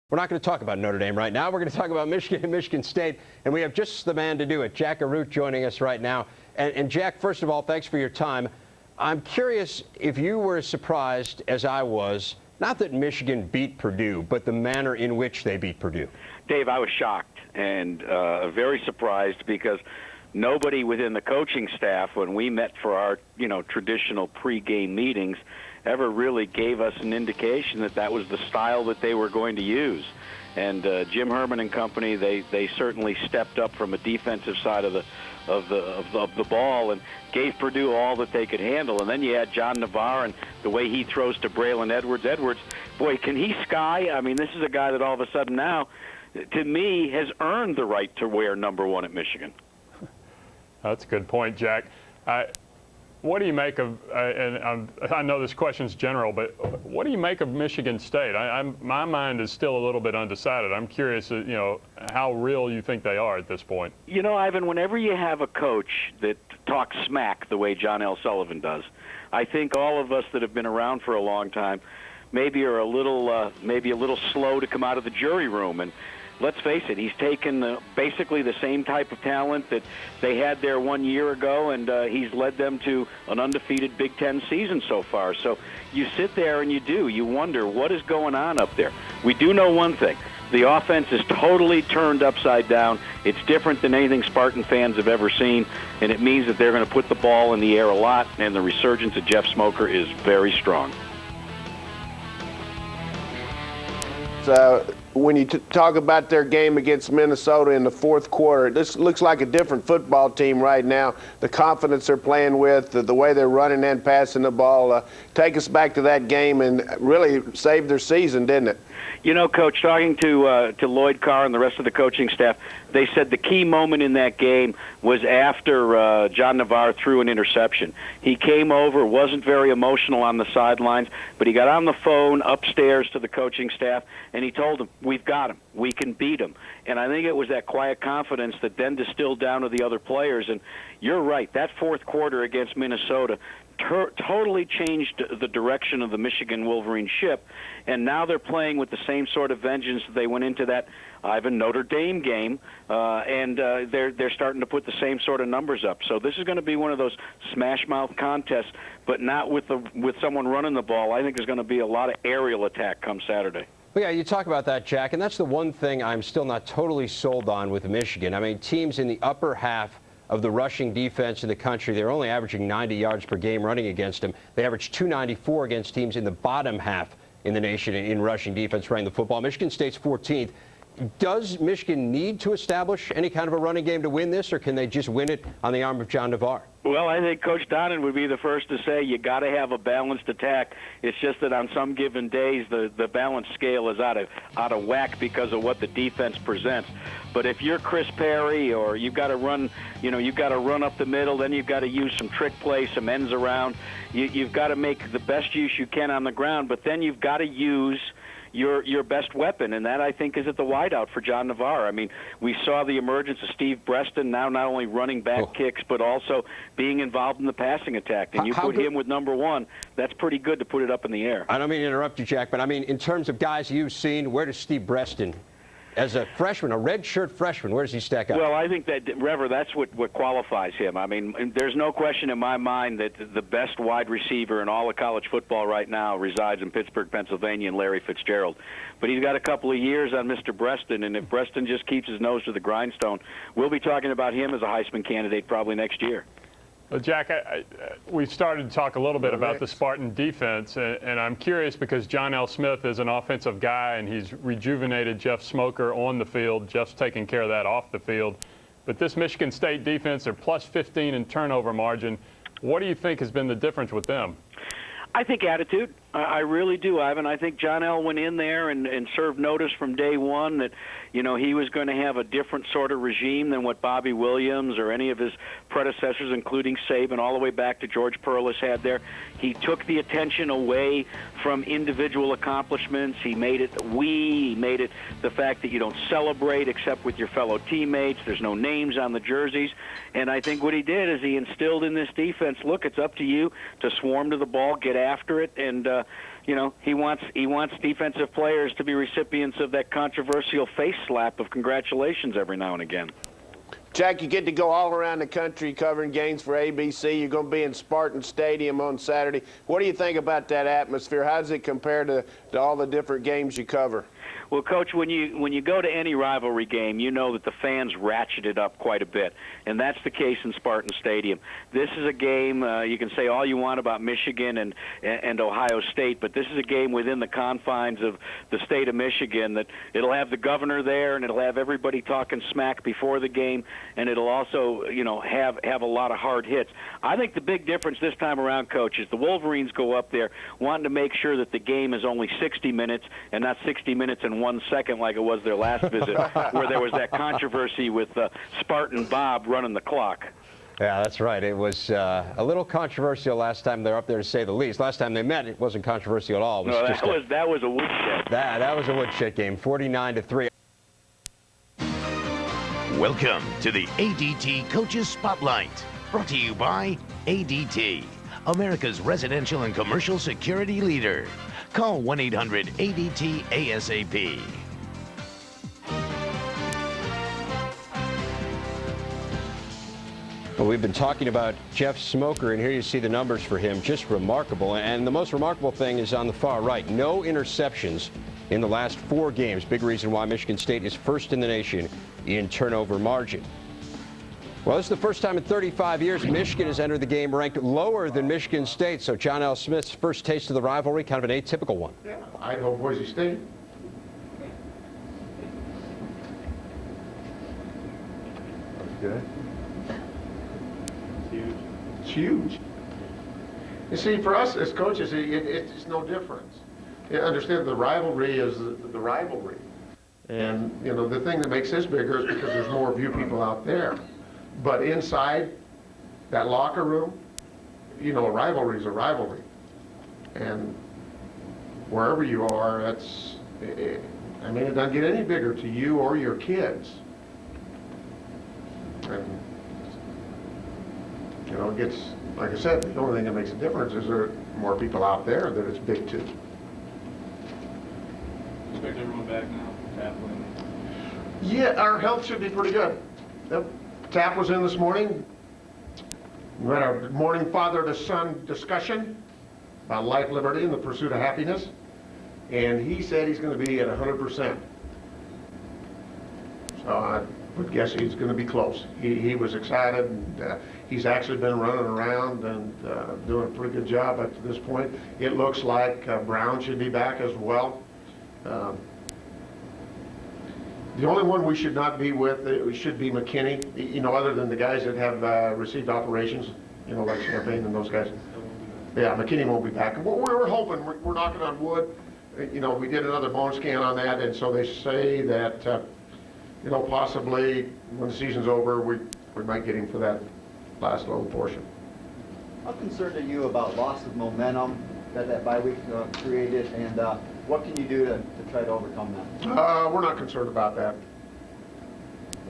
We're not going to talk about Notre Dame right now. We're going to talk about Michigan and Michigan State, and we have just the man to do it, Jack Arute, joining us right now. And Jack, first of all, thanks for your time. I'm curious if you were as surprised as I was, not that Michigan beat Purdue, but the manner in which they beat Purdue. Dave, I was shocked and very surprised because nobody within the coaching staff, when we met for our traditional pregame meetings, ever really gave us an indication that that was the style that they were going to use. And Jim Herman and company, they certainly stepped up from a defensive side of the ball and gave Purdue all that they could handle. And then you had John Navarre and the way he throws to Braylon Edwards. Edwards, boy, can he sky? I mean, this is a guy that all of a sudden now, to me, has earned the right to wear number 1 at Michigan. That's a good point, Jack. What do you make of, and I know this question's general, but what do you make of Michigan State? My mind is still a little bit undecided. I'm curious, how real you think they are at this point. Ivan, whenever you have a coach that talks smack the way John L. Sullivan does, I think all of us that have been around for a long time maybe are a little slow to come out of the jury room. And let's face it, he's taken basically the same type of talent that they had there 1 year ago, and he's led them to an undefeated Big Ten season so far. So you sit there and you wonder what is going on up there. We do know one thing. The offense is totally turned upside down. It's different than anything Spartan fans have ever seen, and it means that they're going to put the ball in the air a lot, and the resurgence of Jeff Smoker is very strong. So when you talk about their game against Minnesota in the fourth quarter, this looks like a different football team right now. The confidence they're playing with, the way they're running and passing the ball, take us back to that game and really saved their season, didn't it? Coach, talking to Lloyd Carr and the rest of the coaching staff, they said the key moment in that game was after John Navarre threw an interception. He came over, wasn't very emotional on the sidelines, but he got on the phone upstairs to the coaching staff, and he told them, we've got him. We can beat him. And I think it was that quiet confidence that then distilled down to the other players. And you're right, that fourth quarter against Minnesota totally changed the direction of the Michigan Wolverine ship, and now they're playing with the same sort of vengeance that they went into that Notre Dame game, and they're starting to put the same sort of numbers up. So this is going to be one of those smash mouth contests, but not with someone running the ball. I think there's going to be a lot of aerial attack come Saturday. Well, yeah, you talk about that, Jack, and that's the one thing I'm still not totally sold on with Michigan. I mean, teams in the upper half of the rushing defense in the country, they're only averaging 90 yards per game running against them. They average 294 against teams in the bottom half in the nation in rushing defense running the football. Michigan State's 14th. Does Michigan need to establish any kind of a running game to win this, or can they just win it on the arm of John Navarre? Well, I think Coach Donnan would be the first to say you got to have a balanced attack. It's just that on some given days the balance scale is out of whack because of what the defense presents. But if you're Chris Perry, or you've got to run, you've got to run up the middle, then you've got to use some trick plays, some ends around. You've got to make the best use you can on the ground, but then you've got to use your best weapon, and that, I think, is at the wideout for John Navarre. I mean, we saw the emergence of Steve Breston, now not only running back kicks, but also being involved in the passing attack. And you put him with number 1, that's pretty good to put it up in the air. I don't mean to interrupt you, Jack, but I mean, in terms of guys you've seen, where does Steve Breston, as a freshman, a redshirt freshman, where does he stack up? Well, I think that, Rever, that's what qualifies him. I mean, there's no question in my mind that the best wide receiver in all of college football right now resides in Pittsburgh, Pennsylvania, and Larry Fitzgerald. But he's got a couple of years on Mr. Breston, and if Breston just keeps his nose to the grindstone, we'll be talking about him as a Heisman candidate probably next year. Well, Jack, we've started to talk a little bit about the Spartan defense, and I'm curious because John L. Smith is an offensive guy, and he's rejuvenated Jeff Smoker on the field. Jeff's taking care of that off the field. But this Michigan State defense, they're plus 15 in turnover margin. What do you think has been the difference with them? I think attitude. I really do, Ivan. I think John L. went in there and served notice from day one that, he was going to have a different sort of regime than what Bobby Williams or any of his predecessors, including Saban, all the way back to George Perlis, had there. He took the attention away from individual accomplishments. He made it he made it the fact that you don't celebrate except with your fellow teammates. There's no names on the jerseys. And I think what he did is he instilled in this defense, look, it's up to you to swarm to the ball, get after it, and you know, he wants defensive players to be recipients of that controversial face slap of congratulations every now and again. Jack, you get to go all around the country covering games for ABC. You're going to be in Spartan Stadium on Saturday. What do you think about that atmosphere? How does it compare to all the different games you cover? Well, Coach, when you go to any rivalry game, you know that the fans ratchet it up quite a bit, and that's the case in Spartan Stadium. This is a game, you can say all you want about Michigan and Ohio State, but this is a game within the confines of the state of Michigan that it'll have the governor there, and it'll have everybody talking smack before the game, and it'll also, you know, have a lot of hard hits. I think the big difference this time around, Coach, is the Wolverines go up there wanting to make sure that the game is only 60 minutes and not 60 minutes and 1 second like it was their last visit, where there was that controversy with Spartan Bob running the clock. Yeah, that's right. It was a little controversial last time they were up there, to say the least. Last time they met, it wasn't controversial at all. It was No, just that was a woodshed. that was a woodshed game, 49-3. Welcome to the ADT Coaches Spotlight, brought to you by ADT, America's residential and commercial security leader. Call 1-800-ADT-ASAP. Well, we've been talking about Jeff Smoker, and here you see the numbers for him. Just remarkable. And the most remarkable thing is on the far right. No interceptions in the last 4 games. Big reason why Michigan State is first in the nation in turnover margin. Well, this is the first time in 35 years Michigan has entered the game ranked lower than Michigan State. So John L. Smith's first taste of the rivalry, kind of an atypical one. Yeah, Idaho, Boise State. That's good. It's huge. You see, for us as coaches, it's no difference. You understand the rivalry is the rivalry. And, you know, the thing that makes this bigger is because there's more of you people out there. But inside that locker room, you know, a rivalry is a rivalry. And wherever you are, I mean, it doesn't get any bigger to you or your kids. And, you know, it gets, like I said, the only thing that makes a difference is there are more people out there that it's big to. Expect everyone back now, Taplin. Yeah, our health should be pretty good. Yep. Tap was in this morning. We had our morning father to son discussion about life, liberty, and the pursuit of happiness. And he said he's going to be at 100%. So I would guess he's going to be close. He was excited, and he's actually been running around and doing a pretty good job up to this point. It looks like Brown should be back as well. The only one we should not be with, it should be McKinney, you know, other than the guys that have received operations, you know, like Champagne and those guys. Yeah, McKinney won't be back. We're hoping, we're knocking on wood. You know, we did another bone scan on that, and so they say that, you know, possibly when the season's over, we might get him for that last little portion. How concerned are you about loss of momentum that bye week created, and what can you do to try to overcome that? We're not concerned about that.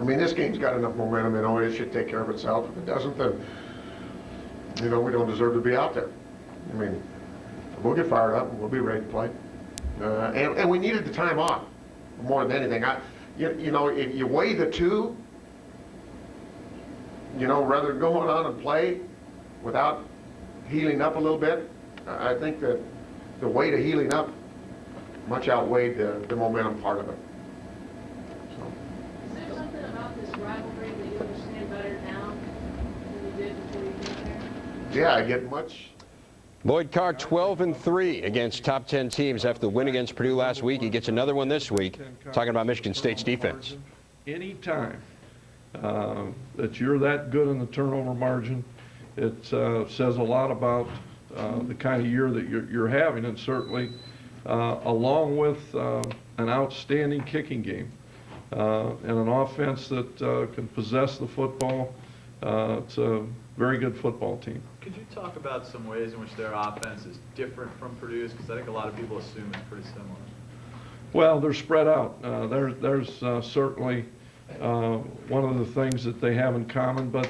I mean, this game's got enough momentum, you know, it should take care of itself. If it doesn't, then, you know, we don't deserve to be out there. I mean, we'll get fired up and we'll be ready to play. And we needed the time off more than anything. You know, if you weigh the two, you know, rather than going on and play without healing up a little bit, I think that the weight of healing up much outweighed the momentum part of it. So. Is there something about this rivalry that you understand better now than you did before you came here? Yeah, I get much. Lloyd Carr 12-3 against top 10 teams after the win against Purdue last week. He gets another one this week, talking about Michigan State's defense. Anytime that you're that good in the turnover margin, it says a lot about the kind of year that you're having, and certainly along with an outstanding kicking game and an offense that can possess the football. It's a very good football team. Could you talk about some ways in which their offense is different from Purdue's? Because I think a lot of people assume it's pretty similar. Well, they're spread out. There's certainly one of the things that they have in common, but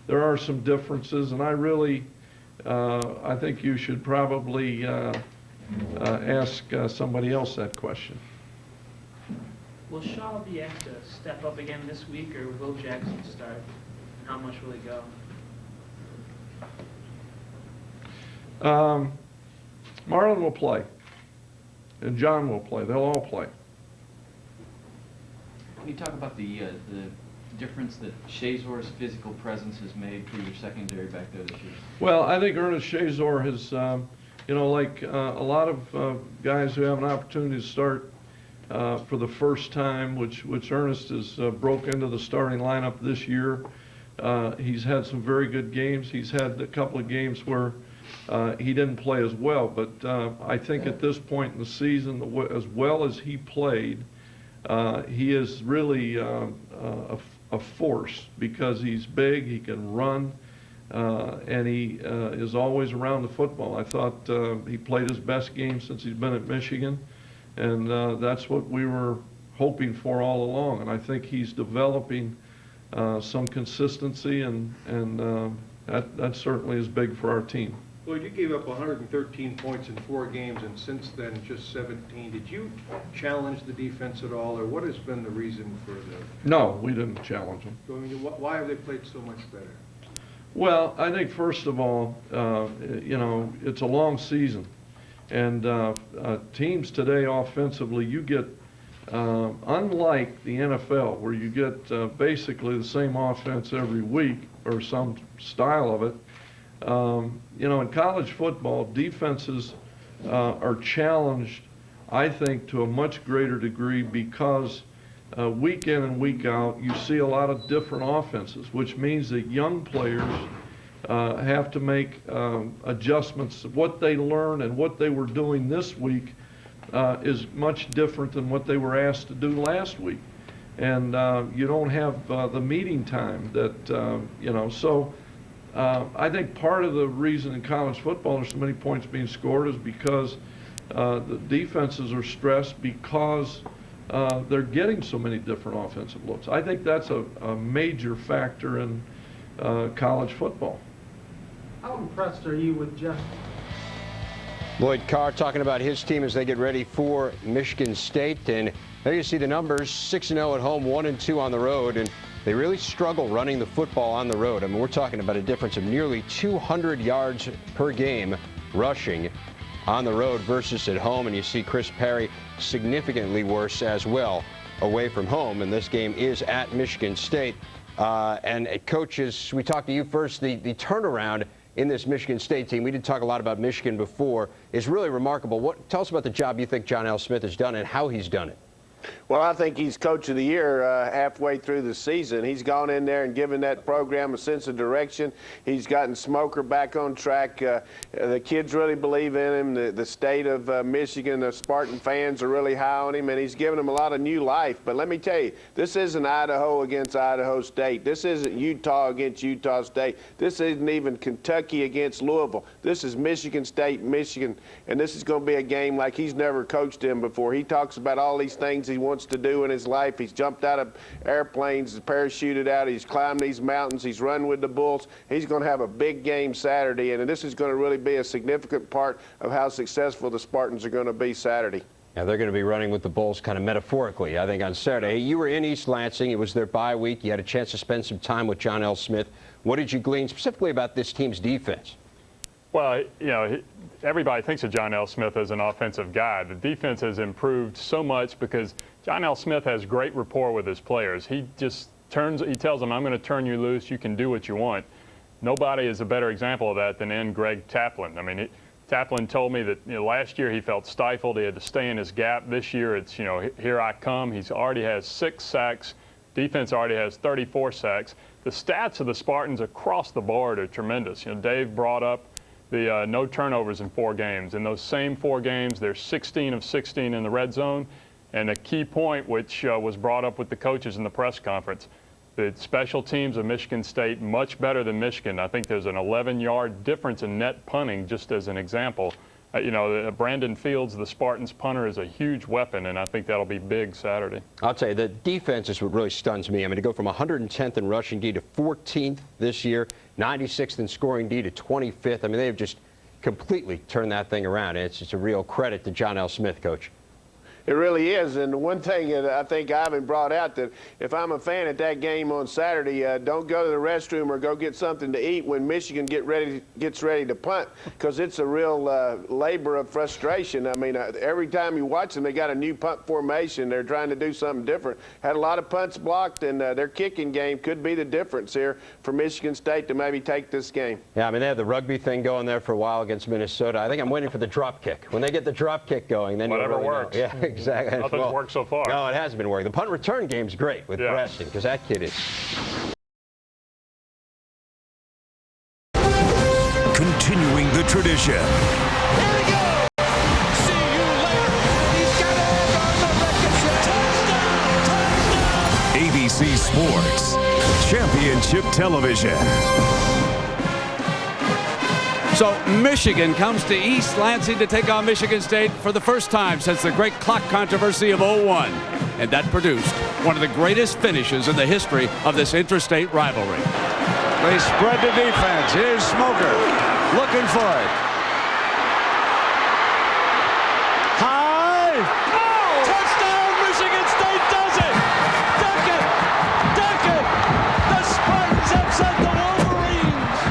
there are some differences, and I think you should probably ask somebody else that question. Will Shaw be asked to step up again this week, or will Jackson start? How much will he go? Marlon will play, and John will play. They'll all play. Can you talk about the difference that Shazor's physical presence has made for your secondary back there this year? Well, I think Ernest Shazor has, you know, like a lot of guys who have an opportunity to start for the first time, which Ernest has broke into the starting lineup this year. He's had some very good games. He's had a couple of games where he didn't play as well, but I think at this point in the season, as well as he played, he is really a force because he's big, he can run, and he is always around the football. I thought he played his best game since he's been at Michigan, and that's what we were hoping for all along. And I think he's developing some consistency, and that certainly is big for our team. Well, you gave up 113 points in 4 games, and since then just 17. Did you challenge the defense at all, or what has been the reason for the... No, we didn't challenge them. I mean, why have they played so much better? Well, I think first of all, you know, it's a long season, and teams today offensively, you get, unlike the NFL, where you get basically the same offense every week, or some style of it. You know, in college football, defenses are challenged, I think, to a much greater degree because week in and week out, you see a lot of different offenses, which means that young players have to make adjustments. What they learn and what they were doing this week is much different than what they were asked to do last week. And you don't have the meeting time that, you know, so I think part of the reason in college football there's so many points being scored is because the defenses are stressed because they're getting so many different offensive looks. I think that's a major factor in college football. How impressed are you with Jeff? Lloyd Carr talking about his team as they get ready for Michigan State. And there you see the numbers, 6-0 at home, 1-2 on the road. And they really struggle running the football on the road. I mean, we're talking about a difference of nearly 200 yards per game rushing on the road versus at home. And you see Chris Perry significantly worse as well away from home. And this game is at Michigan State. And coaches, we talked to you first, the turnaround in this Michigan State team. We did talk a lot about Michigan before. Is really remarkable. Tell us about the job you think John L. Smith has done and how he's done it. Well, I think he's coach of the year halfway through the season. He's gone in there and given that program a sense of direction. He's gotten Smoker back on track. The kids really believe in him. The state of Michigan, the Spartan fans are really high on him, and he's given them a lot of new life. But let me tell you, this isn't Idaho against Idaho State. This isn't Utah against Utah State. This isn't even Kentucky against Louisville. This is Michigan State, Michigan, and this is going to be a game like he's never coached in before. He talks about all these things he wants to do in his life. He's jumped out of airplanes, parachuted out, he's climbed these mountains, he's run with the Bulls. He's going to have a big game Saturday, and this is going to really be a significant part of how successful the Spartans are going to be Saturday. Now, they're going to be running with the Bulls kind of metaphorically, I think, on Saturday. You were in East Lansing. It was their bye week. You had a chance to spend some time with John L. Smith. What did you glean specifically about this team's defense? Well, you know, everybody thinks of John L. Smith as an offensive guy. The defense has improved so much because John L. Smith has great rapport with his players. He just tells them, I'm going to turn you loose. You can do what you want. Nobody is a better example of that than Greg Taplin. I mean, Taplin told me that last year he felt stifled. He had to stay in his gap. This year it's, here I come. He's already has 6 sacks. Defense already has 34 sacks. The stats of the Spartans across the board are tremendous. Dave brought up the no turnovers in 4 games. In those same 4 games, they're 16 of 16 in the red zone. And a key point, which was brought up with the coaches in the press conference, the special teams of Michigan State much better than Michigan. I think there's an 11-yard difference in net punting, just as an example. Brandon Fields, the Spartans punter, is a huge weapon, and I think that'll be big Saturday. I'll tell you, the defense is what really stuns me. I mean, to go from 110th in rushing D to 14th this year, 96th in scoring D to 25th. I mean, they have just completely turned that thing around. And it's just a real credit to John L. Smith, Coach. It really is, and one thing that I think Ivan brought out, that if I'm a fan at that game on Saturday, don't go to the restroom or go get something to eat when Michigan gets ready to punt, because it's a real labor of frustration. I mean, every time you watch them, they got a new punt formation. They're trying to do something different. Had a lot of punts blocked, and their kicking game could be the difference here for Michigan State to maybe take this game. Yeah, I mean, they had the rugby thing going there for a while against Minnesota. I think I'm waiting for the drop kick. When they get the drop kick going, then whatever really works. Yeah, exactly. Nothing's worked so far. No, it hasn't been working. The punt return game's great with Preston, because that kid is. Continuing the tradition. Here we go. See you later. He's got it on the ricochet. Touchdown! ABC Sports Championship Television. So Michigan comes to East Lansing to take on Michigan State for the first time since the great clock controversy of '01. And that produced one of the greatest finishes in the history of this interstate rivalry. They spread the defense. Here's Smoker looking for it. High. Oh! Touchdown! Michigan State does it! Dunk it! Dunk it! The Spartans upset the Wolverines!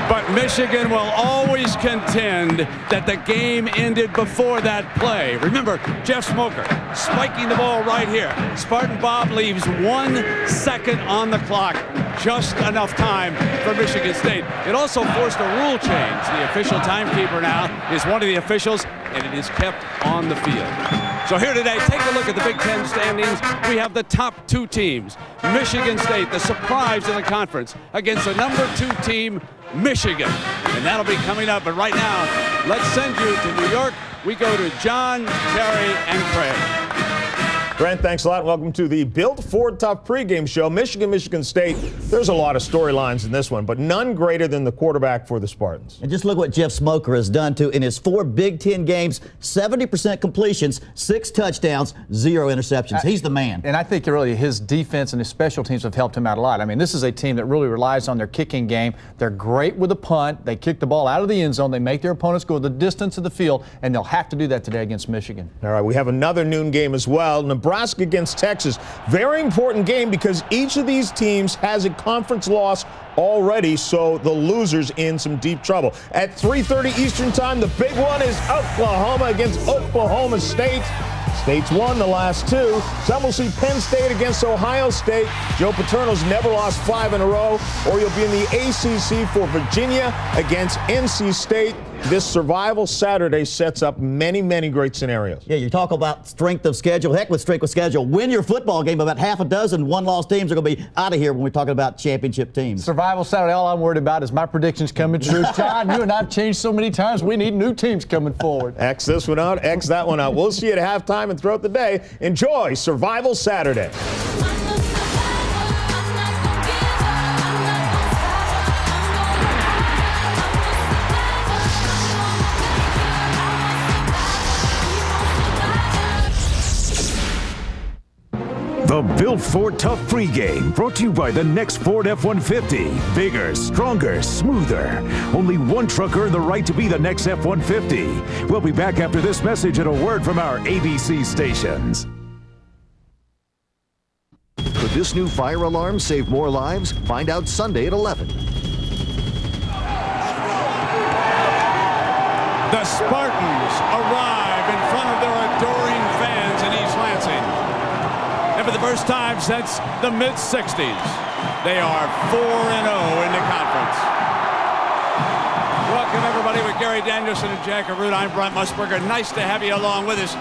But Michigan will always contend that the game ended before that play. Remember, Jeff Smoker spiking the ball right here. Spartan Bob leaves 1 second on the clock. Just enough time for Michigan State. It also forced a rule change. The official timekeeper now is one of the officials, and it is kept on the field. So here today, take a look at the Big Ten standings. We have the top 2 teams. Michigan State, the surprise in the conference, against the number 2 team, Michigan. And that'll be coming up. But right now, let's send you to New York. We go to John, Terry, and Craig. Brent, thanks a lot. Welcome to the Built Ford Tough pregame show. Michigan State, there's a lot of storylines in this one, but none greater than the quarterback for the Spartans. And just look what Jeff Smoker has done in his 4 Big Ten games, 70% completions, 6 touchdowns, 0 interceptions. He's the man. And I think really his defense and his special teams have helped him out a lot. I mean, this is a team that really relies on their kicking game. They're great with a punt. They kick the ball out of the end zone. They make their opponents go the distance of the field, and they'll have to do that today against Michigan. All right, we have another noon game as well. Nebraska against Texas. Very important game because each of these teams has a conference loss already, so the loser's in some deep trouble. At 3:30 Eastern time, the big one is Oklahoma against Oklahoma State. State's won the last 2. Some will see Penn State against Ohio State. Joe Paterno's never lost 5 in a row. Or you'll be in the ACC for Virginia against NC State. This Survival Saturday sets up many, many great scenarios. Yeah, you talk about strength of schedule. Heck with strength of schedule. Win your football game. About half a dozen one-loss teams are going to be out of here when we're talking about championship teams. Survival Saturday, all I'm worried about is my predictions coming true. John, you and I have changed so many times. We need new teams coming forward. X this one out, X that one out. We'll see you at halftime and throughout the day. Enjoy Survival Saturday. The Built Ford Tough pregame brought to you by the next Ford F-150. Bigger, stronger, smoother. Only one trucker earned the right to be the next F-150. We'll be back after this message and a word from our ABC stations. Could this new fire alarm save more lives? Find out Sunday at 11. The Spartans arrive in front of their adoring fans in East Lansing. And for the first time since the mid-'60s, they are 4-0 in the conference. Welcome, everybody, with Gary Danielson and Jack Arute. I'm Brent Musburger. Nice to have you along with us.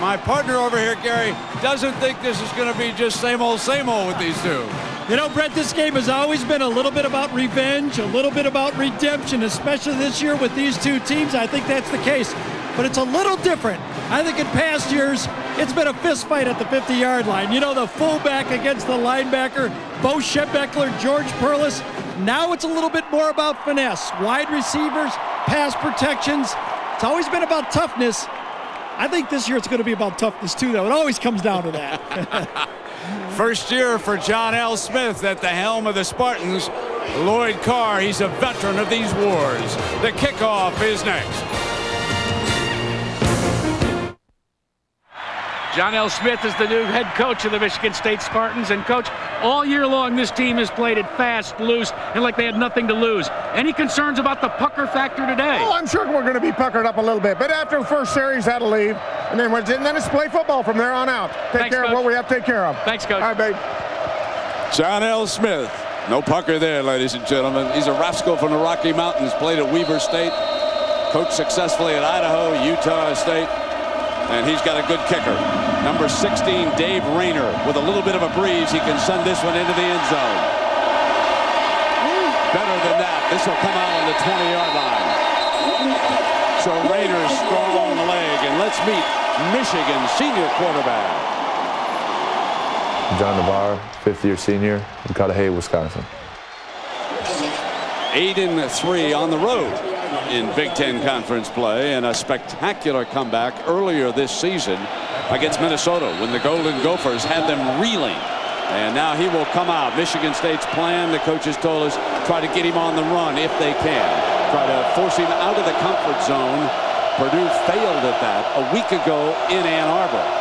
My partner over here, Gary, doesn't think this is going to be just same old with these two. You know, Brent, this game has always been a little bit about revenge, a little bit about redemption, especially this year with these two teams. I think that's the case. But it's a little different. I think in past years, it's been a fist fight at the 50-yard line. You know, the fullback against the linebacker, Bo Schembechler, George Perlis. Now it's a little bit more about finesse. Wide receivers, pass protections. It's always been about toughness. I think this year it's going to be about toughness, too, though. It always comes down to that. First year for John L. Smith at the helm of the Spartans. Lloyd Carr, he's a veteran of these wars. The kickoff is next. John L. Smith is the new head coach of the Michigan State Spartans. And, Coach, all year long this team has played it fast, loose, and like they had nothing to lose. Any concerns about the pucker factor today? Oh, I'm sure we're going to be puckered up a little bit. But after the first series, that'll leave. And then it's play football from there on out. Take care of what we have to take care of. Thanks, Coach. All right, babe. John L. Smith. No pucker there, ladies and gentlemen. He's a rascal from the Rocky Mountains. Played at Weber State. Coached successfully at Idaho, Utah State. And he's got a good kicker. Number 16, Dave Rayner. With a little bit of a breeze, he can send this one into the end zone. Better than that. This will come out on the 20-yard line. So Rayner's strong leg. And let's meet Michigan's senior quarterback. John Navarre, fifth-year senior in Cudahy, Wisconsin. 8-3 on the road in Big Ten Conference play, and a spectacular comeback earlier this season against Minnesota when the Golden Gophers had them reeling. And now he will come out. Michigan State's plan, the coaches told us, try to get him on the run if they can. Try to force him out of the comfort zone. Purdue failed at that a week ago in Ann Arbor.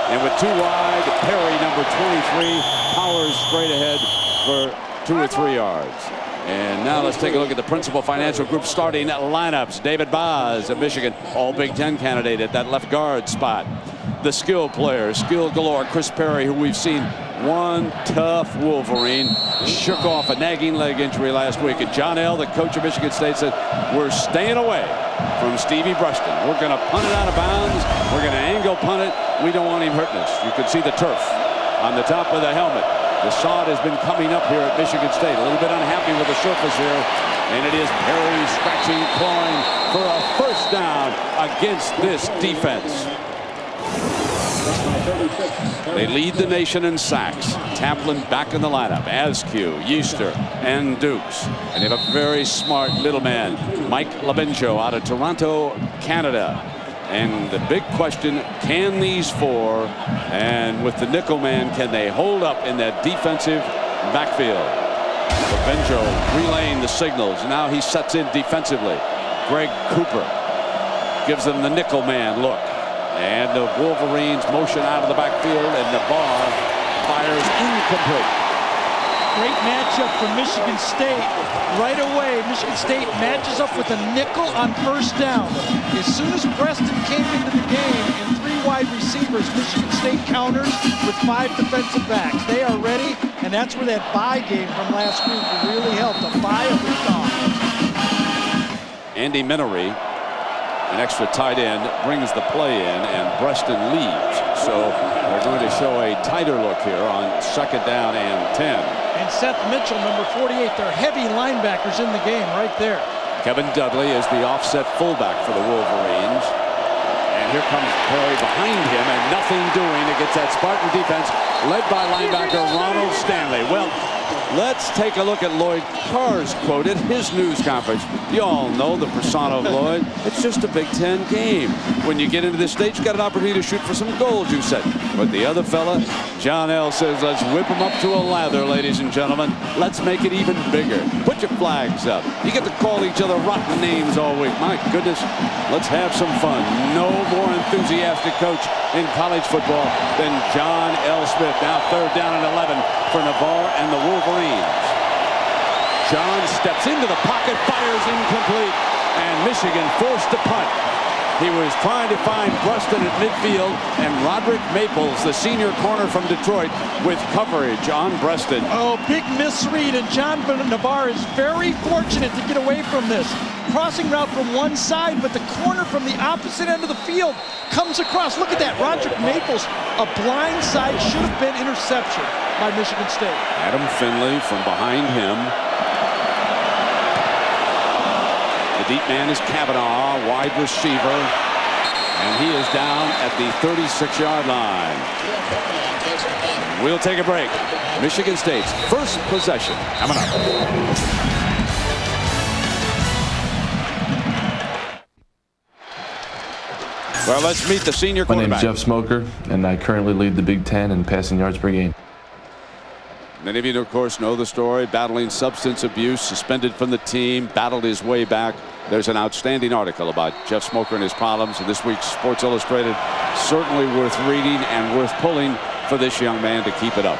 And with 2 wide, Perry, number 23, powers straight ahead for 2 or 3 yards. And now let's take a look at the Principal Financial Group starting lineups. David Boz of Michigan, all Big Ten candidate at that left guard spot. The skill players, skill galore. Chris Perry, who we've seen one tough Wolverine, shook off a nagging leg injury last week. And John L., the coach of Michigan State, said, we're staying away from Stevie Bruston. We're going to punt it out of bounds. We're going to angle punt it. We don't want him hurting us. You can see the turf on the top of the helmet. The sod has been coming up here at Michigan State. A little bit unhappy with the surface here. And it is Perry scratching, clawing for a first down against this defense. They lead the nation in sacks. Taplin back in the lineup. Askew, Yeaster, and Dukes. And they have a very smart little man, Mike Labencho, out of Toronto, Canada. And the big question, can these 4, and with the nickel man, can they hold up in that defensive backfield? Labencho relaying the signals. Now he sets in defensively. Greg Cooper gives them the nickel man look. And the Wolverines motion out of the backfield, and Navarre fires incomplete. Great matchup for Michigan State. Right away, Michigan State matches up with a nickel on first down. As soon as Preston came into the game and 3 wide receivers, Michigan State counters with 5 defensive backs. They are ready, and that's where that bye game from last week really helped. A bye of the dog. Andy Minery, an extra tight end, brings the play in, and Preston leaves. So they're going to show a tighter look here on 2nd down and 10. And Seth Mitchell, number 48, they're heavy linebackers in the game right there. Kevin Dudley is the offset fullback for the Wolverines. And here comes Perry behind him, and nothing doing against that Spartan defense led by linebacker Ronald Stanley. Well, let's take a look at Lloyd Carr's quote at his news conference. You all know the persona of Lloyd. It's just a Big Ten game. When you get into this stage, you got an opportunity to shoot for some goals, you said. But the other fella, John L., says, let's whip him up to a lather, ladies and gentlemen. Let's make it even bigger. Put your flags up. You get to call each other rotten names all week. My goodness, let's have some fun. No more enthusiastic coach in college football than John L. Smith. Now 3rd down and 11 for Navarre and the Wolverines. John steps into the pocket, fires incomplete, and Michigan forced to punt. He was trying to find Bruston at midfield, and Roderick Maples, the senior corner from Detroit, with coverage on Bruston. Oh, big misread, and John Navarre is very fortunate to get away from this. Crossing route from one side, but the corner from the opposite end of the field comes across. Look at that, Roderick Maples, a blind side, should have been interception by Michigan State. Adam Finley from behind him. The deep man is Kavanaugh, wide receiver, and he is down at the 36-yard line. We'll take a break. Michigan State's first possession coming up. Well, let's meet the senior quarterback. My name is Jeff Smoker, and I currently lead the Big Ten in passing yards per game. Many of you, of course, know the story. Battling substance abuse, suspended from the team, battled his way back. There's an outstanding article about Jeff Smoker and his problems in this week's Sports Illustrated. Certainly worth reading and worth pulling for this young man to keep it up.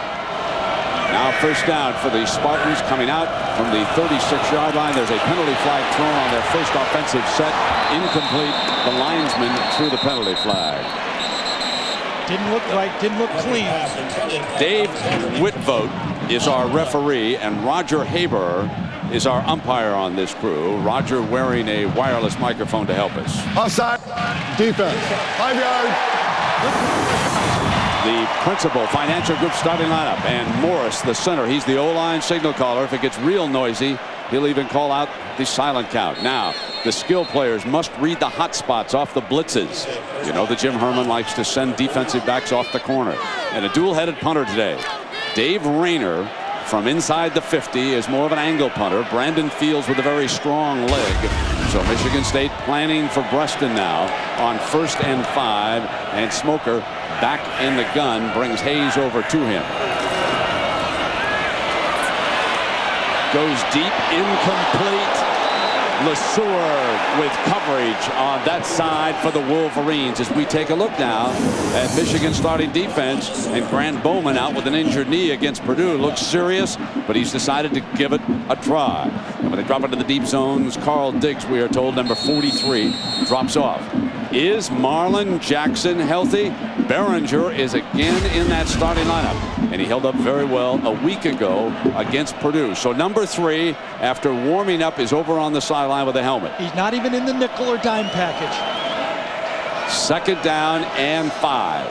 Now first down for the Spartans, coming out from the 36-yard line. There's a penalty flag thrown on their first offensive set. Incomplete. The linesman threw the penalty flag. Didn't look right, didn't look clean. Dave Whitvote is our referee, and Roger Haber is our umpire on this crew. Roger wearing a wireless microphone to help us. Offside. Defense. 5 yards. The principal financial group starting lineup, and Morris, the center. He's the O-line signal caller. If it gets real noisy, he'll even call out the silent count. Now, the skill players must read the hot spots off the blitzes. You know that Jim Herman likes to send defensive backs off the corner. And a dual-headed punter today. Dave Rayner from inside the 50 is more of an angle punter. Brandon Fields with a very strong leg. So Michigan State planning for Breaston now on 1st and 5. And Smoker back in the gun brings Hayes over to him. Goes deep, incomplete. LeSueur with coverage on that side for the Wolverines as we take a look now at Michigan starting defense, and Grant Bowman out with an injured knee against Purdue. Looks serious, but he's decided to give it a try. And when they drop into the deep zones, Carl Diggs, we are told, number 43, drops off. Is Marlon Jackson healthy? Behringer is again in that starting lineup, and he held up very well a week ago against Purdue. So number 3, after warming up, is over on the sideline with a helmet. He's not even in the nickel or dime package. 2nd down and 5.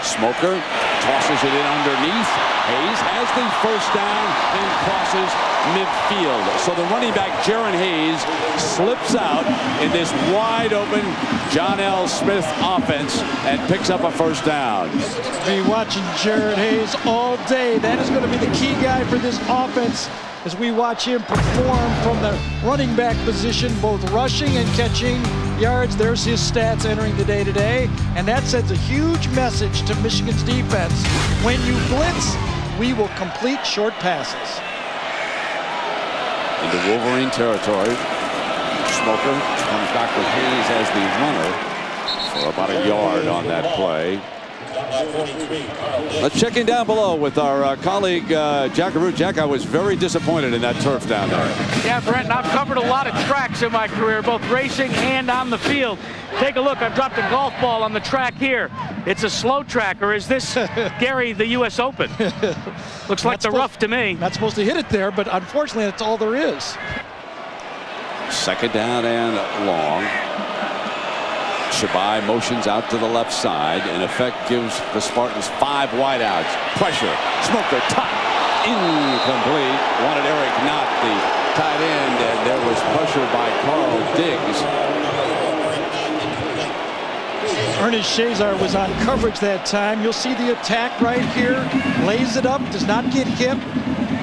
Smoker tosses it in underneath. Hayes has the first down and crosses midfield. So the running back, Jaron Hayes, slips out in this wide open John L. Smith offense and picks up a first down. Be watching Jaron Hayes all day. That is going to be the key guy for this offense as we watch him perform from the running back position, both rushing and catching yards. There's his stats entering the day today, and that sends a huge message to Michigan's defense. When you blitz, we will complete short passes. Into Wolverine territory. Smoker comes back with Hayes as the runner for about a yard on that play. Let's check in down below with our colleague Jack Arute. Jack, I was very disappointed in that turf down there. Yeah, Brent, and I've covered a lot of tracks in my career, both racing and on the field. Take a look. I've dropped a golf ball on the track here. It's a slow track, or is this, Gary, the U.S. Open? Looks like the rough to me. Not supposed to hit it there, but unfortunately, that's all there is. 2nd down and long. Shabai motions out to the left side. In effect, gives the Spartans 5 wideouts. Pressure. Smoker, top. Incomplete. Wanted Eric Knott, the tight end, and there was pressure by Carl Diggs. Ernest Shazar was on coverage that time. You'll see the attack right here. Lays it up, does not get hit.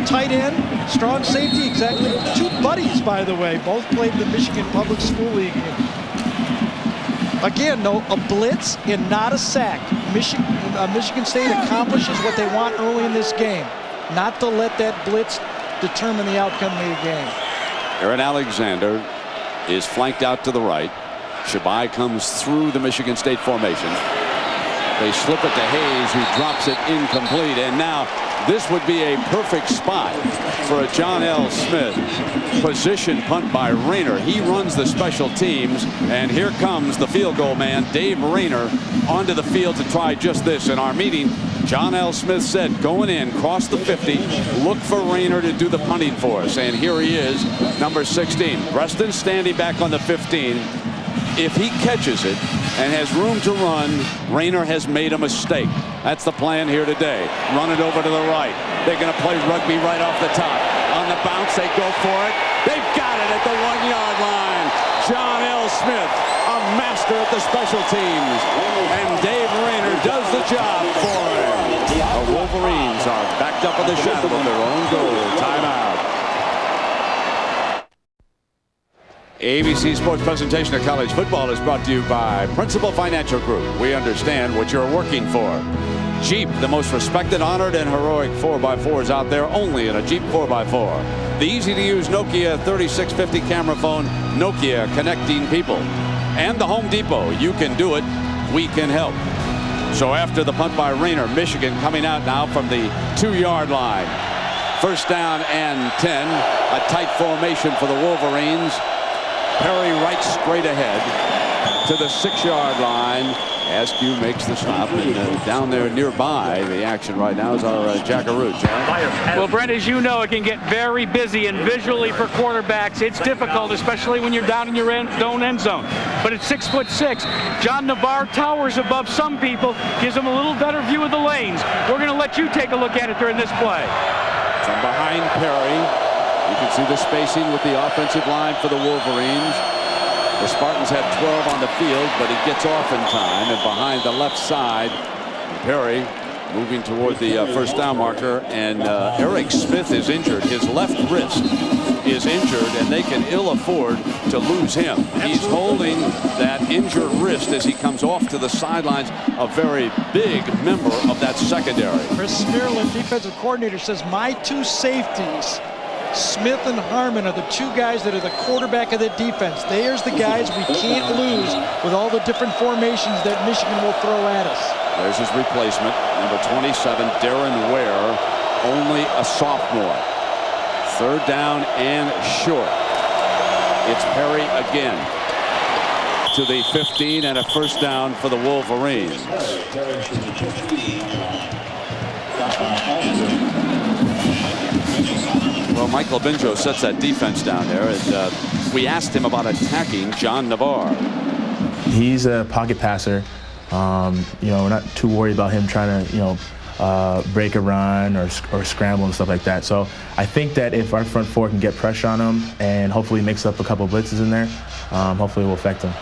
Tight end, strong safety, exactly. 2 buddies, by the way. Both played the Michigan Public School League. Again, though, a blitz and not a sack. Michigan State accomplishes what they want early in this game. Not to let that blitz determine the outcome of the game. Aaron Alexander is flanked out to the right. Shabai comes through the Michigan State formation. They slip it to Hayes, who drops it incomplete. And now this would be a perfect spot for a John L. Smith position punt by Rayner. He runs the special teams, and here comes the field goal man, Dave Rayner, onto the field to try just this. In our meeting, John L. Smith said, going in, cross the 50, look for Rayner to do the punting for us. And here he is, number 16. Breaston standing back on the 15. If he catches it and has room to run, Rayner has made a mistake. That's the plan here today. Run it over to the right. They're going to play rugby right off the top. On the bounce, they go for it. They've got it at the 1-yard line. John L. Smith, a master at the special teams. And Dave Rayner does the job for him. The Wolverines are backed up in the shadow of their own goal. Timeout. ABC Sports presentation of college football is brought to you by Principal Financial Group. We understand what you're working for. Jeep, the most respected, honored, and heroic 4x4s out there, only in a Jeep 4x4. The easy-to-use Nokia 3650 camera phone, Nokia, connecting people. And the Home Depot, you can do it, we can help. So after the punt by Rayner, Michigan coming out now from the 2-yard line. First down and 10, a tight formation for the Wolverines. Perry right straight ahead to the 6-yard line. Askew makes the stop, and down there nearby, the action right now is our Jackaroo. Well, Brent, as you know, it can get very busy, and visually for quarterbacks, it's difficult, especially when you're down in your own end zone. But at 6'6", John Navarre towers above some people, gives them a little better view of the lanes. We're going to let you take a look at it during this play. From behind Perry, you can see the spacing with the offensive line for the Wolverines. The Spartans have 12 on the field, but he gets off in time, and behind the left side, Perry moving toward the first down marker, and Eric Smith is injured. His left wrist is injured, and they can ill afford to lose him. He's holding that injured wrist as he comes off to the sidelines, a very big member of that secondary. Chris Smerlin, defensive coordinator, says my two safeties, Smith and Harmon, are the two guys that are the quarterback of the defense. There's the guys we can't lose with all the different formations that Michigan will throw at us. There's his replacement, number 27, Darren Ware, only a sophomore. Third down and short. It's Perry again to the 15, and a first down for the Wolverines. Well, Michael Benjo sets that defense down there, and we asked him about attacking John Navarre. He's a pocket passer. We're not too worried about him trying to, break a run or scramble and stuff like that. So I think that if our front four can get pressure on him and hopefully mix up a couple of blitzes in there, hopefully it will affect him.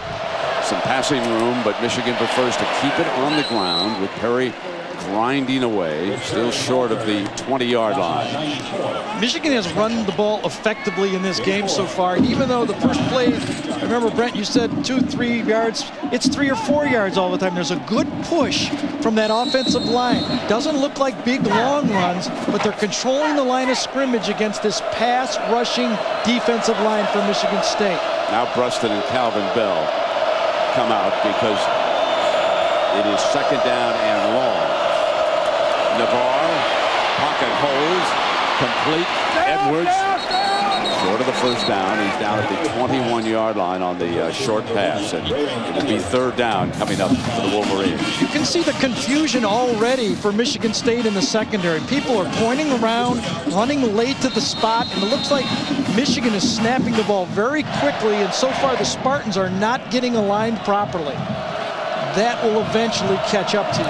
Some passing room, but Michigan prefers to keep it on the ground with Perry grinding away, still short of the 20-yard line. Michigan has run the ball effectively in this game so far, even though the first play, I remember, Brent, you said 2-3 yards. It's 3 or 4 yards all the time. There's a good push from that offensive line. Doesn't look like big, long runs, but they're controlling the line of scrimmage against this pass-rushing defensive line for Michigan State. Now Bruston and Calvin Bell come out because it is second down and long. Navarre, pocket holes, complete. Edwards, short of the first down. He's down at the 21-yard line on the short pass, and it will be third down coming up for the Wolverines. You can see the confusion already for Michigan State in the secondary. People are pointing around, running late to the spot, and it looks like Michigan is snapping the ball very quickly, and so far the Spartans are not getting aligned properly. That will eventually catch up to you.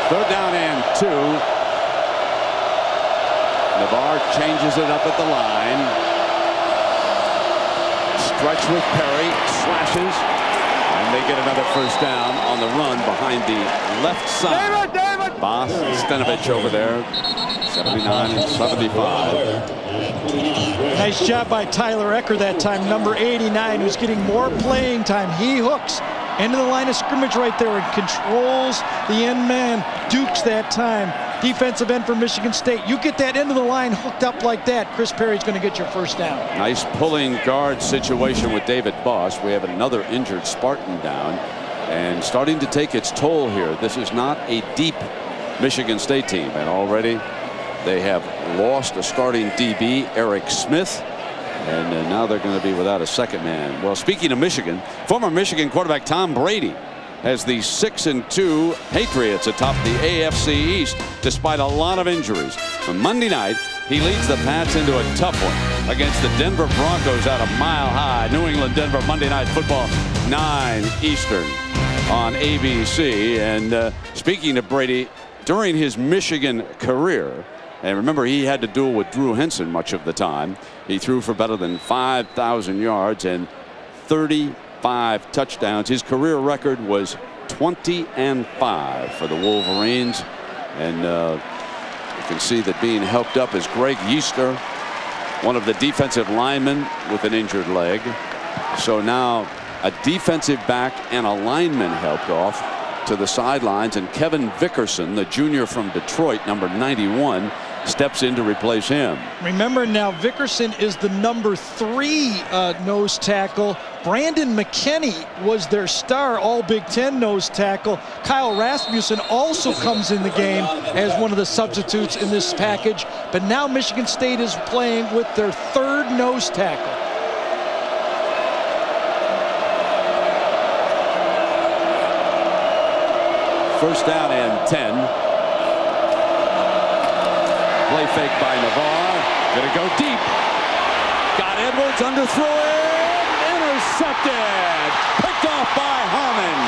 Third down and 2. Navarre changes it up at the line. Stretch with Perry, slashes, and they get another first down on the run behind the left side. Boss Stenovich over there, 79 and 75. Nice job by Tyler Ecker that time, number 89, who's getting more playing time. He hooks into the line of scrimmage right there and controls the end man. Dukes that time. Defensive end for Michigan State. You get that end of the line hooked up like that, Chris Perry's going to get your first down. Nice pulling guard situation with David Boss. We have another injured Spartan down, and starting to take its toll here. This is not a deep Michigan State team, and already they have lost a starting DB, Eric Smith. And now they're going to be without a second man. Well, speaking of Michigan, former Michigan quarterback Tom Brady has the 6-2 Patriots atop the AFC East despite a lot of injuries. On Monday night, he leads the Pats into a tough one against the Denver Broncos out of Mile High. New England, Denver, Monday Night Football, 9 Eastern on ABC. And speaking of Brady, during his Michigan career, and remember, he had to duel with Drew Henson much of the time. He threw for better than 5,000 yards and 35 touchdowns. His career record was 20-5 for the Wolverines. And you can see that being helped up is Greg Yeaster, one of the defensive linemen with an injured leg. So now A defensive back and a lineman helped off to the sidelines, and Kevin Vickerson, the junior from Detroit, number 91, steps in to replace him. Remember now, Vickerson is the number 3 nose tackle. Brandon McKinney was their star all Big Ten nose tackle. Kyle Rasmussen also comes in the game as one of the substitutes in this package. But now Michigan State is playing with their 3rd nose tackle. First down and 10. Play fake by Navarre. Gonna go deep. Got Edwards, underthrew it. Intercepted. Picked off by Harmon.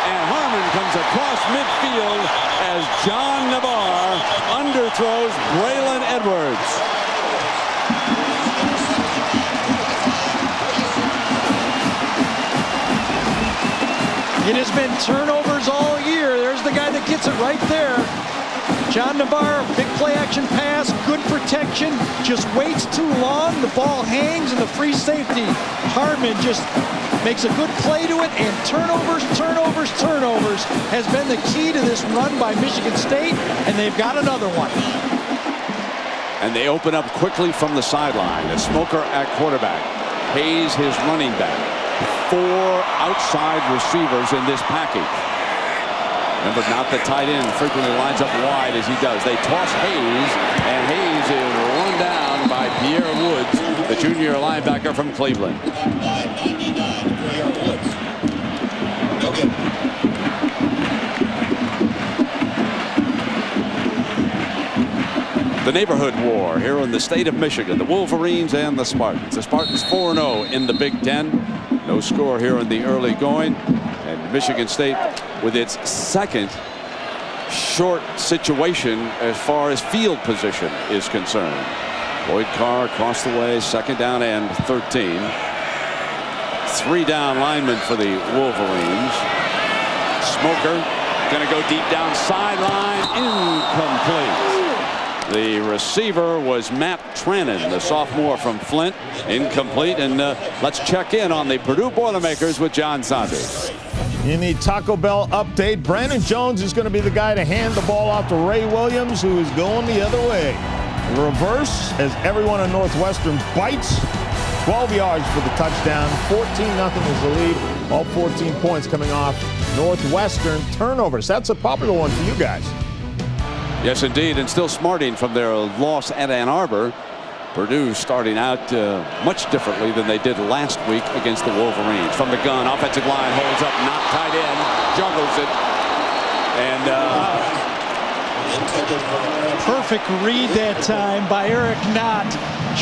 And Harmon comes across midfield as John Navarre underthrows Braylon Edwards. It has been turnovers all year. There's the guy that gets it right there. John Navarre, big play action pass, good protection, just waits too long, the ball hangs and the free safety. Harmon just makes a good play to it, and turnovers has been the key to this run by Michigan State, and they've got another one. And they open up quickly from the sideline. The Smoker at quarterback. Hayes, his running back. 4 outside receivers in this package. Remember, not the tight end frequently lines up wide as he does. They toss Hayes, and Hayes is run down by Pierre Woods, the junior linebacker from Cleveland. The neighborhood war here in the state of Michigan. The Wolverines and the Spartans. The Spartans 4-0 in the Big Ten. No score here in the early going. And Michigan State with its 2nd short situation as far as field position is concerned. Lloyd Carr across the way, 2nd down and 13. 3 down linemen for the Wolverines. Smoker gonna go deep down sideline, incomplete. The receiver was Matt Trannon, the sophomore from Flint, incomplete. And let's check in on the Purdue Boilermakers with John Saunders. In the Taco Bell update, Brandon Jones is going to be the guy to hand the ball off to Ray Williams, who is going the other way. The reverse, as everyone in Northwestern bites. 12 yards for the touchdown. 14-0 is the lead. All 14 points coming off Northwestern turnovers. That's a popular one for you guys. Yes, indeed, and still smarting from their loss at Ann Arbor. Purdue starting out much differently than they did last week against the Wolverines. From the gun, offensive line holds up, not tight end, juggles it, and perfect read that time by Eric Knott.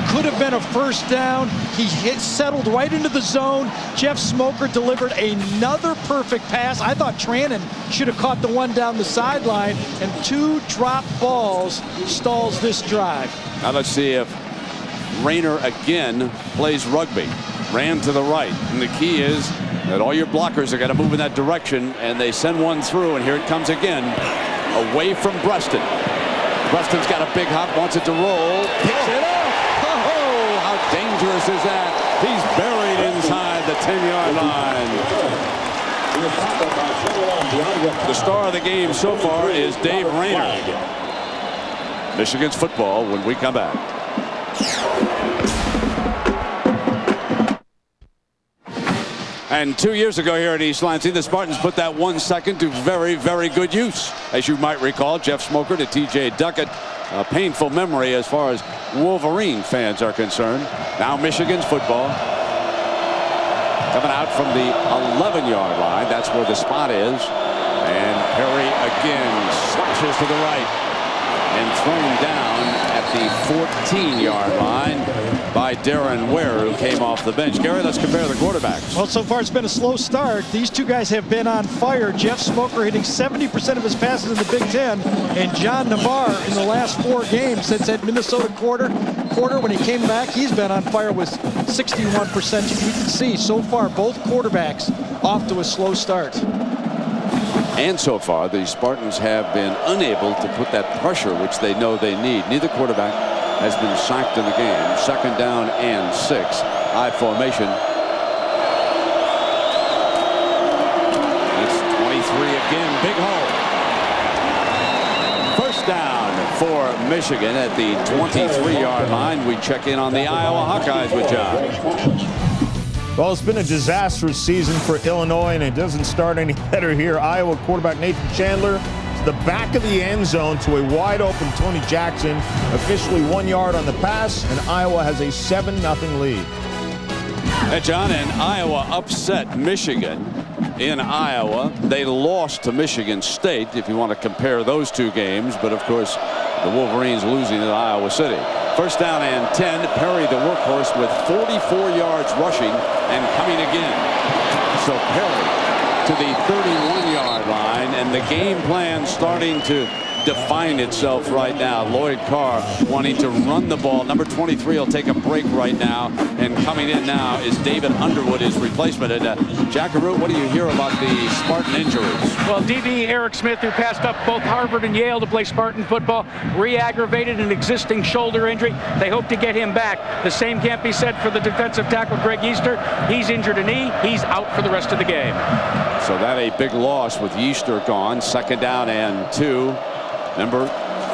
Could have been a first down. He settled right into the zone. Jeff Smoker delivered another perfect pass. I thought Trannon should have caught the one down the sideline, and 2 drop balls stalls this drive. Now let's see if Rayner again plays rugby. Ran to the right, and the key is that all your blockers are going to move in that direction, and they send one through, and here it comes again, away from Breaston. Breaston's got a big hop, wants it to roll, picks it up. Oh, how dangerous is that? He's buried inside the 10-yard line. The star of the game so far is Dave Rayner. Michigan's football when we come back. And 2 years ago here at East Lansing, the Spartans put that 1 second to very, very good use. As you might recall, Jeff Smoker to T.J. Duckett. A painful memory as far as Wolverine fans are concerned. Now Michigan's football. Coming out from the 11-yard line. That's where the spot is. And Perry again slashes to the right. And thrown down at the 14-yard line by Darren Ware, who came off the bench. Gary, let's compare the quarterbacks. Well, so far it's been a slow start. These two guys have been on fire. Jeff Smoker hitting 70% of his passes in the Big Ten, and John Navarre in the last 4 games since that Minnesota quarter when he came back, he's been on fire with 61%. You can see so far both quarterbacks off to a slow start. And so far, the Spartans have been unable to put that pressure which they know they need. Neither quarterback has been sacked in the game. 2nd down and 6. High formation. again. Big hole. First down for Michigan at the 23-yard line. We check in on the Iowa Hawkeyes with John. Well, it's been a disastrous season for Illinois, and it doesn't start any better here. Iowa quarterback Nathan Chandler to the back of the end zone to a wide-open Tony Jackson. Officially 1 yard on the pass, and Iowa has a 7-0 lead. Hey, John, and Iowa upset Michigan in Iowa. They lost to Michigan State, if you want to compare those two games. But, of course, the Wolverines losing at Iowa City. First down and 10. Perry, the workhorse, with 44 yards rushing and coming again. So Perry to the 31-yard line, and the game plan starting to define itself right now. Lloyd Carr wanting to run the ball. Number 23 will take a break right now, and coming in now is David Underwood, his replacement. And Jackaroo, what do you hear about the Spartan injuries? Well, DB Eric Smith, who passed up both Harvard and Yale to play Spartan football, re-aggravated an existing shoulder injury. They hope to get him back. The same can't be said for the defensive tackle Greg Easter. He's injured a knee. He's out for the rest of the game. So that a big loss with Easter gone. Second down and 2. Number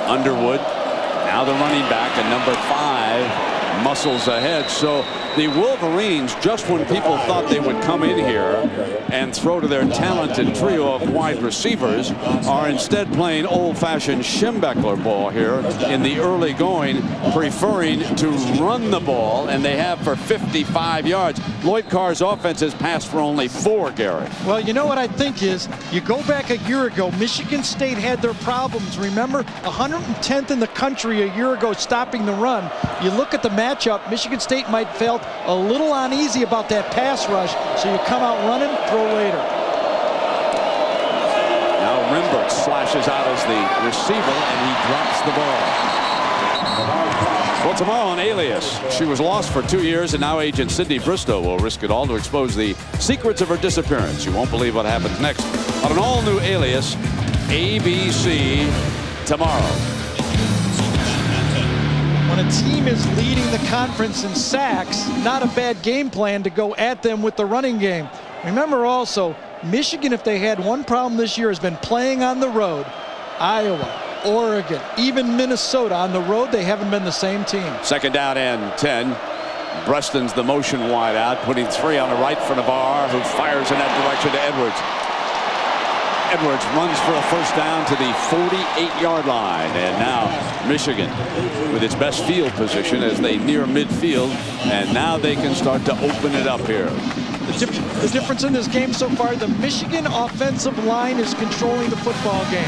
Underwood, now the running back, and number 5 muscles ahead. So the Wolverines, just when people thought they would come in here and throw to their talented trio of wide receivers, are instead playing old-fashioned Schembechler ball here in the early going, preferring to run the ball, and they have for 55 yards. Lloyd Carr's offense has passed for only 4, Gary. Well, you know what I think is, you go back a year ago, Michigan State had their problems. Remember, 110th in the country a year ago stopping the run. You look at the matchup, Michigan State might felt a little uneasy about that pass rush, so you come out running, throw later. Now Rimbert slashes out as the receiver, and he drops the ball. Well, tomorrow on Alias, she was lost for 2 years, and now Agent Sydney Bristow will risk it all to expose the secrets of her disappearance. You won't believe what happens next on an all-new Alias, ABC, tomorrow. When a team is leading the conference in sacks, not a bad game plan to go at them with the running game. Remember also, Michigan, if they had one problem this year, has been playing on the road. Iowa, Oregon, even Minnesota on the road, they haven't been the same team. Second down and 10. Breston's the motion wide out, putting 3 on the right for Navarre, who fires in that direction to Edwards. Edwards runs for a first down to the 48-yard line, and now Michigan with its best field position as they near midfield, and now they can start to open it up here. The difference in this game so far, the Michigan offensive line is controlling the football game.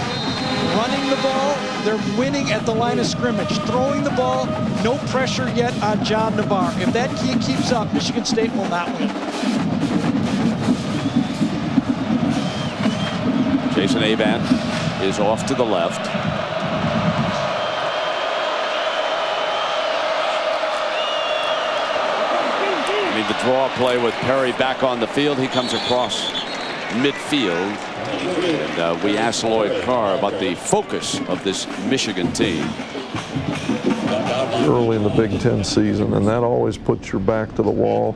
Running the ball, they're winning at the line of scrimmage. Throwing the ball, no pressure yet on John Navarre. If that key keeps up, Michigan State will not win. Jason Avant is off to the left. The draw play with Perry back on the field. He comes across midfield. And we asked Lloyd Carr about the focus of this Michigan team. Early in the Big Ten season, and that always puts your back to the wall.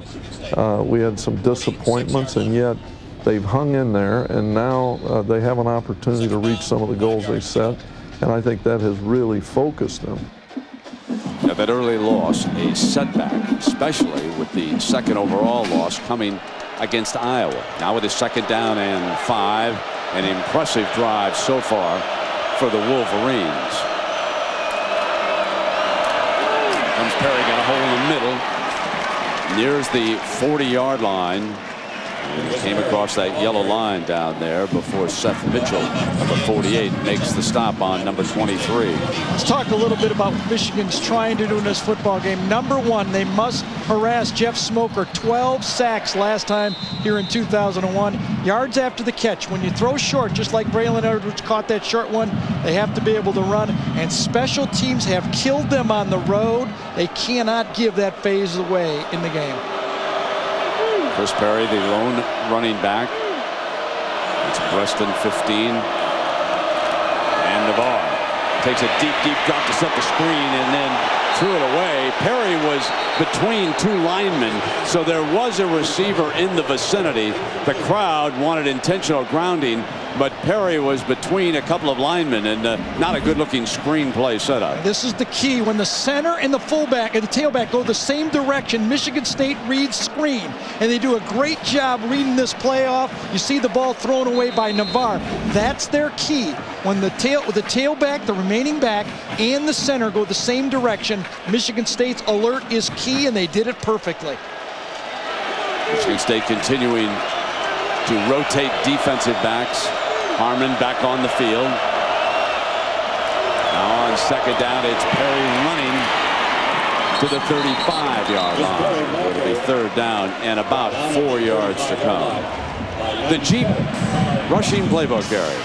We had some disappointments, and yet they've hung in there, and now they have an opportunity to reach some of the goals they set, and I think that has really focused them. Now that early loss, a setback, especially with the second overall loss coming against Iowa. Now with his second down and 5, an impressive drive so far for the Wolverines. Comes Perry, got a hole in the middle, nears the 40-yard line. And he came across that yellow line down there before Seth Mitchell, number 48, makes the stop on number 23. Let's talk a little bit about what Michigan's trying to do in this football game. Number one, they must harass Jeff Smoker. 12 sacks last time here in 2001. Yards after the catch. When you throw short, just like Braylon Edwards caught that short one, they have to be able to run. And special teams have killed them on the road. They cannot give that phase away in the game. Chris Perry, the lone running back. It's Preston 15. And Navarre takes a deep drop to set the screen and then threw it away. Perry was between 2 linemen, so there was a receiver in the vicinity. The crowd wanted intentional grounding but Perry was between a couple of linemen, and not a good-looking screenplay setup. This is the key. When the center and the fullback and the tailback go the same direction, Michigan State reads screen, and they do a great job reading this play off. You see the ball thrown away by Navarre. That's their key. When the tailback, the remaining back, and the center go the same direction, Michigan State's alert is key, and they did it perfectly. Michigan State continuing to rotate defensive backs. Harmon back on the field. Now on second down, it's Perry running to the 35-yard line. It'll be third down and about 4 yards to come. The Jeep rushing playbook, Gary.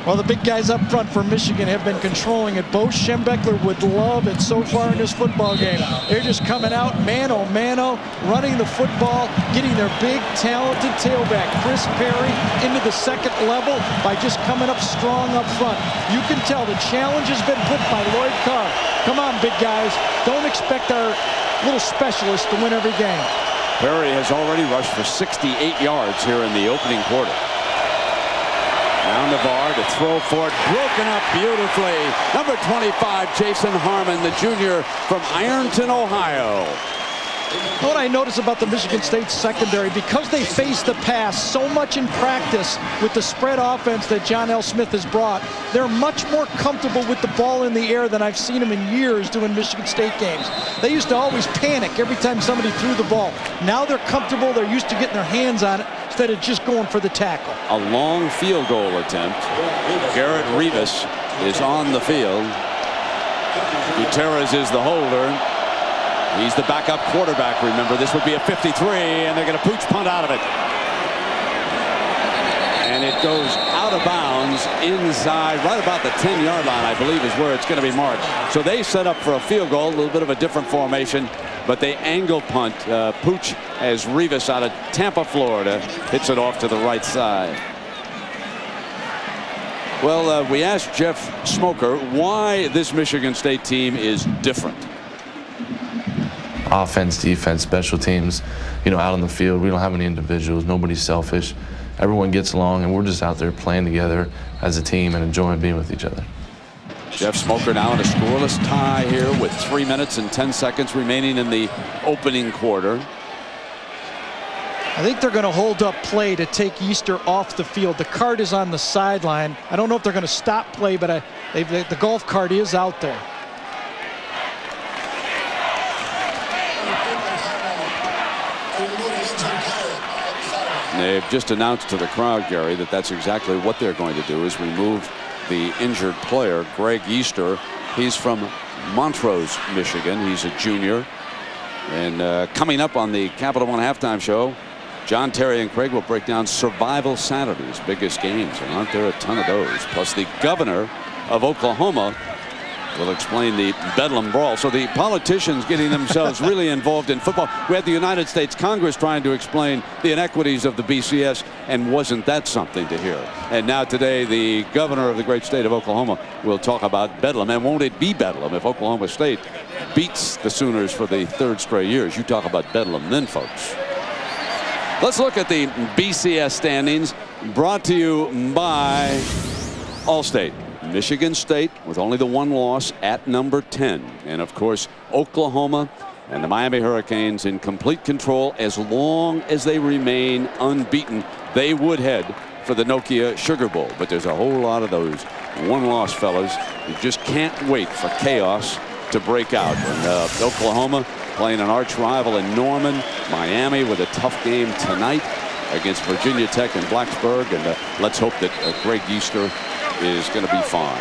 Well, the big guys up front for Michigan have been controlling it. Bo Schembechler would love it so far in this football game. They're just coming out mano-mano, running the football, getting their big, talented tailback, Chris Perry, into the second level by just coming up strong up front. You can tell the challenge has been put by Lloyd Carr. Come on, big guys. Don't expect our little specialists to win every game. Perry has already rushed for 68 yards here in the opening quarter. Now Navarre to throw for it, broken up beautifully. Number 25, Jason Harmon, the junior from Ironton, Ohio. What I notice about the Michigan State secondary, because they face the pass so much in practice with the spread offense that John L. Smith has brought, they're much more comfortable with the ball in the air than I've seen them in years doing Michigan State games. They used to always panic every time somebody threw the ball. Now they're comfortable. They're used to getting their hands on it instead of just going for the tackle. A long field goal attempt. Garrett Rivas is on the field. Gutierrez is the holder. He's the backup quarterback, remember. This would be a 53, and they're going to pooch punt out of it. And it goes out of bounds inside, right about the 10-yard line, I believe, is where it's going to be marked. So they set up for a field goal, a little bit of a different formation, but they angle punt. Pooch as Rivas out of Tampa, Florida, hits it off to the right side. Well, we asked Jeff Smoker why this Michigan State team is different. Offense, defense, special teams, out on the field, we don't have any individuals. Nobody's selfish. Everyone gets along, and we're just out there playing together as a team and enjoying being with each other. Jeff Smoker now in a scoreless tie here with 3 minutes and 10 seconds remaining in the opening quarter. I think they're going to hold up play to take Easter off the field. The cart is on the sideline. I don't know if they're going to stop play, but the golf cart is out there. They've just announced to the crowd, Gary, that that's exactly what they're going to do, is remove the injured player, Greg Easter. He's from Montrose, Michigan. He's a junior. And coming up on the Capital One halftime show, John Terry and Craig will break down Survival Saturday's biggest games, and aren't there a ton of those? Plus the governor of Oklahoma will explain the Bedlam brawl. So the politicians getting themselves really involved in football. We had the United States Congress trying to explain the inequities of the BCS, and wasn't that something to hear? And now today, the governor of the great state of Oklahoma will talk about Bedlam. And won't it be Bedlam if Oklahoma State beats the Sooners for the third straight years? You talk about Bedlam then, folks. Let's look at the BCS standings, brought to you by Allstate. Michigan State with only the one loss at number 10. And of course, Oklahoma and the Miami Hurricanes in complete control. As long as they remain unbeaten, they would head for the Nokia Sugar Bowl. But there's a whole lot of those one-loss fellas who just can't wait for chaos to break out. And Oklahoma playing an arch rival in Norman. Miami with a tough game tonight against Virginia Tech in Blacksburg. And let's hope that Greg Easter is going to be fine.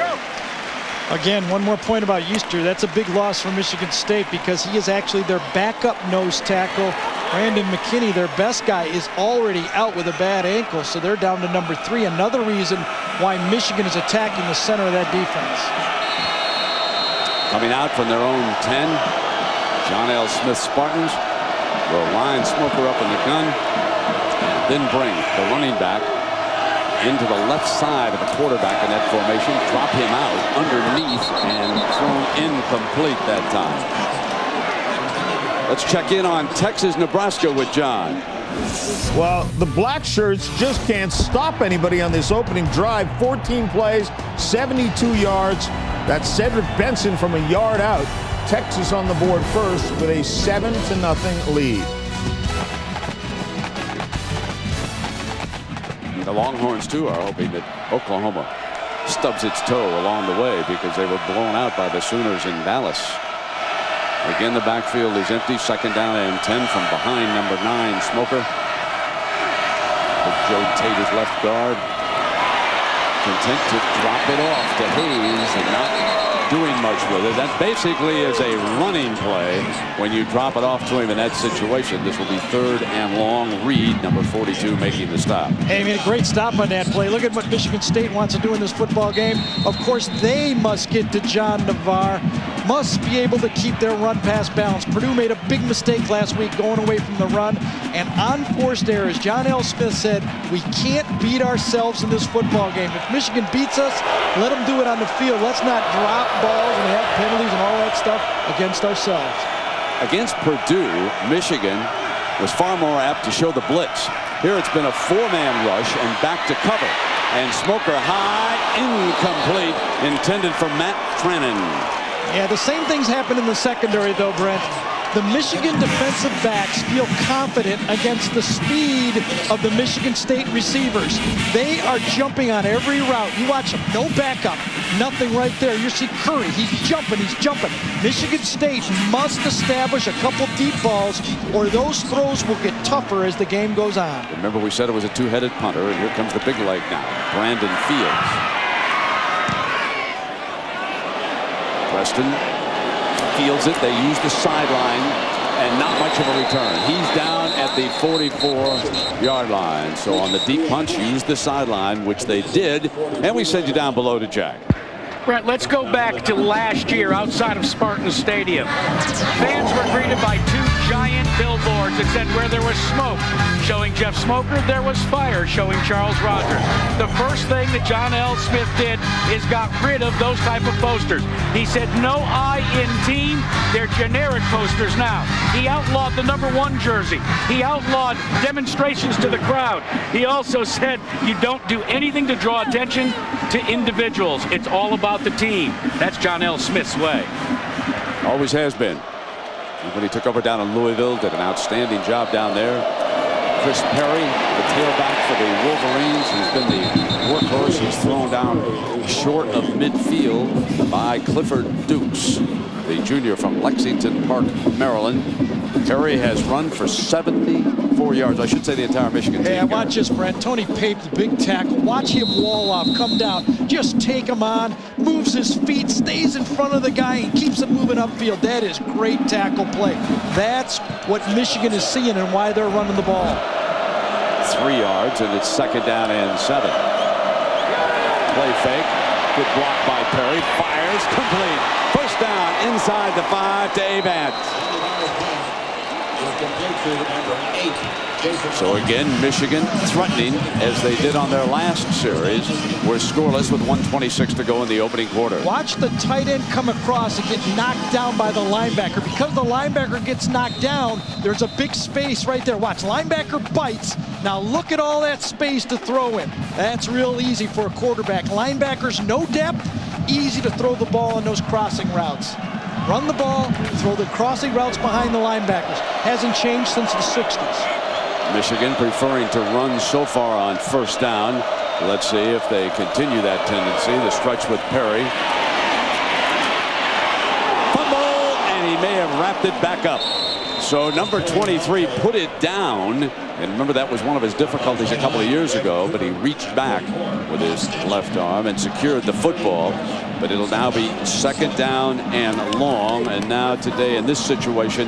Again, one more point about Easter. That's a big loss for Michigan State because he is actually their backup nose tackle. Brandon McKinney, their best guy, is already out with a bad ankle, so they're down to number 3. Another reason why Michigan is attacking the center of that defense. Coming out from their own 10, John L. Smith Spartans will line Smoker up in the gun and then bring the running back into the left side of the quarterback in that formation, drop him out underneath, and thrown incomplete that time. Let's check in on Texas, Nebraska with John. Well, the black shirts just can't stop anybody on this opening drive. 14 plays, 72 yards. That's Cedric Benson from a yard out. Texas on the board first with a 7-0 lead. The Longhorns, too, are hoping that Oklahoma stubs its toe along the way because they were blown out by the Sooners in Dallas. Again, the backfield is empty. Second down and 10 from behind number 9, Smoker. But Joe Tate is left guard. Content to drop it off to Hayes and not doing much with it. That basically is a running play when you drop it off to him in that situation. This will be 3rd and long. Reed, number 42, making the stop. Hey, I mean, a great stop on that play. Look at what Michigan State wants to do in this football game. Of course, they must get to John Navarre, must be able to keep their run-pass balance. Purdue made a big mistake last week going away from the run, and on forced errors, John L. Smith said, we can't beat ourselves in this football game. If Michigan beats us, let them do it on the field. Let's not drop balls and have penalties and all that stuff against ourselves. Against Purdue, Michigan was far more apt to show the blitz. Here it's been a 4-man rush and back to cover. And Smoker high, incomplete, intended for Matt Trennan. Yeah, the same things happen in the secondary, though, Brent. The Michigan defensive backs feel confident against the speed of the Michigan State receivers. They are jumping on every route. You watch them, no backup, nothing right there. You see Curry, he's jumping. Michigan State must establish a couple deep balls or those throws will get tougher as the game goes on. Remember, we said it was a two-headed punter, and here comes the big leg now, Brandon Fields. Preston fields it. They use the sideline and not much of a return. He's down at the 44-yard line. So on the deep punch, use the sideline, which they did. And we send you down below to Jack. Brett, let's go back to last year outside of Spartan Stadium. Fans were greeted by 2 giant billboards that said where there was smoke, showing Jeff Smoker, there was fire, showing Charles Rogers. The first thing that John L. Smith did is got rid of those type of posters. He said no I in team, they're generic posters now. He outlawed the number 1 jersey. He outlawed demonstrations to the crowd. He also said you don't do anything to draw attention to individuals. It's all about the team. That's John L. Smith's way. Always has been. When he took over down in Louisville, did an outstanding job down there. Chris Perry, the tailback for the Wolverines, who's been the workhorse. He's thrown down short of midfield by Clifford Dukes, the junior from Lexington Park, Maryland. Perry has run for 74 yards. I should say the entire Michigan team. Hey, watch this, Brent. Tony Pape, the big tackle. Watch him wall off, come down, just take him on, moves his feet, stays in front of the guy, and keeps him moving upfield. That is great tackle play. That's what Michigan is seeing and why they're running the ball. 3 yards, and it's 2nd down and 7. Play fake. Good block by Perry. Fires, complete. First down inside the 5 to Avant. So again, Michigan threatening as they did on their last series. We're scoreless with 1:26 to go in the opening quarter. Watch the tight end come across and get knocked down by the linebacker. Because the linebacker gets knocked down, there's a big space right there. Watch, linebacker bites. Now look at all that space to throw in. That's real easy for a quarterback. Linebackers, no depth, easy to throw the ball on those crossing routes. Run the ball, throw the crossing routes behind the linebackers. Hasn't changed since the 60s. Michigan preferring to run so far on first down. Let's see if they continue that tendency. The stretch with Perry. Fumble, and he may have wrapped it back up. So number 23 put it down. And remember, that was one of his difficulties a couple of years ago, but he reached back with his left arm and secured the football. But it'll now be 2nd down and long. And now today in this situation,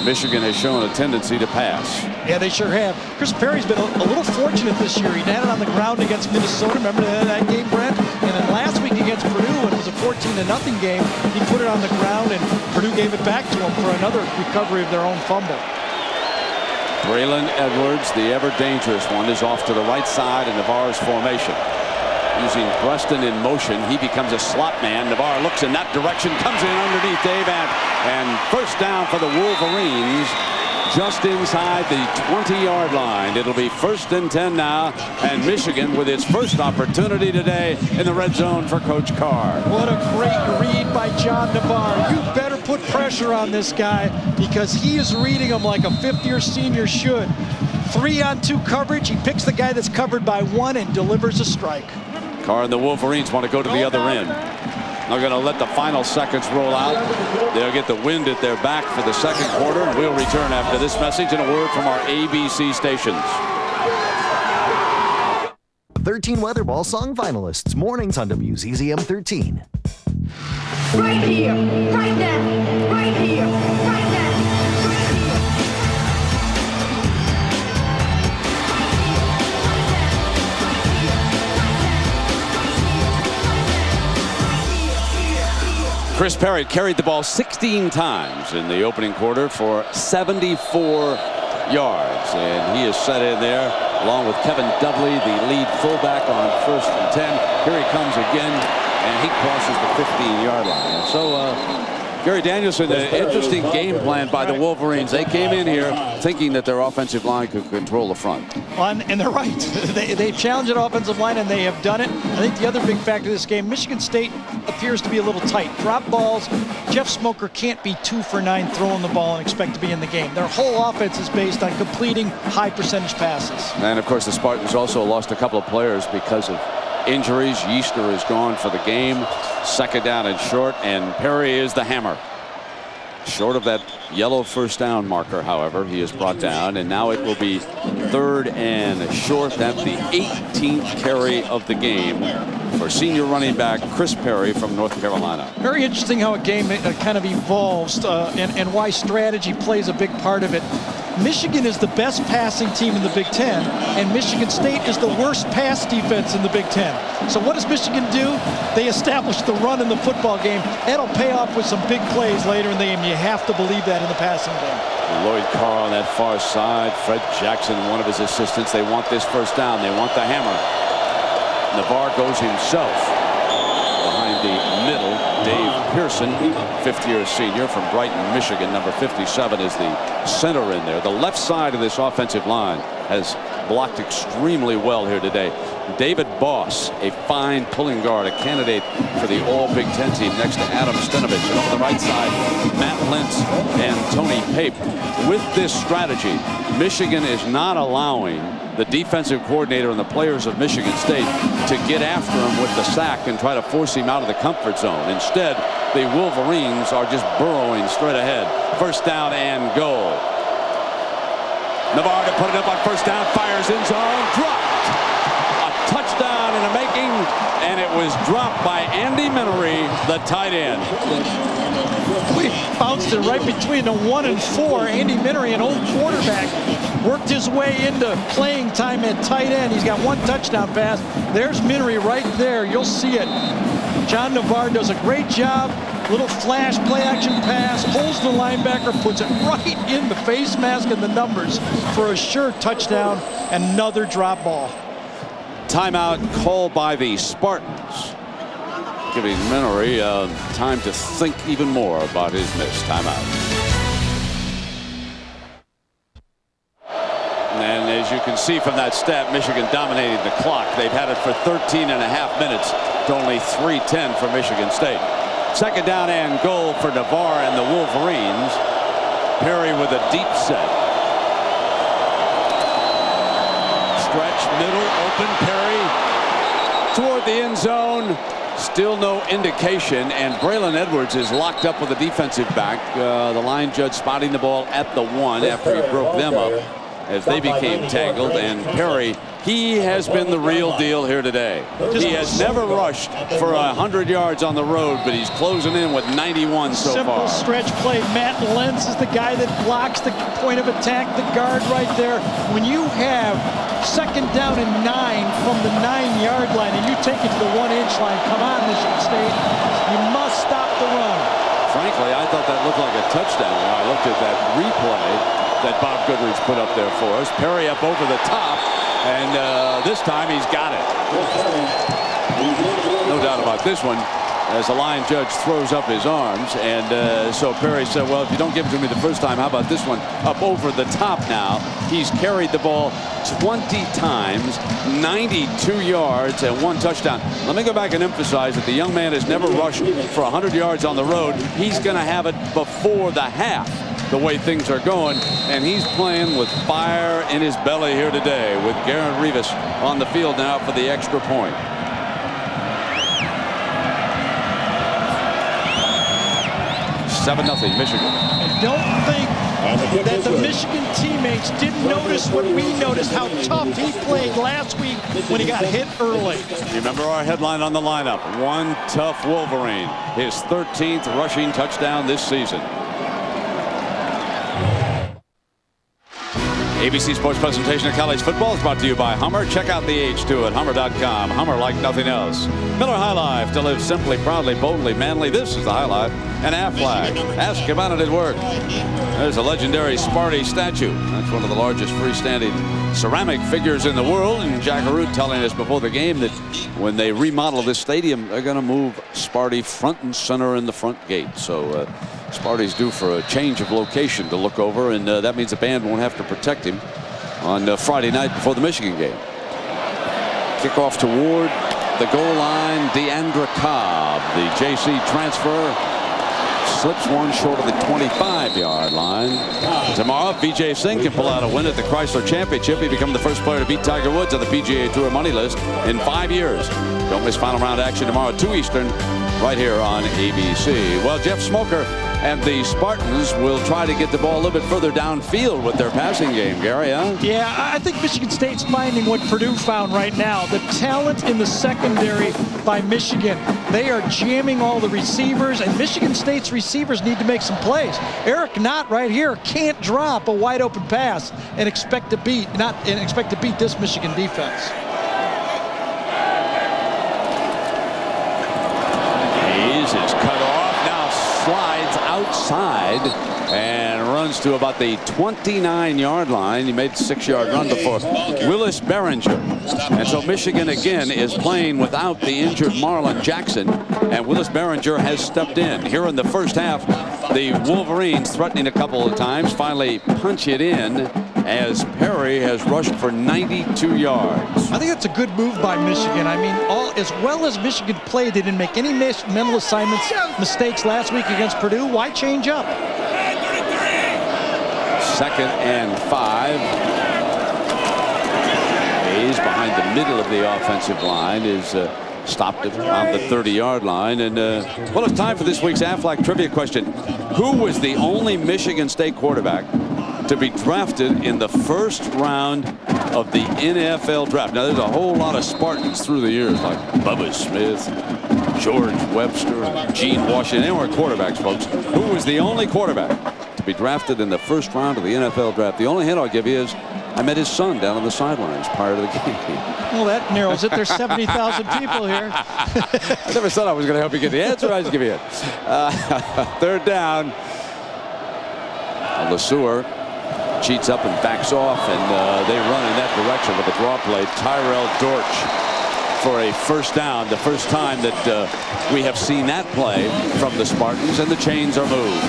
Michigan has shown a tendency to pass. Yeah, they sure have. Chris Perry's been a little fortunate this year. He had it on the ground against Minnesota. Remember that game, Brent? And then last week against Purdue, when it was a 14-0 game, he put it on the ground, and Purdue gave it back to him for another recovery of their own fumble. Braylon Edwards, the ever-dangerous one, is off to the right side in Navarre's formation. Using Preston in motion, he becomes a slot man. Navarre looks in that direction, comes in underneath Dave, and first down for the Wolverines just inside the 20-yard line. It'll be 1st and 10 now, and Michigan with its first opportunity today in the red zone for Coach Carr. What a great read by John Navarre. You better put pressure on this guy because he is reading him like a fifth-year senior should. 3-on-2 coverage. He picks the guy that's covered by 1 and delivers a strike. Carr and the Wolverines want to go to the other end. They're going to let the final seconds roll out. They'll get the wind at their back for the second quarter. And we'll return after this message and a word from our ABC stations. 13 Weather Ball song finalists. Mornings on WZZM 13. Right here, right now, right here, right now. Chris Perry carried the ball 16 times in the opening quarter for 74 yards. And he is set in there along with Kevin Dudley, the lead fullback, on 1st and 10. Here he comes again, and he crosses the 15-yard line. And so Gary Danielson, an interesting game plan by the Wolverines. They came in here thinking that their offensive line could control the front. And they're right. They challenged an offensive line, and they have done it. I think the other big factor of this game, Michigan State appears to be a little tight. Drop balls. Jeff Smoker can't be 2 for 9 throwing the ball and expect to be in the game. Their whole offense is based on completing high percentage passes. And, of course, the Spartans also lost a couple of players because of injuries. Yeaster is gone for the game. 2nd down and short, and Perry is the hammer. Short of that yellow first down marker, however, he is brought down, and now it will be 3rd and short. That's the 18th carry of the game for senior running back Chris Perry from North Carolina. Very interesting how a game kind of evolves and why strategy plays a big part of it. Michigan is the best passing team in the Big Ten, and Michigan State is the worst pass defense in the Big Ten. So what does Michigan do? They establish the run in the football game. That'll pay off with some big plays later in the game. You have to believe that in the passing game. Lloyd Carr on that far side. Fred Jackson, one of his assistants. They want this first down. They want the hammer. Navarre goes himself behind the middle. Dave Pearson, 5th-year senior from Brighton, Michigan. Number 57 is the center in there. The left side of this offensive line has blocked extremely well here today. David Boss, a fine pulling guard, a candidate for the All-Big Ten team next to Adam Stenovich. And over the right side, Matt Lentz and Tony Pape. With this strategy, Michigan is not allowing the defensive coordinator and the players of Michigan State to get after him with the sack and try to force him out of the comfort zone. Instead, the Wolverines are just burrowing straight ahead. 1st down and goal. Navarre to put it up on 1st down, fires in zone, dropped. A touchdown in the making, and it was dropped by Andy Minery, the tight end. We bounced it right between the 1 and 4. Andy Minery, an old quarterback, worked his way into playing time at tight end. He's got 1 touchdown pass. There's Minery right there. You'll see it. John Navarre does a great job. Little flash play action pass, holds the linebacker, puts it right in the face mask and the numbers for a sure touchdown. Another drop ball. Timeout called by the Spartans, giving Minery time to think even more about his miss. Timeout. And as you can see from that stat, Michigan dominating the clock. They've had it for 13 and a half minutes to only 3:10 for Michigan State. 2nd down and goal for Navarre and the Wolverines. Perry with a deep set. Stretch, middle, open, Perry toward the end zone. Still no indication, and Braylon Edwards is locked up with a defensive back. The line judge spotting the ball at the 1 after he broke them up as they became tangled. And Perry, he has been the real deal here today. He has never rushed for 100 yards on the road, but he's closing in with 91 so Simple far. stretch play. Matt Lentz is the guy that blocks the point of attack, the guard right there. When you have 2nd down and 9 from the 9-yard line and you take it to the 1-inch line, come on, Michigan State, you must stop the run. Frankly, I thought that looked like a touchdown when I looked at that replay that Bob Goodrich put up there for us. Perry up over the top, and this time he's got it. No doubt about this one. as the line judge throws up his arms. And so Perry said, well, if you don't give it to me the first time, how about this one up over the top now? He's carried the ball 20 times, 92 yards, and 1 touchdown. Let me go back and emphasize that the young man has never rushed for 100 yards on the road. He's going to have it before the half, the way things are going, and he's playing with fire in his belly here today with Garrett Rivas on the field now for the extra point. $7-0 Michigan. I don't think that the Michigan teammates didn't notice what we noticed, how tough he played last week when he got hit early. Remember our headline on the lineup, one tough Wolverine, his 13th rushing touchdown this season. ABC Sports presentation of college football is brought to you by Hummer. Check out the H2 at Hummer.com. Hummer like nothing else. Miller High Life, to live simply, proudly, boldly, manly. This is the High Life. And Aflac. Ask about it at work. There's a legendary Sparty statue. That's one of the largest freestanding ceramic figures in the world. And Jack Arute telling us before the game that when they remodel this stadium, they're going to move Sparty front and center in the front gate. So Sparty's due for a change of location to look over, and that means the band won't have to protect him on Friday night before the Michigan game. Kickoff toward the goal line. Deandra Cobb, the JC transfer, slips one short of the 25-yard line. Tomorrow, Vijay Singh can pull out a win at the Chrysler Championship. He become the first player to beat Tiger Woods on the PGA Tour money list in 5 years. Don't miss final round action tomorrow, 2 Eastern, right here on ABC. Well, Jeff Smoker and the Spartans will try to get the ball a little bit further downfield with their passing game, Gary, huh? Yeah, I think Michigan State's finding what Purdue found right now. The talent in the secondary by Michigan. They are jamming all the receivers, and Michigan State's receivers need to make some plays. Eric Knott right here can't drop a wide open pass and expect to beat this Michigan defense. Hayes is cut off, now slides outside and runs to about the 29-yard line. He made a 6-yard run before Willis Behringer. And so Michigan again is playing without the injured Marlon Jackson, and Willis Behringer has stepped in. Here in the first half, the Wolverines threatening a couple of times, finally punch it in as Perry has rushed for 92 yards. I think that's a good move by Michigan. I mean, as well as Michigan played, they didn't make any mental assignments mistakes last week against Purdue. Why change up? 2nd and 5. Hayes behind the middle of the offensive line is stopped on the 30-yard line. And well, it's time for this week's Aflac trivia question. Who was the only Michigan State quarterback to be drafted in the first round of the NFL draft? Now, there's a whole lot of Spartans through the years, like Bubba Smith, George Webster, Gene Washington. They weren't quarterbacks, folks. Who was the only quarterback to be drafted in the first round of the NFL draft? The only hint I'll give you is I met his son down on the sidelines prior to the game. Well, that narrows it. There's 70,000 people here. I never said I was going to help you get the answer. I just give you it. 3rd down. LeSueur cheats up and backs off, and they run in that direction with a draw play. Tyrell Dortch for a first down, the first time that we have seen that play from the Spartans, and the chains are moved.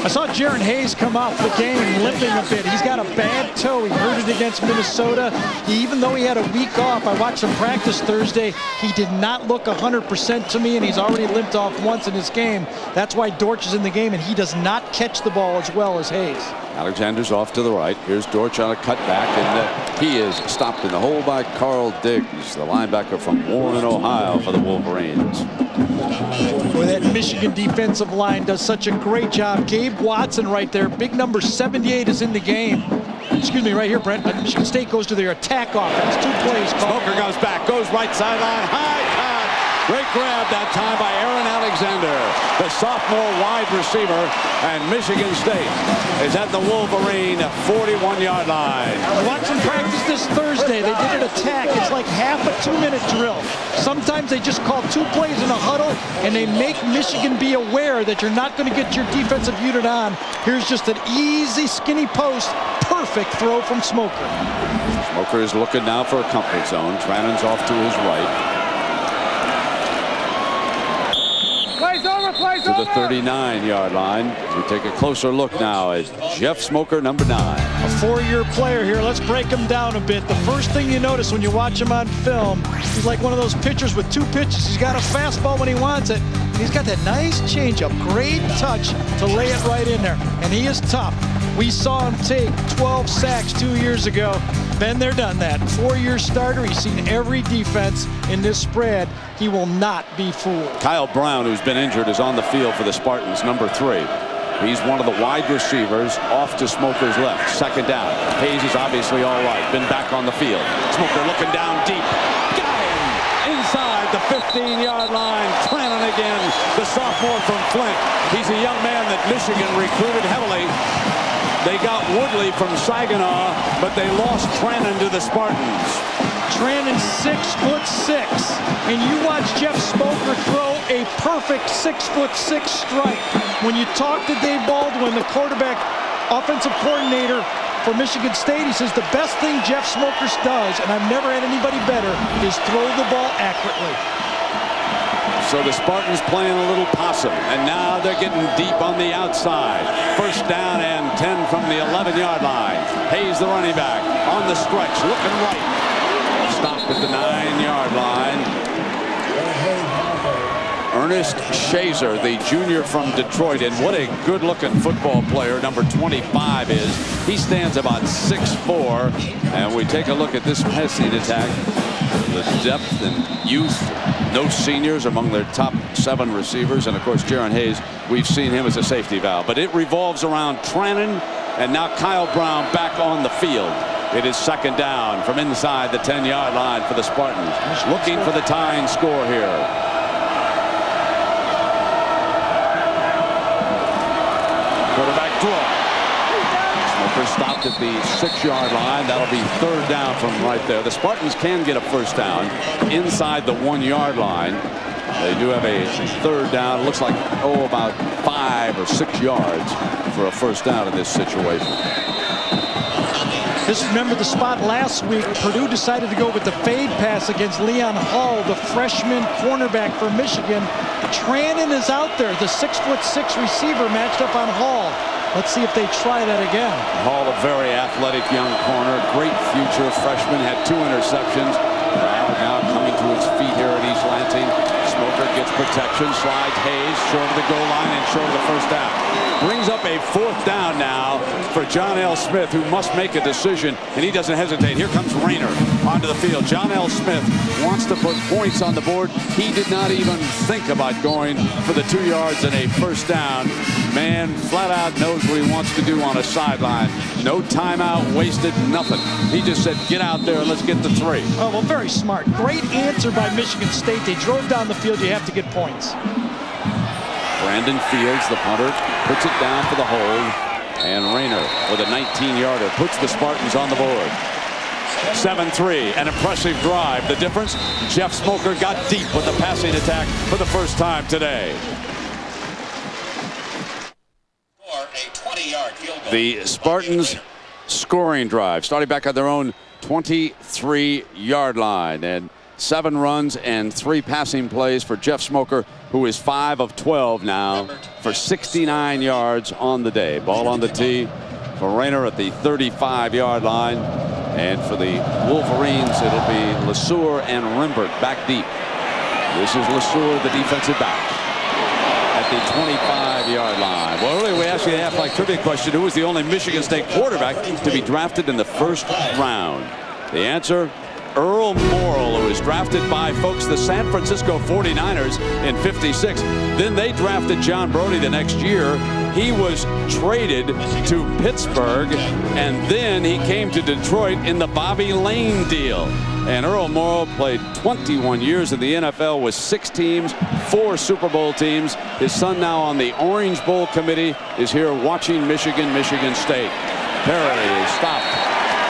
I saw Jaron Hayes come off the game limping a bit. He's got a bad toe. He hurt it against Minnesota. Even though he had a week off, I watched him practice Thursday. He did not look 100% to me, and he's already limped off once in his game. That's why Dortch is in the game, and he does not catch the ball as well as Hayes. Alexander's off to the right. Here's Dortch on a cutback, and he is stopped in the hole by Carl Diggs, the linebacker from Warren, Ohio, for the Wolverines. Boy, that Michigan defensive line does such a great job. Gabe Watson right there. Big number 78 is in the game. Excuse me, right here, Brent. Michigan State goes to their attack offense. 2 plays. Smoker goes back, goes right sideline. High cut. Great grab that time by Aaron Alexander, the sophomore wide receiver, and Michigan State is at the Wolverine 41-yard line. Watson practiced this Thursday. They did an attack. It's like half a 2-minute drill. Sometimes they just call 2 plays in a huddle, and they make Michigan be aware that you're not going to get your defensive unit on. Here's just an easy, skinny post. Perfect throw from Smoker. Smoker is looking now for a comfort zone. Trannon's off to his right. to the 39-yard line. We take a closer look now at Jeff Smoker, number 9. A 4-year player here. Let's break him down a bit. The first thing you notice when you watch him on film, he's like one of those pitchers with 2 pitches. He's got a fastball when he wants it. He's got that nice changeup, great touch to lay it right in there. And he is tough. We saw him take 12 sacks 2 years ago. Been there, done that. 4-year starter. He's seen every defense in this spread. He will not be fooled. Kyle Brown, who's been injured, is on the field for the Spartans, number 3. He's one of the wide receivers off to Smoker's left. Second down. Hayes is obviously all right. Been back on the field. Smoker looking down deep. Got him inside the 15-yard line. Trannon again, the sophomore from Flint. He's a young man that Michigan recruited heavily. They got Woodley from Saginaw, but they lost Trannon to the Spartans. Trannon 6'6", and you watch Jeff Smoker throw a perfect 6'6" strike. When you talk to Dave Baldwin, the quarterback offensive coordinator for Michigan State, he says the best thing Jeff Smoker does, and I've never had anybody better, is throw the ball accurately. So the Spartans playing a little possum, and now they're getting deep on the outside. First down and 10 from the 11-yard line. Hayes, the running back, on the stretch, looking right. Stopped at the 9-yard line. Ernest Shazer, the junior from Detroit, and what a good-looking football player number 25 is. He stands about 6'4", and we take a look at this passing attack. The depth and youth, no seniors among their top 7 receivers, and of course Jaron Hayes, we've seen him as a safety valve. But it revolves around Trannon, and now Kyle Brown back on the field. It is second down from inside the 10-yard line for the Spartans. Looking for the tying score here. Quarterback draw. Smoker stopped at the 6-yard line. That'll be third down from right there. The Spartans can get a first down inside the 1-yard line. They do have a third down. It looks like, about 5 or 6 yards for a first down in this situation. Just remember the spot last week. Purdue decided to go with the fade pass against Leon Hall, the freshman cornerback for Michigan. Trannon is out there, the 6'6" receiver matched up on Hall. Let's see if they try that again. Hall, a very athletic young corner, great future freshman, had 2 interceptions. Now coming to his feet here at East Lansing. Smoker gets protection, slides Hayes short of the goal line and short of the first down. Brings up a 4th down now for John L. Smith, who must make a decision, and he doesn't hesitate. Here comes Rayner onto the field. John L. Smith wants to put points on the board. He did not even think about going for the 2 yards and a first down. Man flat out knows what he wants to do on a sideline. No timeout wasted, nothing. He just said, get out there, let's get the 3. Oh, well, very smart. Great answer by Michigan State. They drove down the field. You have to get points. Brandon Fields, the punter, puts it down for the hold. And Rayner with a 19-yarder puts the Spartans on the board. 7-3, an impressive drive. The difference, Jeff Smoker got deep with the passing attack for the first time today. The Spartans scoring drive starting back at their own 23-yard line, and 7 runs and 3 passing plays for Jeff Smoker, who is 5 of 12 now for 69 yards on the day. Ball on the tee for Rayner at the 35-yard line, and for the Wolverines it'll be LeSueur and Rembert back deep. This is LeSueur, the defensive back, at the 25-yard line. Well, earlier we asked you a half-like trivia question: who was the only Michigan State quarterback to be drafted in the first round? The answer, Earl Morrall, who was drafted by, folks, the San Francisco 49ers in '56. Then they drafted John Brodie the next year. He was traded to Pittsburgh, and then he came to Detroit in the Bobby Lane deal. And Earl Morrall played 21 years in the NFL with 6 teams, 4 Super Bowl teams. His son, now on the Orange Bowl committee, is here watching Michigan State. Perry is stopped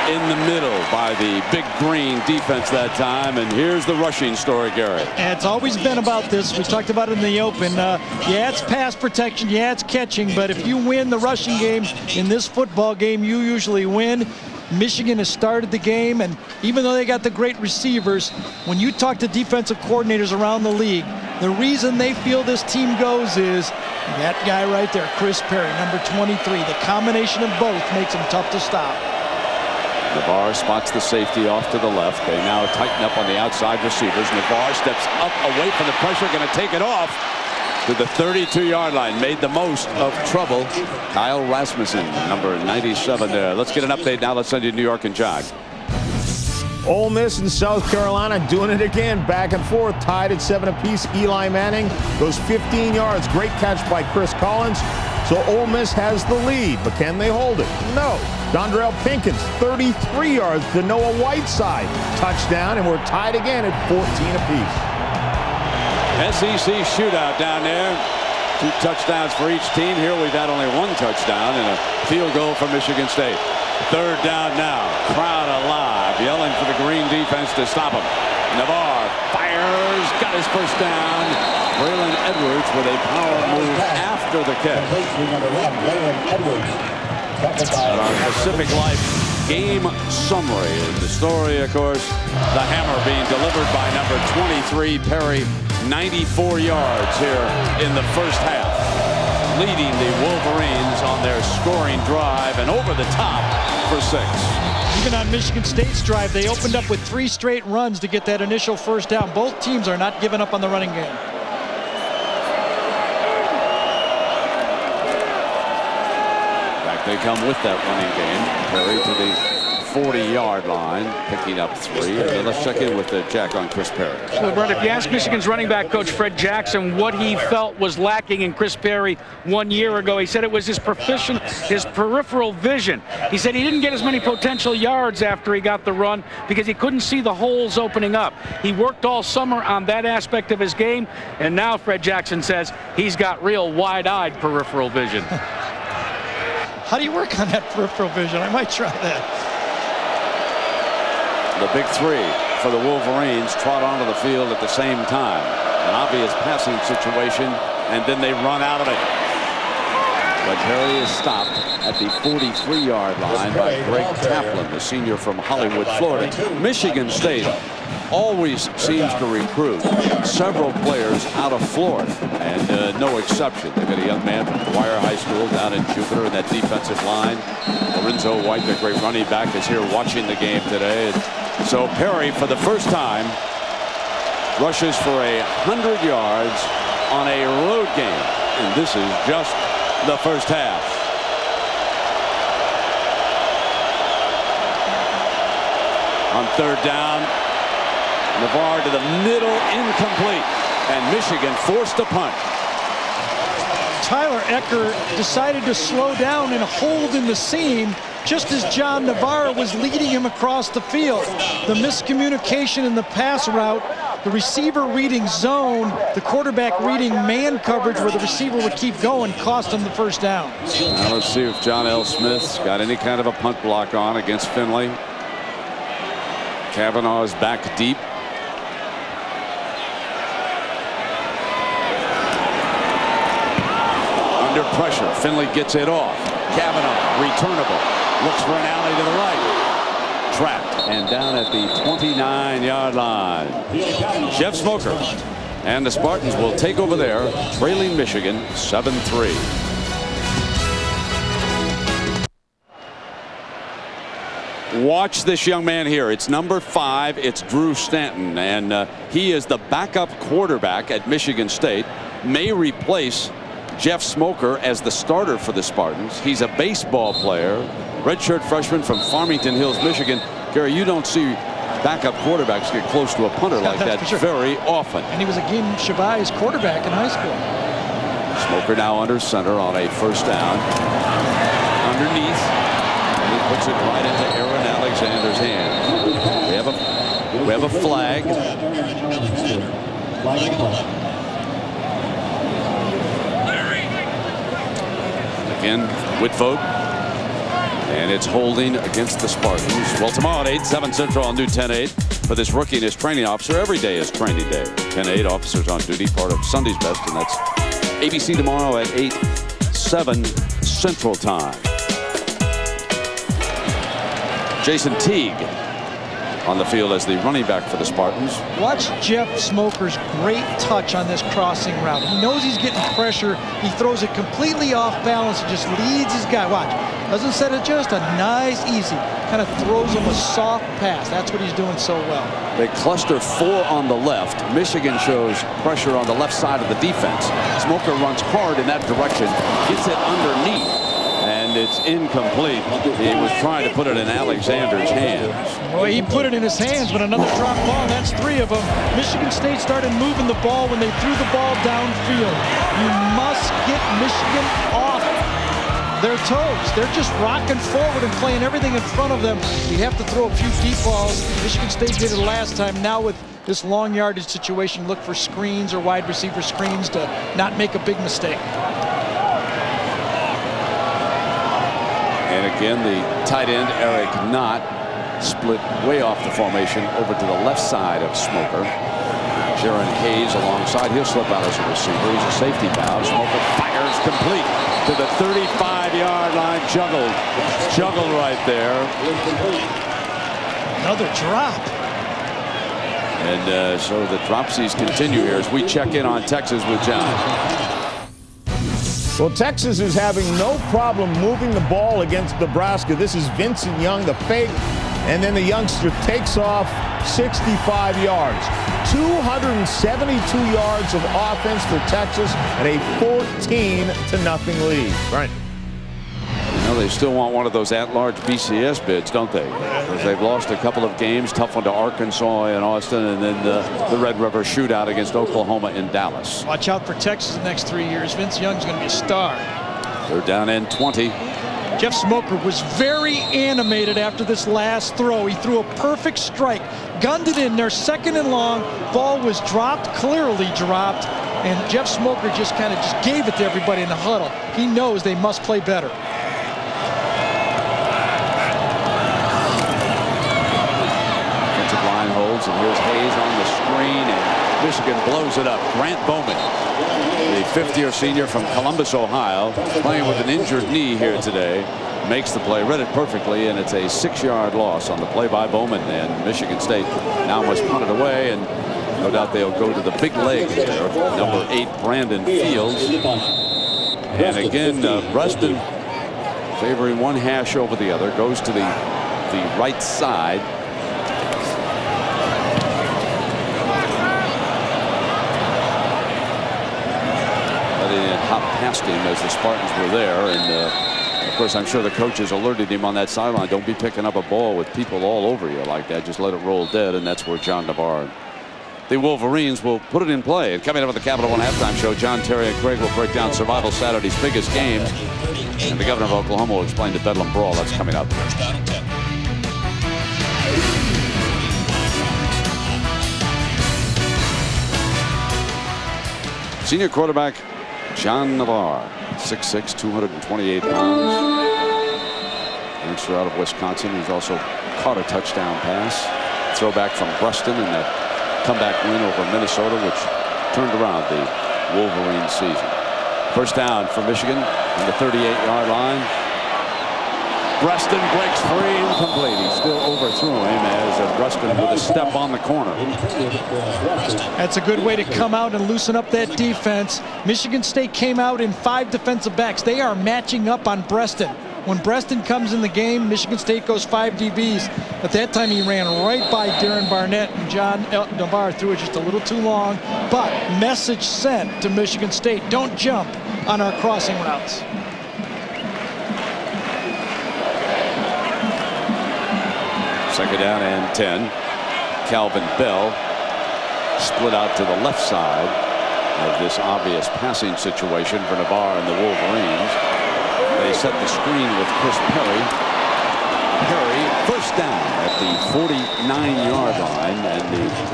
in the middle by the Big Green defense that time. And here's the rushing story, Gary. And it's always been about this. We talked about it in the open. Yeah, it's pass protection. Yeah, it's catching. But if you win the rushing game in this football game, you usually win. Michigan has started the game, and even though they got the great receivers, when you talk to defensive coordinators around the league, the reason they feel this team goes is that guy right there, Chris Perry, number 23. The combination of both makes him tough to stop. Navarre spots the safety off to the left. They now tighten up on the outside receivers. Navarre steps up away from the pressure, going to take it off to the 32-yard line. Made the most of trouble. Kyle Rasmussen, number 97 there. Let's get an update now. Let's send you to New York and Jack. Ole Miss and South Carolina doing it again, back and forth, tied at 7 apiece. Eli Manning goes 15 yards. Great catch by Chris Collins. So Ole Miss has the lead, but can they hold it? No. Dondrell Pinkins, 33 yards to Noah Whiteside. Touchdown, and we're tied again at 14 apiece. SEC shootout down there. 2 touchdowns for each team. Here we've had only 1 touchdown and a field goal for Michigan State. 3rd down now. Crowd alive, yelling for the green defense to stop him. Navarre fires, got his first down. Braylon Edwards with a power move after the catch. Our Pacific Life game summary. The story, of course, the hammer being delivered by number 23, Perry. 94 yards here in the first half, leading the Wolverines on their scoring drive and over the top for 6. Even on Michigan State's drive, they opened up with 3 straight runs to get that initial first down. Both teams are not giving up on the running game. Back they come with that running game. Perry to the 40-yard line, picking up 3. And let's check in with Jack on Chris Perry. Well, Brent, if you ask Michigan's running back coach Fred Jackson what he felt was lacking in Chris Perry 1 year ago, he said it was his peripheral vision. He said he didn't get as many potential yards after he got the run because he couldn't see the holes opening up. He worked all summer on that aspect of his game, and now Fred Jackson says he's got real wide-eyed peripheral vision. How do you work on that peripheral vision? I might try that. The big 3 for the Wolverines trot onto the field at the same time. An obvious passing situation, and then they run out of it. But Perry is stopped at the 43-yard line by Greg Taplin, the senior from Hollywood, Florida. Michigan State always seems to recruit several players out of Florida, and no exception. They've got a young man from Dwyer High School down in Jupiter in that defensive line. Lorenzo White, the great running back, is here watching the game today. So Perry, for the first time, rushes for 100 yards on a road game. And this is just the first half. On 3rd down, Navarre to the middle, incomplete. And Michigan forced to punt. Tyler Ecker decided to slow down and hold in the seam just as John Navarre was leading him across the field. The miscommunication in the pass route, the receiver reading zone, the quarterback reading man coverage where the receiver would keep going, cost him the first down. Now let's see if John L. Smith's got any kind of a punt block on against Finley. Kavanaugh is back deep. Under pressure, Finley gets it off. Kavanaugh, returnable. Looks for an alley to the right. Trapped and down at the 29-yard line. Jeff Smoker and the Spartans will take over there, trailing Michigan 7-3. Watch this young man here. It's number 5. It's Drew Stanton, and he is the backup quarterback at Michigan State. May replace Jeff Smoker as the starter for the Spartans. He's a baseball player, redshirt freshman from Farmington Hills, Michigan. Gary, you don't see backup quarterbacks get close to a punter like that very often. And he was again Shabai's quarterback in high school. Smoker now under center on a first down. Underneath, and he puts it right into Aaron Alexander's hands. We have a flag. Again, Whitvote. And it's holding against the Spartans. Well, tomorrow at 8, 7 Central on New 10-8 for this rookie and his training officer. Every day is training day. 10-8 officers on duty, part of Sunday's Best, and that's ABC tomorrow at 8, 7 Central Time. Jason Teague on the field as the running back for the Spartans. Watch Jeff Smoker's great touch on this crossing route. He knows he's getting pressure. He throws it completely off balance and just leads his guy. Watch. Doesn't set it, just a nice, easy. Kind of throws him a soft pass. That's what he's doing so well. They cluster 4 on the left. Michigan shows pressure on the left side of the defense. Smoker runs hard in that direction, gets it underneath, and it's incomplete. He was trying to put it in Alexander's hands. Well, he put it in his hands, but another drop ball, and that's 3 of them. Michigan State started moving the ball when they threw the ball downfield. You must get Michigan off their toes. They're just rocking forward and playing everything in front of them. You have to throw a few deep balls. Michigan State did it last time. Now with this long yardage situation, look for screens or wide receiver screens to not make a big mistake. And again, the tight end, Eric Knott, split way off the formation over to the left side of Smoker. Jaron Hayes alongside. He'll slip out as a receiver. He's a safety valve. Smoker fires complete to the 35-yard line. Juggled right there. Another drop. And so the dropsies continue here as we check in on Texas with John. Well, Texas is having no problem moving the ball against Nebraska. This is Vincent Young, the fake, and then the youngster takes off 65 yards. 272 yards of offense for Texas and a 14-0 lead. Right. You know, they still want one of those at-large BCS bids, don't they? Because they've lost a couple of games, tough one to Arkansas and Austin, and then the Red River shootout against Oklahoma in Dallas. Watch out for Texas the next 3 years. Vince Young's going to be a star. They're down in 20. Jeff Smoker was very animated after this last throw. He threw a perfect strike, gunned it in there, 2nd and long. Ball was dropped, clearly dropped, and Jeff Smoker just kind of gave it to everybody in the huddle. He knows they must play better. Defensive line holds, and here's Hayes on the screen, and Michigan blows it up. Grant Bowman, the 5th-year senior from Columbus, Ohio, playing with an injured knee here today, makes the play, read it perfectly, and it's a 6-yard loss on the play by Bowman. And Michigan State now must punt it away, and no doubt they'll go to the big leg there. Number 8, Brandon Fields. And again, Rustin favoring one hash over the other, goes to the right side. Hop past him as the Spartans were there, and of course I'm sure the coaches alerted him on that sideline, don't be picking up a ball with people all over you like that, just let it roll dead. And that's where John Navarre, the Wolverines, will put it in play. And coming up at the Capital One halftime show, John Terry and Craig will break down Survival Saturday's biggest games, and the governor of Oklahoma will explain the Bedlam Brawl. That's coming up. Senior quarterback John Navarre, 6'6", 228 pounds. Youngster out of Wisconsin. He's also caught a touchdown pass. Throwback from Bruston in that comeback win over Minnesota, which turned around the Wolverine season. First down for Michigan on the 38-yard line. Bruston breaks free, incomplete. He still overthrew him as Bruston with a step on the corner. That's a good way to come out and loosen up that defense. Michigan State came out in 5 defensive backs. They are matching up on Breston. When Breston comes in the game, Michigan State goes 5 DBs. At that time, he ran right by Darren Barnett, and John Navarre threw it just a little too long. But message sent to Michigan State, don't jump on our crossing routes. Second down and 10. Calvin Bell split out to the left side of this obvious passing situation for Navarre and the Wolverines. They set the screen with Chris Perry. Perry, first down at the 49-yard line, and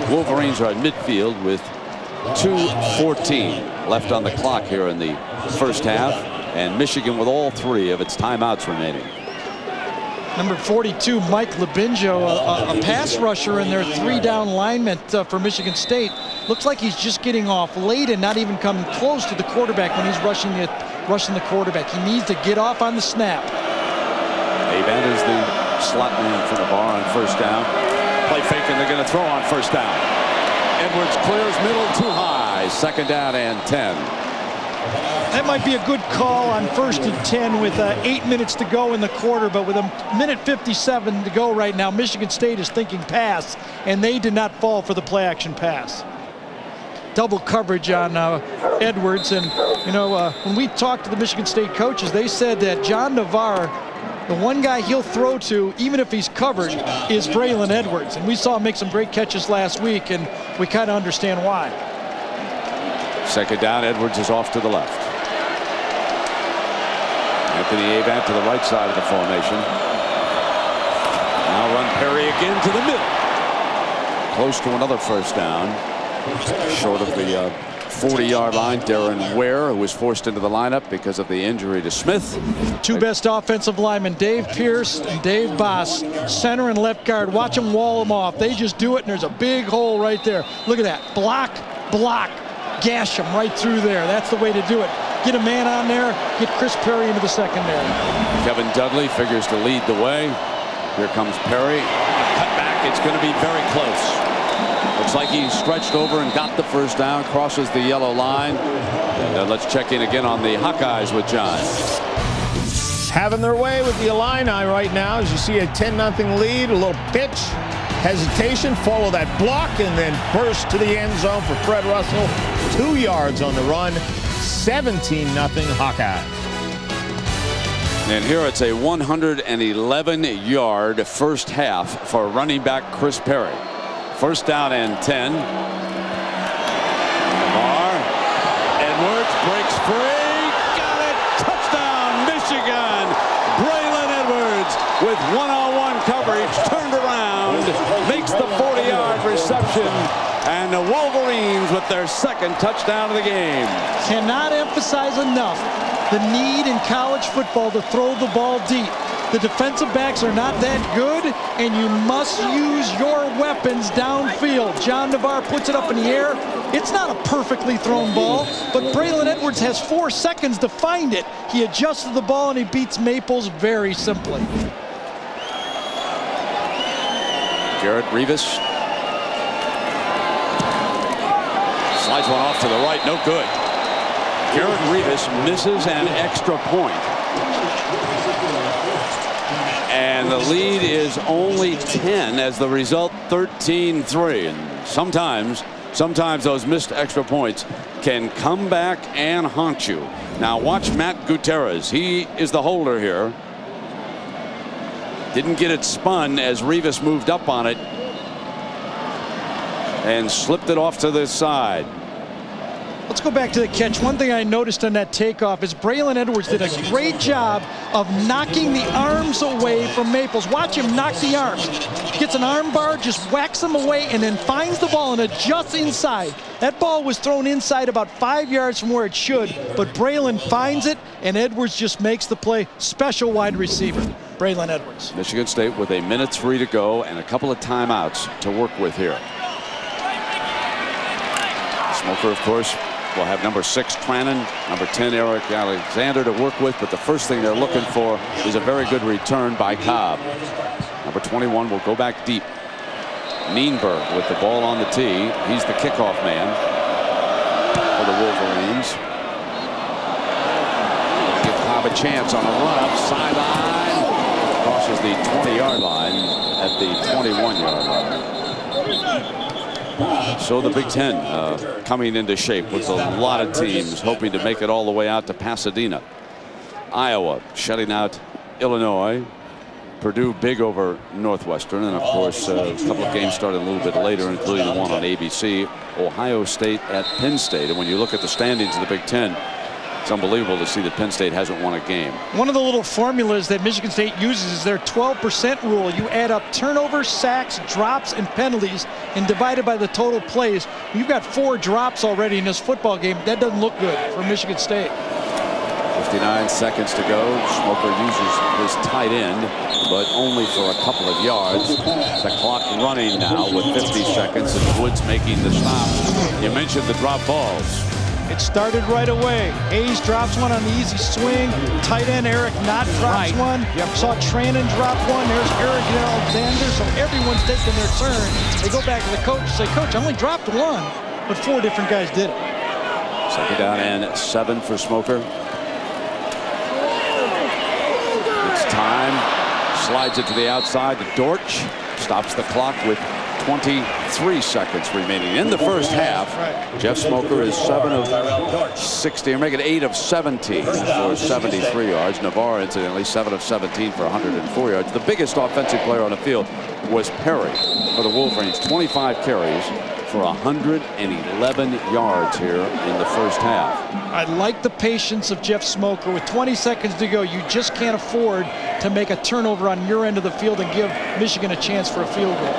the Wolverines are at midfield with 2:14 left on the clock here in the first half, and Michigan with all 3 of its timeouts remaining. Number 42, Mike Labinjo, a pass rusher in their 3-down lineman for Michigan State. Looks like he's just getting off late and not even coming close to the quarterback when he's rushing the quarterback. He needs to get off on the snap. Aben is the Slattery in front of Barr on first down. Play fake, and they're going to throw on first down. Edwards clears middle too high. Second down and 10. That might be a good call on 1st and 10 with 8 minutes to go in the quarter, but with a minute 57 to go right now, Michigan State is thinking pass, and they did not fall for the play action pass. Double coverage on Edwards, and when we talked to the Michigan State coaches, they said that John Navarre, the one guy he'll throw to, even if he's covered, is Braylon Edwards, and we saw him make some great catches last week, and we kind of understand why. Second down, Edwards is off to the left. Anthony Avant to the right side of the formation. Now run Perry again to the middle. Close to another first down. Short of the 40-yard line. Darren Ware, who was forced into the lineup because of the injury to Smith. Two best offensive linemen, Dave Pierce and Dave Boss, center and left guard. Watch them wall them off. They just do it, and there's a big hole right there. Look at that. Block, block. Gash them right through there. That's the way to do it. Get a man on there, get Chris Perry into the secondary. Kevin Dudley figures to lead the way. Here comes Perry. Cut back. It's going to be very close. Looks like he stretched over and got the first down, crosses the yellow line. And let's check in again on the Hawkeyes with John. Having their way with the Illini right now, as you see a 10-0 lead, a little pitch, hesitation, follow that block, and then burst to the end zone for Fred Russell. 2 yards on the run, 17-0 Hawkeyes. And here it's a 111-yard first half for running back Chris Perry. First down and 10. Lamar. Edwards breaks free. Got it. Touchdown, Michigan. Braylon Edwards with one-on-one coverage. Turned around. Makes the 40-yard reception. And the Wolverines with their second touchdown of the game. Cannot emphasize enough the need in college football to throw the ball deep. The defensive backs are not that good, and you must use your weapons downfield. John Navarre puts it up in the air. It's not a perfectly thrown ball, but Braylon Edwards has 4 seconds to find it. He adjusted the ball, and he beats Maples very simply. Garrett Rivas. Slides one off to the right, no good. Garrett Rivas misses an extra point. And the lead is only 10 as the result 13-3. And sometimes those missed extra points can come back and haunt you. Now watch Matt Gutierrez. He is the holder here. Didn't get it spun as Rivas moved up on it and slipped it off to the side. Let's go back to the catch. One thing I noticed on that takeoff is Braylon Edwards did a great job of knocking the arms away from Maples. Watch him knock the arms. Gets an arm bar, just whacks them away, and then finds the ball and adjusts inside. That ball was thrown inside about 5 yards from where it should, but Braylon finds it, and Edwards just makes the play. Special wide receiver, Braylon Edwards. Michigan State with 1:03 to go and a couple of timeouts to work with here. Smoker, of course, will have number 6 Trannon, number 10 Eric Alexander to work with, but the first thing they're looking for is a very good return by Cobb. Number 21 will go back deep. Nienberg with the ball on the tee. He's the kickoff man for the Wolverines. Give Cobb a chance on a run up sideline. Crosses the 20-yard line at the 21-yard line. So the Big Ten coming into shape with a lot of teams hoping to make it all the way out to Pasadena. Iowa shutting out Illinois. Purdue big over Northwestern, and of course a couple of games started a little bit later, including the one on ABC. Ohio State at Penn State. And when you look at the standings of the Big Ten, it's unbelievable to see that Penn State hasn't won a game. One of the little formulas that Michigan State uses is their 12% rule. You add up turnovers, sacks, drops, and penalties, and divide it by the total plays. You've got 4 drops already in this football game. That doesn't look good for Michigan State. 59 seconds to go. Smoker uses his tight end, but only for a couple of yards. The clock running now with 50 seconds, and Woods making the stop. You mentioned the drop balls. It started right away. Hayes drops one on the easy swing. Tight end Eric Knott drops one. Saw Trannon drop one. There's Eric Alexander. So everyone's taking their turn. They go back to the coach and say, Coach, I only dropped one, but 4 different guys did it. Second down and 7 for Smoker. It's time. Slides it to the outside to Dortch. Stops the clock with 23 seconds remaining in the first half. Jeff Smoker is 7 of 60, or make it 8 of 17 for 73 yards. Navarre, incidentally, 7 of 17 for 104 yards. The biggest offensive player on the field was Perry for the Wolverines. 25 carries for 111 yards here in the first half. I like the patience of Jeff Smoker. With 20 seconds to go, you just can't afford to make a turnover on your end of the field and give Michigan a chance for a field goal.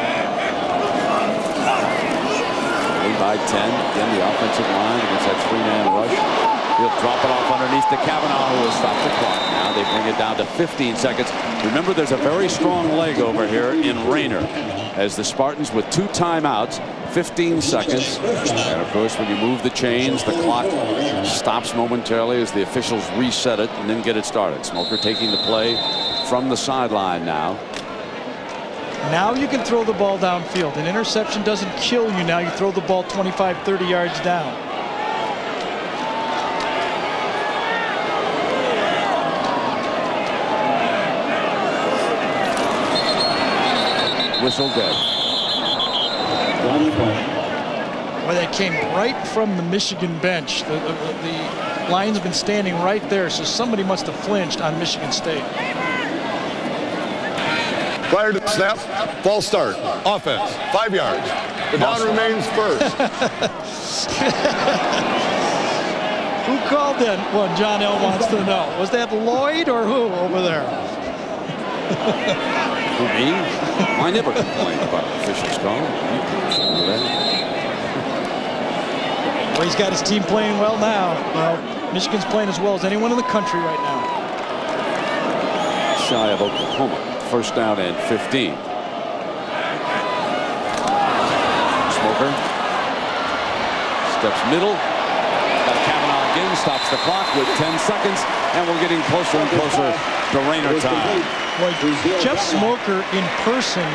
By 10, again the offensive line against that 3-man rush. He'll drop it off underneath to Kavanaugh, who will stop the clock. Now they bring it down to 15 seconds. Remember, there's a very strong leg over here in Rayner, as the Spartans with 2 timeouts, 15 seconds. And of course, when you move the chains, the clock stops momentarily as the officials reset it and then get it started. Smoker taking the play from the sideline now. Now you can throw the ball downfield. An interception doesn't kill you now. You throw the ball 25, 30 yards down. Whistle dead. Well, that came right from the Michigan bench. The line's been standing right there, so somebody must have flinched on Michigan State. Prior to the snap, false start, offense, 5 yards. The down remains first. Who called that one? John L. wants to know. Was that Lloyd or who over there? Who, me? I never complained about the officials' call. Well, he's got his team playing well now. Well, Michigan's playing as well as anyone in the country right now. Shy of Oklahoma. First down and 15. Smoker steps middle. Got Kavanaugh again, stops the clock with 10 seconds, and we're getting closer and closer to Rayner time. Well, Jeff Smoker in person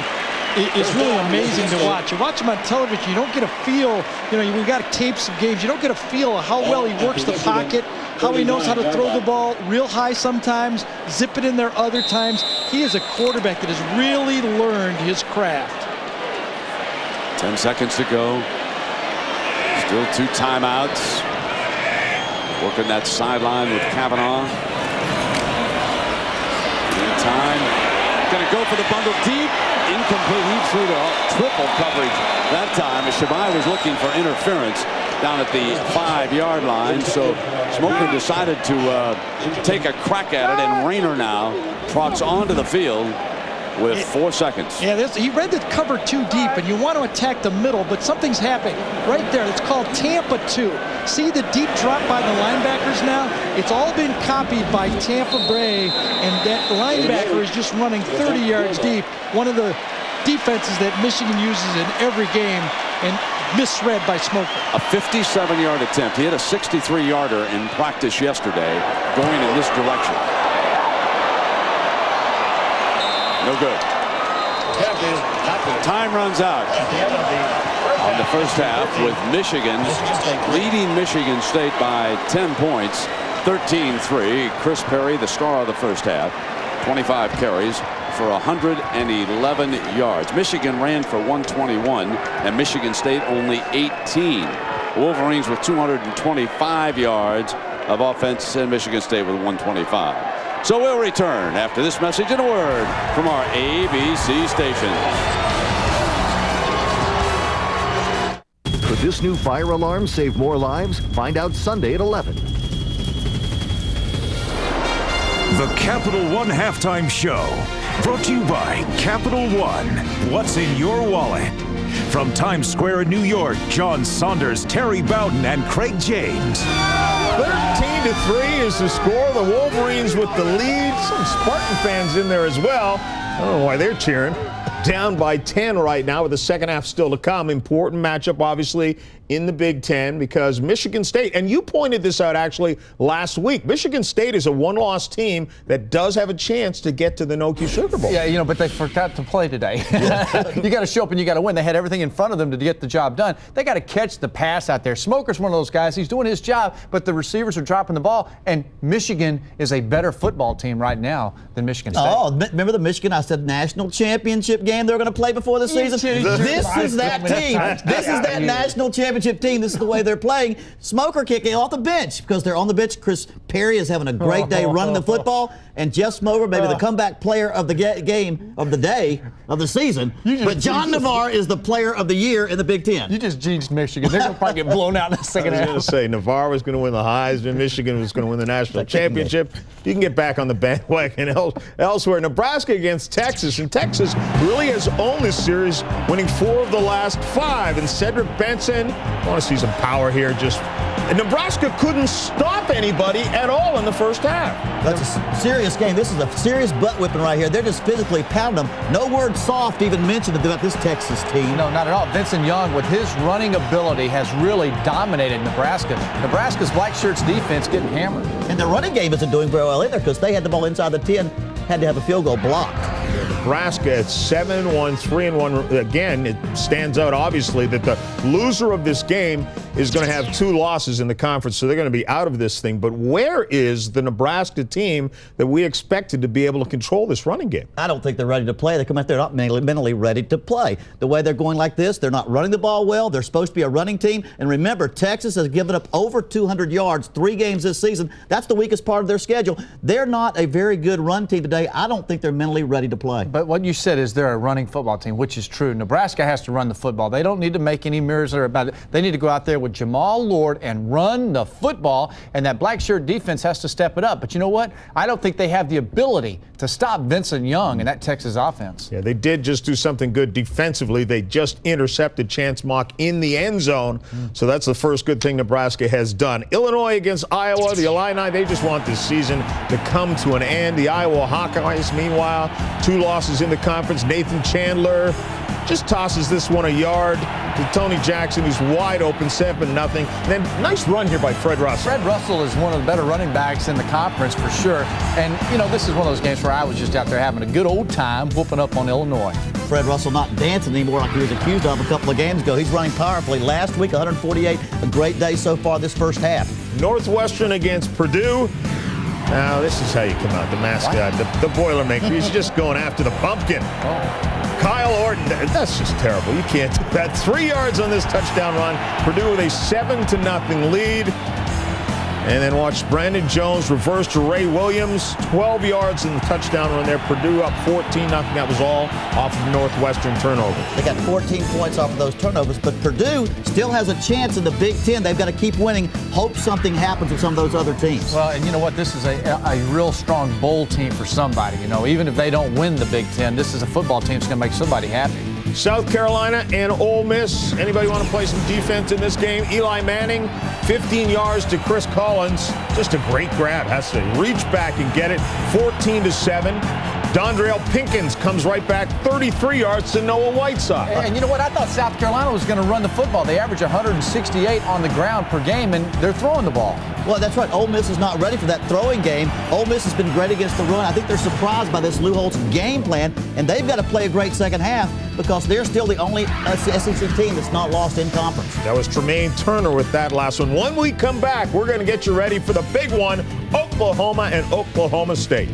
is really amazing to watch. You watch him on television, you don't get a feel, we've got tapes of games, you don't get a feel of how well he works the pocket, how he knows how to throw the ball real high sometimes, zip it in there other times. He is a quarterback that has really learned his craft. 10 seconds to go. Still 2 timeouts. Working that sideline with Kavanaugh. In time. Going to go for the bundle deep. Incomplete. He threw the triple coverage that time as Shabai was looking for interference down at the 5-yard line. So Smoker decided to take a crack at it, and Rayner now trots onto the field with 4 seconds. Yeah, he read the cover too deep, and you want to attack the middle, but something's happening right there. It's called Tampa 2. See the deep drop by the linebackers now? It's all been copied by Tampa Bay, and that linebacker is just running 30 yards deep. One of the defenses that Michigan uses in every game, and misread by Smoker. A 57-yard attempt. He had a 63-yarder in practice yesterday going in this direction. No good. Time runs out on the first half with Michigan leading Michigan State by 10 points, 13-3. Chris Perry, the star of the first half, 25 carries for 111 yards. Michigan ran for 121, and Michigan State only 18. Wolverines with 225 yards of offense, and Michigan State with 125. So we'll return after this message and a word from our ABC station. Could this new fire alarm save more lives? Find out Sunday at 11. The Capital One Halftime Show, brought to you by Capital One. What's in your wallet? From Times Square in New York, John Saunders, Terry Bowden, and Craig James. 13-3 is the score. The Wolverines with the lead. Some Spartan fans in there as well. I don't know why they're cheering. down by 10 right now with the second half still to come. Important matchup, obviously, in the Big Ten because Michigan State, and you pointed this out actually last week, Michigan State is a one-loss team that does have a chance to get to the Nokia Sugar Bowl. Yeah, but they forgot to play today. You got to show up and you got to win. They had everything in front of them to get the job done. They got to catch the pass out there. Smoker's one of those guys. He's doing his job, but the receivers are dropping the ball, and Michigan is a better football team right now than Michigan State. Oh, remember the Michigan, I said, national championship game they're going to play before the season? This is that team. This is that national championship team. This is the way they're playing. Smoker kicking off the bench because they're on the bench. Chris Perry is having a great day running the football, and Jeff Smoker, maybe the comeback player of the game of the day of the season. But John Navarre is the player of the year in the Big Ten. You just jinxed Michigan. They're going to probably get blown out in the second half. I was going to say, Navarre was going to win the Heisman. Michigan was going to win the national championship. You can get back on the bandwagon elsewhere. Nebraska against Texas, and Texas really has owned this series, winning 4 of the last 5. And Cedric Benson, I want to see some power here. And Nebraska couldn't stop anybody at all in the first half. That's a serious game. This is a serious butt whipping right here. They're just physically pounding them. No word soft even mentioned about this Texas team. No, not at all. Vincent Young, with his running ability, has really dominated Nebraska. Nebraska's black shirts defense getting hammered. And their running game isn't doing very well either because they had the ball inside the 10, had to have a field goal blocked. Nebraska at 7-1, 3-1. Again, it stands out obviously that the loser of this game is going to have 2 losses in the conference, so they're going to be out of this thing. But where is the Nebraska team that we expected to be able to control this running game? I don't think they're ready to play. They come out there not mentally ready to play. The way they're going like this, they're not running the ball well. They're supposed to be a running team. And remember, Texas has given up over 200 yards 3 games this season. That's the weakest part of their schedule. They're not a very good run team today. I don't think they're mentally ready to play. But what you said is they're a running football team, which is true. Nebraska has to run the football. They don't need to make any mirrors about it. They need to go out there with Jamal Lord and run the football, and that black shirt defense has to step it up. But you know what? I don't think they have the ability to stop Vincent Young and that Texas offense. Yeah, they did just do something good defensively. They just intercepted Chance Mock in the end zone. So that's the first good thing Nebraska has done. Illinois against Iowa. The Illini, they just want this season to come to an end. The Iowa Hawkeyes, meanwhile, 2 losses in the conference. Nathan Chandler just tosses this one a yard to Tony Jackson, who's wide open, 7-0. Then nice run here by Fred Russell. Fred Russell is one of the better running backs in the conference for sure. And, this is one of those games where I was just out there having a good old time whooping up on Illinois. Fred Russell not dancing anymore like he was accused of a couple of games ago. He's running powerfully. Last week, 148, a great day so far this first half. Northwestern against Purdue. Now, this is how you come out, the mascot, the Boilermaker. He's just going after the pumpkin. Kyle Orton, that's just terrible. You can't do that. 3 yards on this touchdown run. Purdue with a 7-0 lead. And then watch Brandon Jones reverse to Ray Williams. 12 yards in the touchdown run there. Purdue up 14-0. That was all off of Northwestern turnovers. They got 14 points off of those turnovers, but Purdue still has a chance in the Big Ten. They've got to keep winning. Hope something happens with some of those other teams. Well, and you know what? This is a real strong bowl team for somebody. Even if they don't win the Big Ten, this is a football team that's going to make somebody happy. South Carolina and Ole Miss. Anybody want to play some defense in this game? Eli Manning, 15 yards to Chris Collins. Just a great grab. Has to reach back and get it. 14-7. Dondrell Pinkins comes right back, 33 yards to Noah Whiteside. And you know what? I thought South Carolina was going to run the football. They average 168 on the ground per game, and they're throwing the ball. Well, that's right. Ole Miss is not ready for that throwing game. Ole Miss has been great against the run. I think they're surprised by this Lou Holtz game plan, and they've got to play a great second half because they're still the only SEC team that's not lost in conference. That was Tremaine Turner with that last one. When we come back, we're going to get you ready for the big one, Oklahoma and Oklahoma State.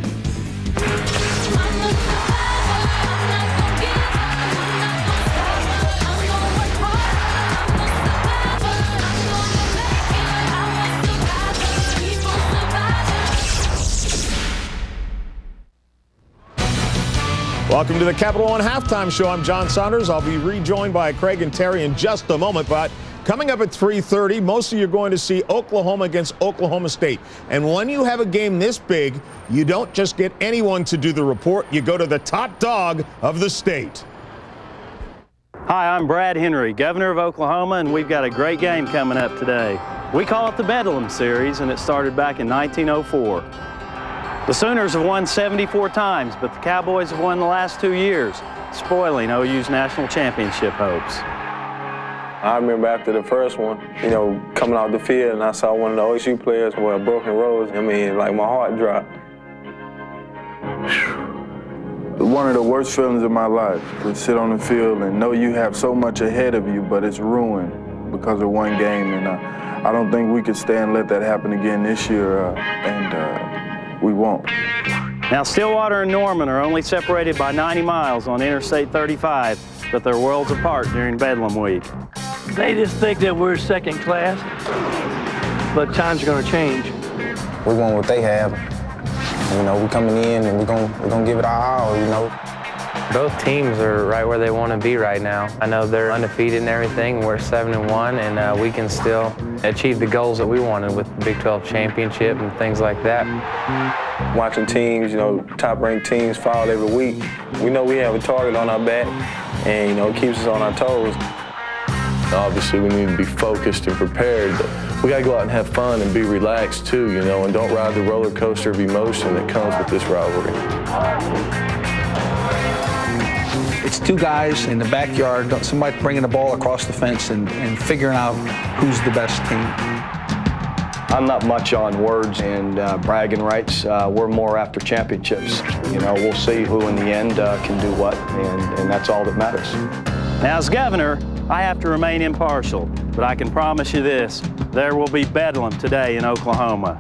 Welcome to the Capital One Halftime Show. I'm John Saunders. I'll be rejoined by Craig and Terry in just a moment. But coming up at 3:30, most of you are going to see Oklahoma against Oklahoma State. And when you have a game this big, you don't just get anyone to do the report. You go to the top dog of the state. Hi, I'm Brad Henry, Governor of Oklahoma, and we've got a great game coming up today. We call it the Bedlam Series, and it started back in 1904. The Sooners have won 74 times, but the Cowboys have won the last 2 years. spoiling OU's national championship hopes. I remember after the first one, coming out the field and I saw one of the OSU players wear broken rose. Like my heart dropped. One of the worst feelings of my life, to sit on the field and know you have so much ahead of you, but it's ruined because of one game. And I don't think we could stand and let that happen again this year, and we won't. Now, Stillwater and Norman are only separated by 90 miles on Interstate 35, but they're worlds apart during Bedlam Week. They just think that we're second class, but times are going to change. We want what they have. We're coming in and we're gonna give it our all, Both teams are right where they want to be right now. I know they're undefeated and everything. We're 7-1, and we can still achieve the goals that we wanted with the Big 12 championship and things like that. Watching teams, top-ranked teams fall every week, we know we have a target on our back, and it keeps us on our toes. Obviously, we need to be focused and prepared, but we got to go out and have fun and be relaxed too, and don't ride the roller coaster of emotion that comes with this rivalry. It's two guys in the backyard, somebody bringing the ball across the fence and figuring out who's the best team. I'm not much on words and bragging rights. We're more after championships. We'll see who in the end can do what, and that's all that matters. Now, as governor, I have to remain impartial, but I can promise you this, there will be bedlam today in Oklahoma.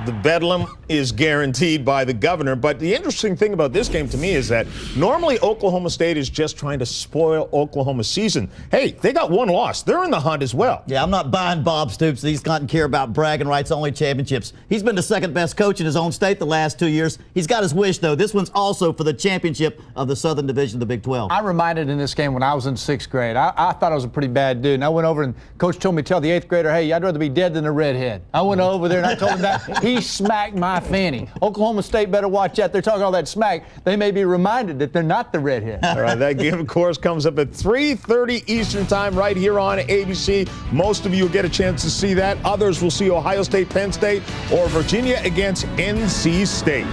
The bedlam is guaranteed by the governor, but the interesting thing about this game to me is that normally Oklahoma State is just trying to spoil Oklahoma's season. Hey, they got one loss. They're in the hunt as well. Yeah, I'm not buying Bob Stoops. He's not care about bragging rights, only championships. He's been the second best coach in his own state the last 2 years. He's got his wish, though. This one's also for the championship of the Southern Division of the Big 12. I'm reminded in this game when I was in 6th grade, I thought I was a pretty bad dude. And I went over and Coach told me to tell the 8th grader, hey, I'd rather be dead than a redhead. I went over there and I told him that. He smacked my fanny. Oklahoma State better watch out. They're talking all that smack. They may be reminded that they're not the redhead. All right, that game, of course, comes up at 3:30 Eastern Time right here on ABC. Most of you will get a chance to see that. Others will see Ohio State, Penn State, or Virginia against NC State.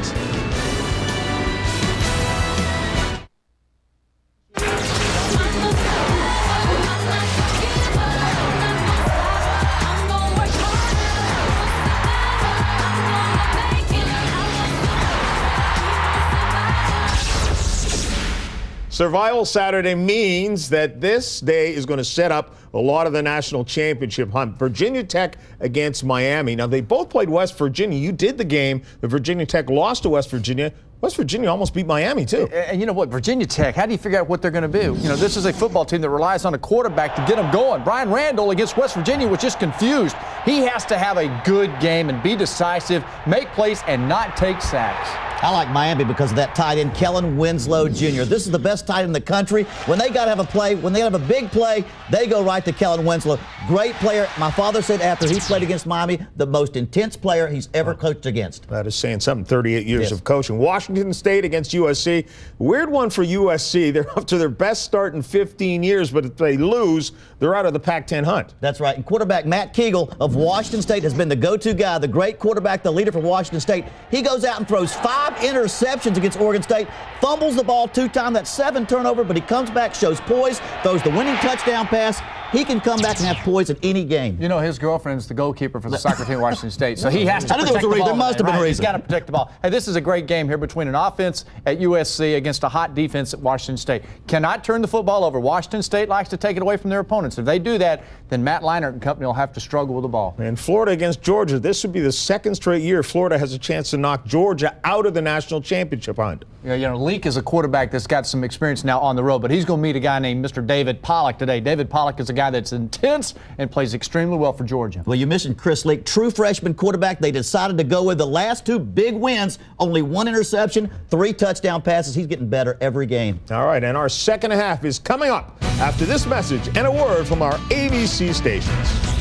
Survival Saturday means that this day is going to set up a lot of the national championship hunt. Virginia Tech against Miami. Now, they both played West Virginia. You did the game. The Virginia Tech lost to West Virginia. West Virginia almost beat Miami, too. And you know what? Virginia Tech, how do you figure out what they're going to do? This is a football team that relies on a quarterback to get them going. Brian Randall against West Virginia was just confused. He has to have a good game and be decisive, make plays, and not take sacks. I like Miami because of that tight end, Kellen Winslow Jr. This is the best tight end in the country. When they got to have a play, when they have a big play, they go right to Kellen Winslow. Great player. My father said after he played against Miami, the most intense player he's ever coached against. That is saying something. 38 years of coaching. Washington State against USC. Weird one for USC. They're up to their best start in 15 years, but if they lose, they're out of the Pac-10 hunt. That's right. And quarterback Matt Kegel of Washington State has been the go-to guy, the great quarterback, the leader for Washington State. He goes out and throws 5 interceptions against Oregon State, fumbles the ball 2 times, that's 7 turnover, but he comes back, shows poise, throws the winning touchdown pass. He can come back and have poise in any game. You know, his girlfriend's the goalkeeper for the soccer team at Washington State, so he has to protect the ball. There must have been a reason. He's got to protect the ball. Hey, this is a great game here between an offense at USC against a hot defense at Washington State. Cannot turn the football over. Washington State likes to take it away from their opponents. If they do that, then Matt Leinart and company will have to struggle with the ball. And Florida against Georgia. This would be the second straight year Florida has a chance to knock Georgia out of the national championship hunt. Yeah, Leak is a quarterback that's got some experience now on the road, but he's going to meet a guy named Mr. David Pollock today. David Pollock is a guy that's intense and plays extremely well for Georgia. Well, you mentioned Chris Leak, true freshman quarterback. They decided to go with the last 2 big wins, only 1 interception, 3 touchdown passes. He's getting better every game. All right, and our second half is coming up after this message and a word from our ABC stations.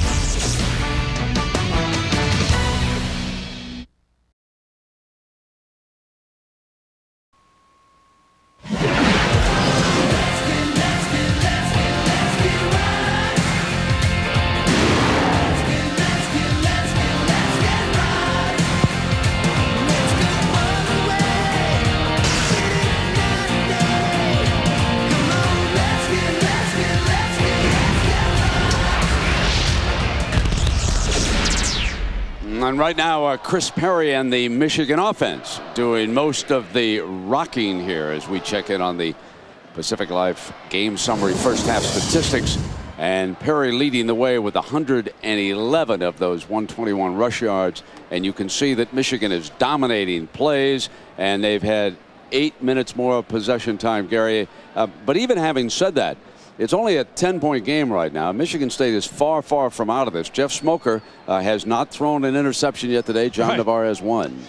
And right now, Chris Perry and the Michigan offense doing most of the rocking here as we check in on the Pacific Life game summary first half statistics. And Perry leading the way with 111 of those 121 rush yards. And you can see that Michigan is dominating plays, and they've had 8 minutes more of possession time, Gary. But even having said that, it's only a 10-point game right now. Michigan State is far, far from out of this. Jeff Smoker has not thrown an interception yet today. John Navarre has one.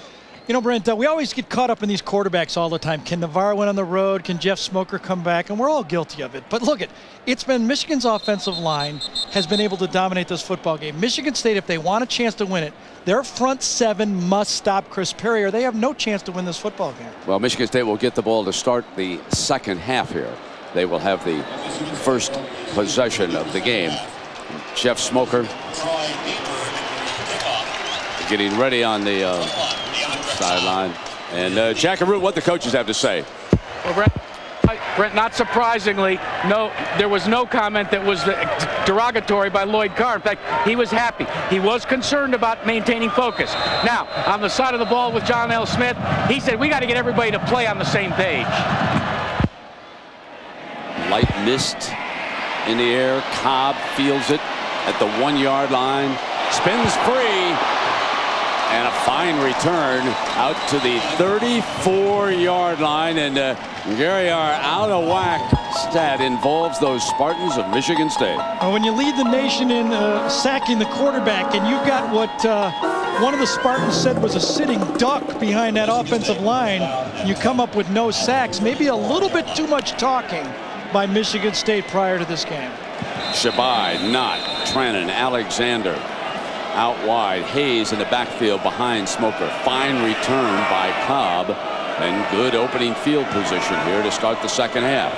You know, Brent, we always get caught up in these quarterbacks all the time. Can Navarre win on the road? Can Jeff Smoker come back? And we're all guilty of it. But look, it's been Michigan's offensive line has been able to dominate this football game. Michigan State, if they want a chance to win it, their front seven must stop Chris Perry, or they have no chance to win this football game. Well, Michigan State will get the ball to start the second half here. They will have the first possession of the game. Jeff Smoker getting ready on the sideline. And Jack and Root, what the coaches have to say. Well, Brent, not surprisingly, no, there was no comment that was derogatory by Lloyd Carr. In fact, he was happy. He was concerned about maintaining focus. Now, on the side of the ball with John L. Smith, he said, we got to get everybody to play on the same page. Light mist in the air. Cobb fields it at the 1-yard line. Spins free. And a fine return out to the 34-yard line. And Gary, our out-of-whack stat involves those Spartans of Michigan State. When you lead the nation in sacking the quarterback, and you've got what one of the Spartans said was a sitting duck behind that offensive line, and you come up with no sacks, maybe a little bit too much talking by Michigan State prior to this game. Shabai, Knott, Trannon, Alexander out wide. Hayes in the backfield behind Smoker. Fine return by Cobb, and good opening field position here to start the second half.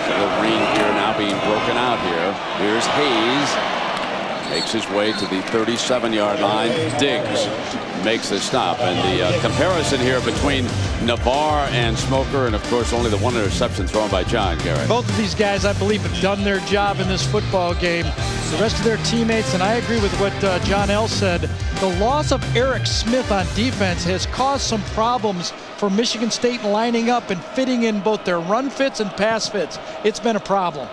Little green here now being broken out here. Here's Hayes. Makes his way to the 37-yard line. Diggs makes the stop. And the comparison here between Navarre and Smoker, and of course only the one interception thrown by John, Garrett. Both of these guys, I believe, have done their job in this football game. The rest of their teammates, and I agree with what John L. said, the loss of Eric Smith on defense has caused some problems for Michigan State lining up and fitting in both their run fits and pass fits. It's been a problem.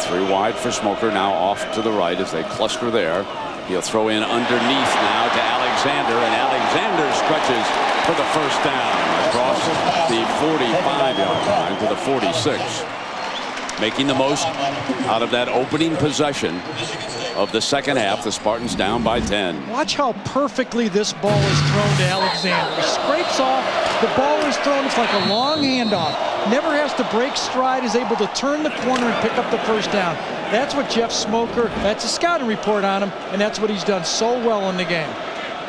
3 wide for Smoker, now off to the right as they cluster there. He'll throw in underneath now to Alexander, and Alexander stretches for the first down across the 45-yard line to the 46. Making the most out of that opening possession of the second half. The Spartans down by 10. Watch how perfectly this ball is thrown to Alexander. He scrapes off, the ball is thrown, it's like a long handoff. Never has to break stride, is able to turn the corner and pick up the first down. That's what Jeff Smoker, that's a scouting report on him, and that's what he's done so well in the game.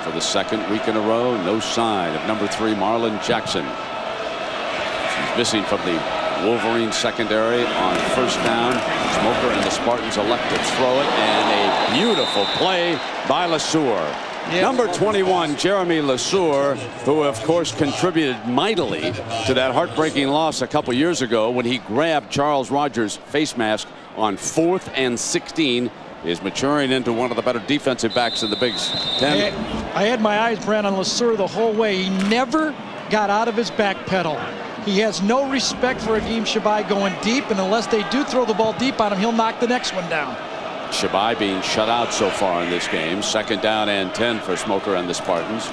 For the second week in a row, no sign of number 3, Marlon Jackson. He's missing from the Wolverine secondary on first down. Smoker and the Spartans elect to throw it, and a beautiful play by LeSueur. Yep. Number 21, Jeremy LeSueur, who of course contributed mightily to that heartbreaking loss a couple years ago when he grabbed Charles Rogers' face mask on 4th and 16, is maturing into one of the better defensive backs in the Big Ten. I had my eyes, Brent, on LeSueur the whole way. He never got out of his back pedal. He has no respect for Agim Shabai going deep, and unless they do throw the ball deep on him, he'll knock the next one down. Shabai being shut out so far in this game. Second down and 10 for Smoker and the Spartans.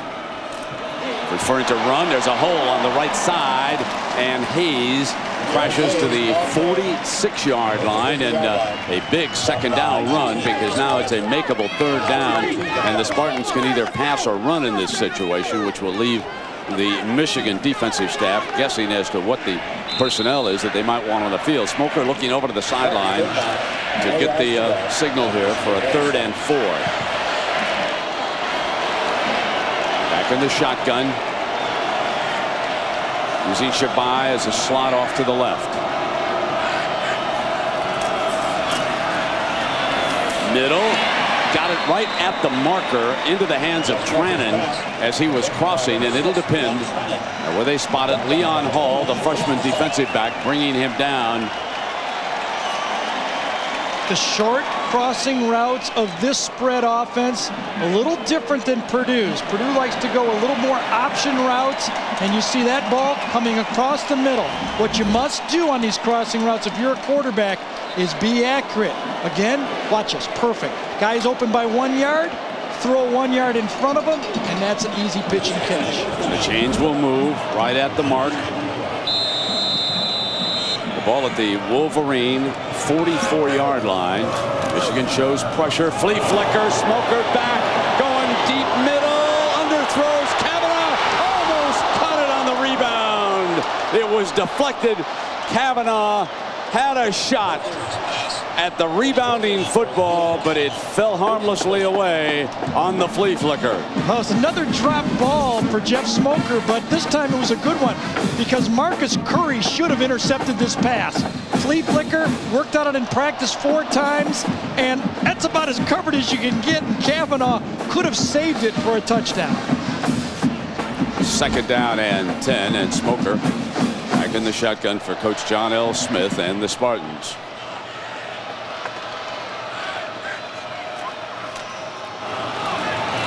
Referring to run, there's a hole on the right side, and Hayes crashes to the 46-yard line, and a big second down run, because now it's a makeable third down, and the Spartans can either pass or run in this situation, which will leave the Michigan defensive staff guessing as to what the personnel is that they might want on the field. Smoker looking over to the sideline to get the signal here for a 3rd and 4. Back in the shotgun, using Shabai as a slot off to the left. Middle. Got it right at the marker into the hands of Trannon as he was crossing, and it'll depend where they spot it. Leon Hall, the freshman defensive back, bringing him down. The short crossing routes of this spread offense, a little different than Purdue's. Purdue likes to go a little more option routes, and you see that ball coming across the middle. What you must do on these crossing routes if you're a quarterback is be accurate. Again, watch this, perfect. Guy's open by 1 yard, throw 1 yard in front of him, and that's an easy pitch and catch. The chains will move right at the mark. The ball at the Wolverine 44-yard line. Michigan shows pressure. Flea flicker. Smoker back. Going deep middle. Underthrows. Kavanaugh almost caught it on the rebound. It was deflected. Kavanaugh had a shot at the rebounding football, but it fell harmlessly away on the flea flicker. Well, it's another drop ball for Jeff Smoker, but this time it was a good one because Marcus Curry should have intercepted this pass. Flea flicker, worked on it in practice 4 times, and that's about as covered as you can get, and Kavanaugh could have saved it for a touchdown. 2nd down and 10, and Smoker back in the shotgun for Coach John L. Smith and the Spartans.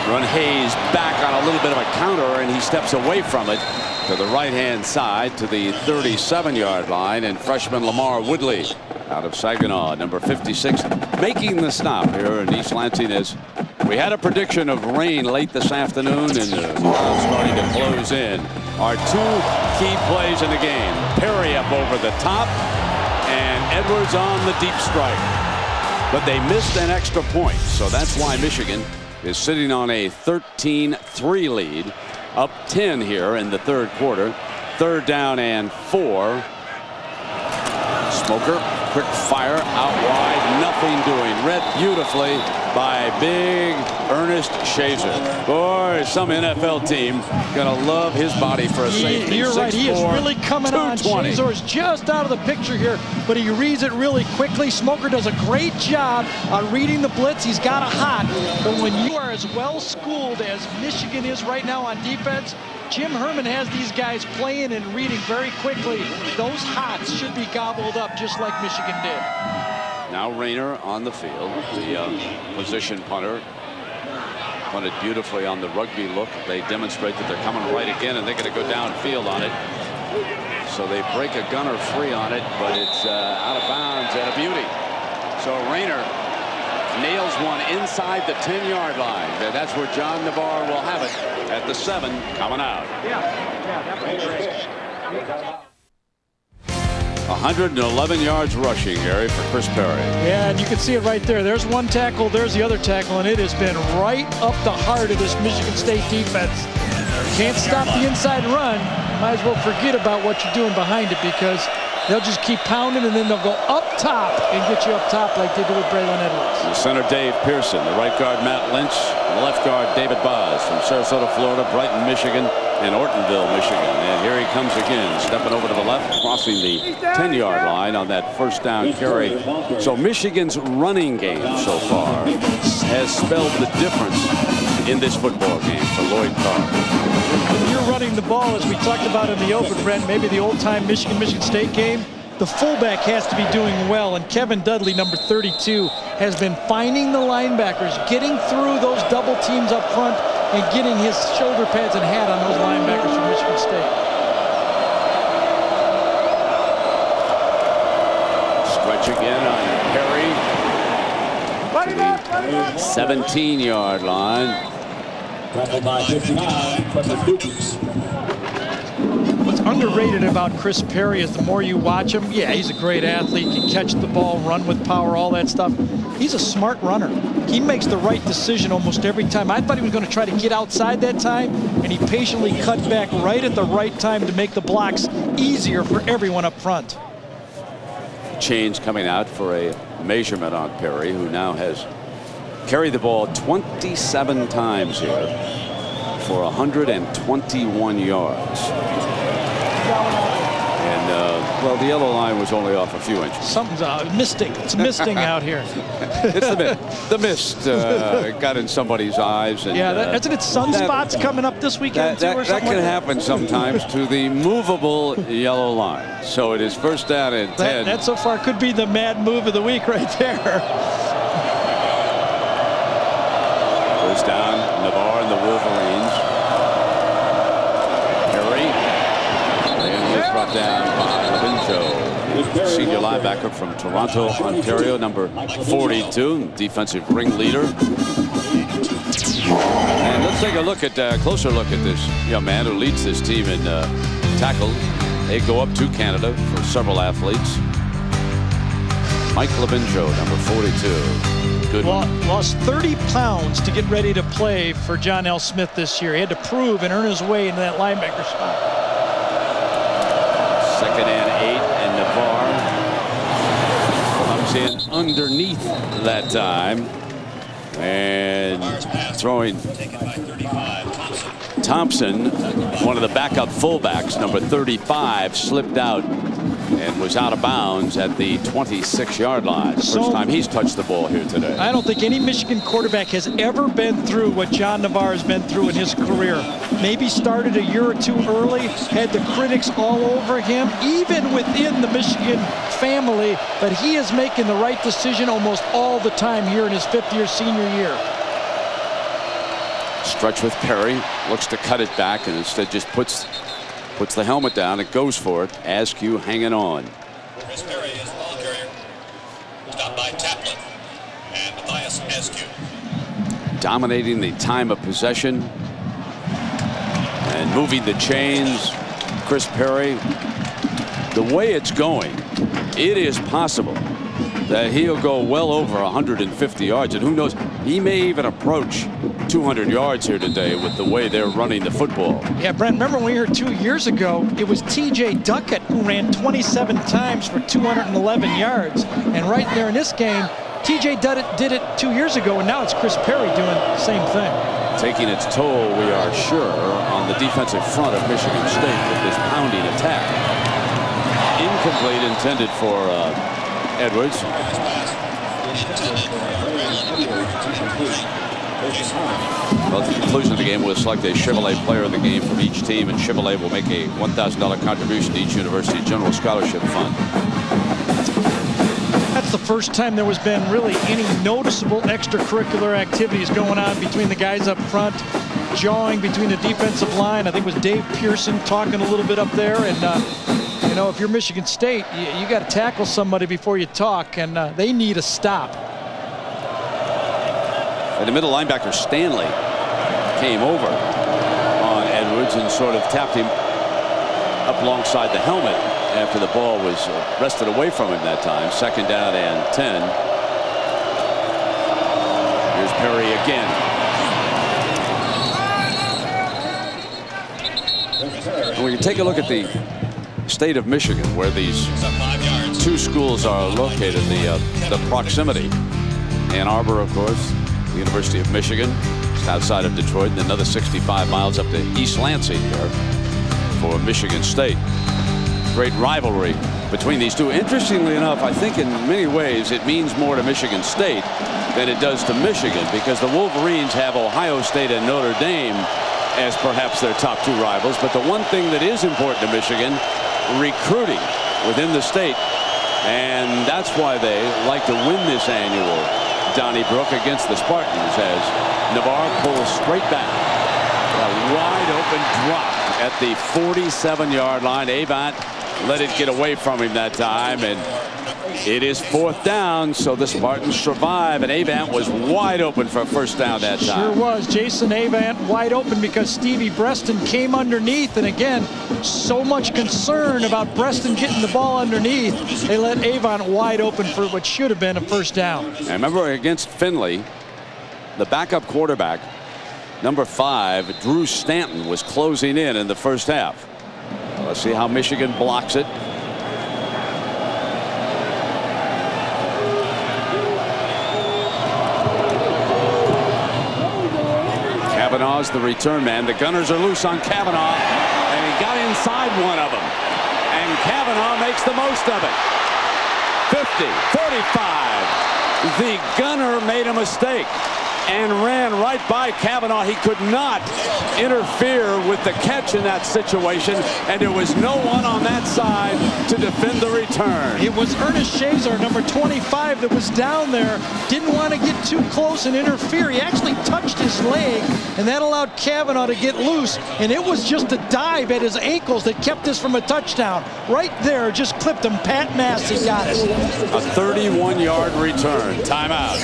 Run Hayes back on a little bit of a counter, and he steps away from it to the right-hand side to the 37-yard line, and freshman Lamar Woodley out of Saginaw, number 56, making the stop here in East Lansing. As we had a prediction of rain late this afternoon, and the clouds starting to close in. Our 2 key plays in the game: Perry up over the top, and Edwards on the deep strike. But they missed an extra point, so that's why Michigan is sitting on a 13-3 lead, up 10 here in the 3rd quarter. 3rd down and 4. Smoker, quick fire out wide, nothing doing. Read beautifully by big Ernest Shazer. Boy, some NFL team gonna love his body for a safety. You're right, he is really coming on. 220. Shazer is just out of the picture here, but he reads it really quickly. Smoker does a great job on reading the blitz. He's got a hot, but when you are as well schooled as Michigan is right now on defense, Jim Herman has these guys playing and reading very quickly. Those hots should be gobbled up just like Michigan did. Now Rayner on the field, the position punter. Punted beautifully on the rugby look. They demonstrate that they're coming right again, and they're going to go downfield on it. So they break a gunner free on it, but it's out of bounds and a beauty. So Rayner nails one inside the 10-yard line. That's where John Navarre will have it at the 7 coming out. Yeah, that would be great. 111 yards rushing, Gary, for Chris Perry. Yeah, and you can see it right there. There's one tackle, there's the other tackle, and it has been right up the heart of this Michigan State defense. Can't stop the inside run. Might as well forget about what you're doing behind it, because they'll just keep pounding, and then they'll go up top and get you up top like they do with Braylon Edwards. The center, Dave Pearson. The right guard, Matt Lynch. The left guard, David Boz from Sarasota, Florida, Brighton, Michigan, and Ortonville, Michigan. And here he comes again, stepping over to the left, crossing the 10-yard line on that 1st down carry. So Michigan's running game so far has spelled the difference in this football game for Lloyd Carr. When you're running the ball, as we talked about in the open, Brent, maybe the old-time Michigan State game, the fullback has to be doing well, and Kevin Dudley, number 32, has been finding the linebackers, getting through those double teams up front, and getting his shoulder pads and hat on those linebackers from Michigan State. Stretch again on Perry. 17-yard line. What's underrated about Chris Perry is the more you watch him, yeah, he's a great athlete, can catch the ball, run with power, all that stuff. He's a smart runner. He makes the right decision almost every time. I thought he was going to try to get outside that time, and he patiently cut back right at the right time to make the blocks easier for everyone up front. Chains coming out for a measurement on Perry, who now has carried the ball 27 times here for 121 yards. And Well, the yellow line was only off a few inches. Something's misting. It's misting out here. It's the mist got in somebody's eyes. And, yeah, isn't it sunspots coming up this weekend too, or that something can like happen sometimes to the movable yellow line. So it is first down and 10. That so far could be the mad move of the week right there. First down, Navarre and the Wolverines. Perry. And was brought down by Levincho, senior linebacker from Toronto, Ontario, number 42, defensive ringleader. And let's take a look at closer look at this young man who leads this team in tackles. They go up to Canada for several athletes. Mike Levincho, number 42. Good one. Lost 30 pounds to get ready to play for John L. Smith this year. He had to prove and earn his way into that linebacker spot. Second and 8, and Navarre comes in underneath that time. And throwing Thompson, one of the backup fullbacks, number 35, slipped out and was out of bounds at the 26-yard line. First time he's touched the ball here today. I don't think any Michigan quarterback has ever been through what John Navarre has been through in his career. Maybe started a year or two early, had the critics all over him, even within the Michigan family, but he is making the right decision almost all the time here in his fifth-year senior year. Stretch with Perry, looks to cut it back and instead just puts the helmet down and goes for it. Askew hanging on. Chris Perry is the ball carrier. Stopped by Taplin and Matthias Askew. Dominating the time of possession and moving the chains. Chris Perry, the way it's going, it is possible that he'll go well over 150 yards, and who knows, he may even approach 200 yards here today with the way they're running the football. Yeah, Brent, remember when we were here 2 years ago, it was T.J. Duckett who ran 27 times for 211 yards. And right there in this game, T.J. Duckett did it 2 years ago, and now it's Chris Perry doing the same thing. Taking its toll, we are sure, on the defensive front of Michigan State with this pounding attack. Incomplete, intended for Edwards. Well, at the conclusion of the game, we'll select a Chevrolet player of the game from each team, and Chevrolet will make a $1,000 contribution to each university general scholarship fund. That's the first time there was been really any noticeable extracurricular activities going on between the guys up front, jawing between the defensive line. I think it was Dave Pearson talking a little bit up there, and you know, if you're Michigan State, you got to tackle somebody before you talk, and they need a stop. And the middle linebacker Stanley came over on Edwards and sort of tapped him up alongside the helmet after the ball was wrested away from him that time. Second down and 10. Here's Perry again. And when you take a look at the state of Michigan, where these two schools are located, the proximity. Ann Arbor, of course, the University of Michigan, just outside of Detroit, and another 65 miles up to East Lansing there for Michigan State. Great rivalry between these two. Interestingly enough, I think in many ways it means more to Michigan State than it does to Michigan, because the Wolverines have Ohio State and Notre Dame as perhaps their top two rivals. But the one thing that is important to Michigan, recruiting within the state, and that's why they like to win this annual Donnybrook against the Spartans, as Navarre pulls straight back. A wide open drop at the 47-yard line. Avant let it get away from him that time, and it is fourth down, so the Spartans survive, and Avant was wide open for a first down that time. Sure was. Jason Avant wide open because Stevie Breston came underneath, and again, so much concern about Breston getting the ball underneath. They let Avant wide open for what should have been a first down. And remember, against Finley, the backup quarterback, number 5, Drew Stanton, was closing in the first half. Let's see how Michigan blocks it. Kavanaugh's the return man. The Gunners are loose on Kavanaugh, and he got inside one of them. And Kavanaugh makes the most of it. 50, 45. The gunner made a mistake and ran right by Kavanaugh. He could not interfere with the catch in that situation, and there was no one on that side to defend the return. It was Ernest Shazer, number 25, that was down there. Didn't want to get too close and interfere. He actually touched his leg, and that allowed Kavanaugh to get loose, and it was just a dive at his ankles that kept this from a touchdown. Right there, just clipped him. Pat Massey got it. A 31-yard return. Timeout.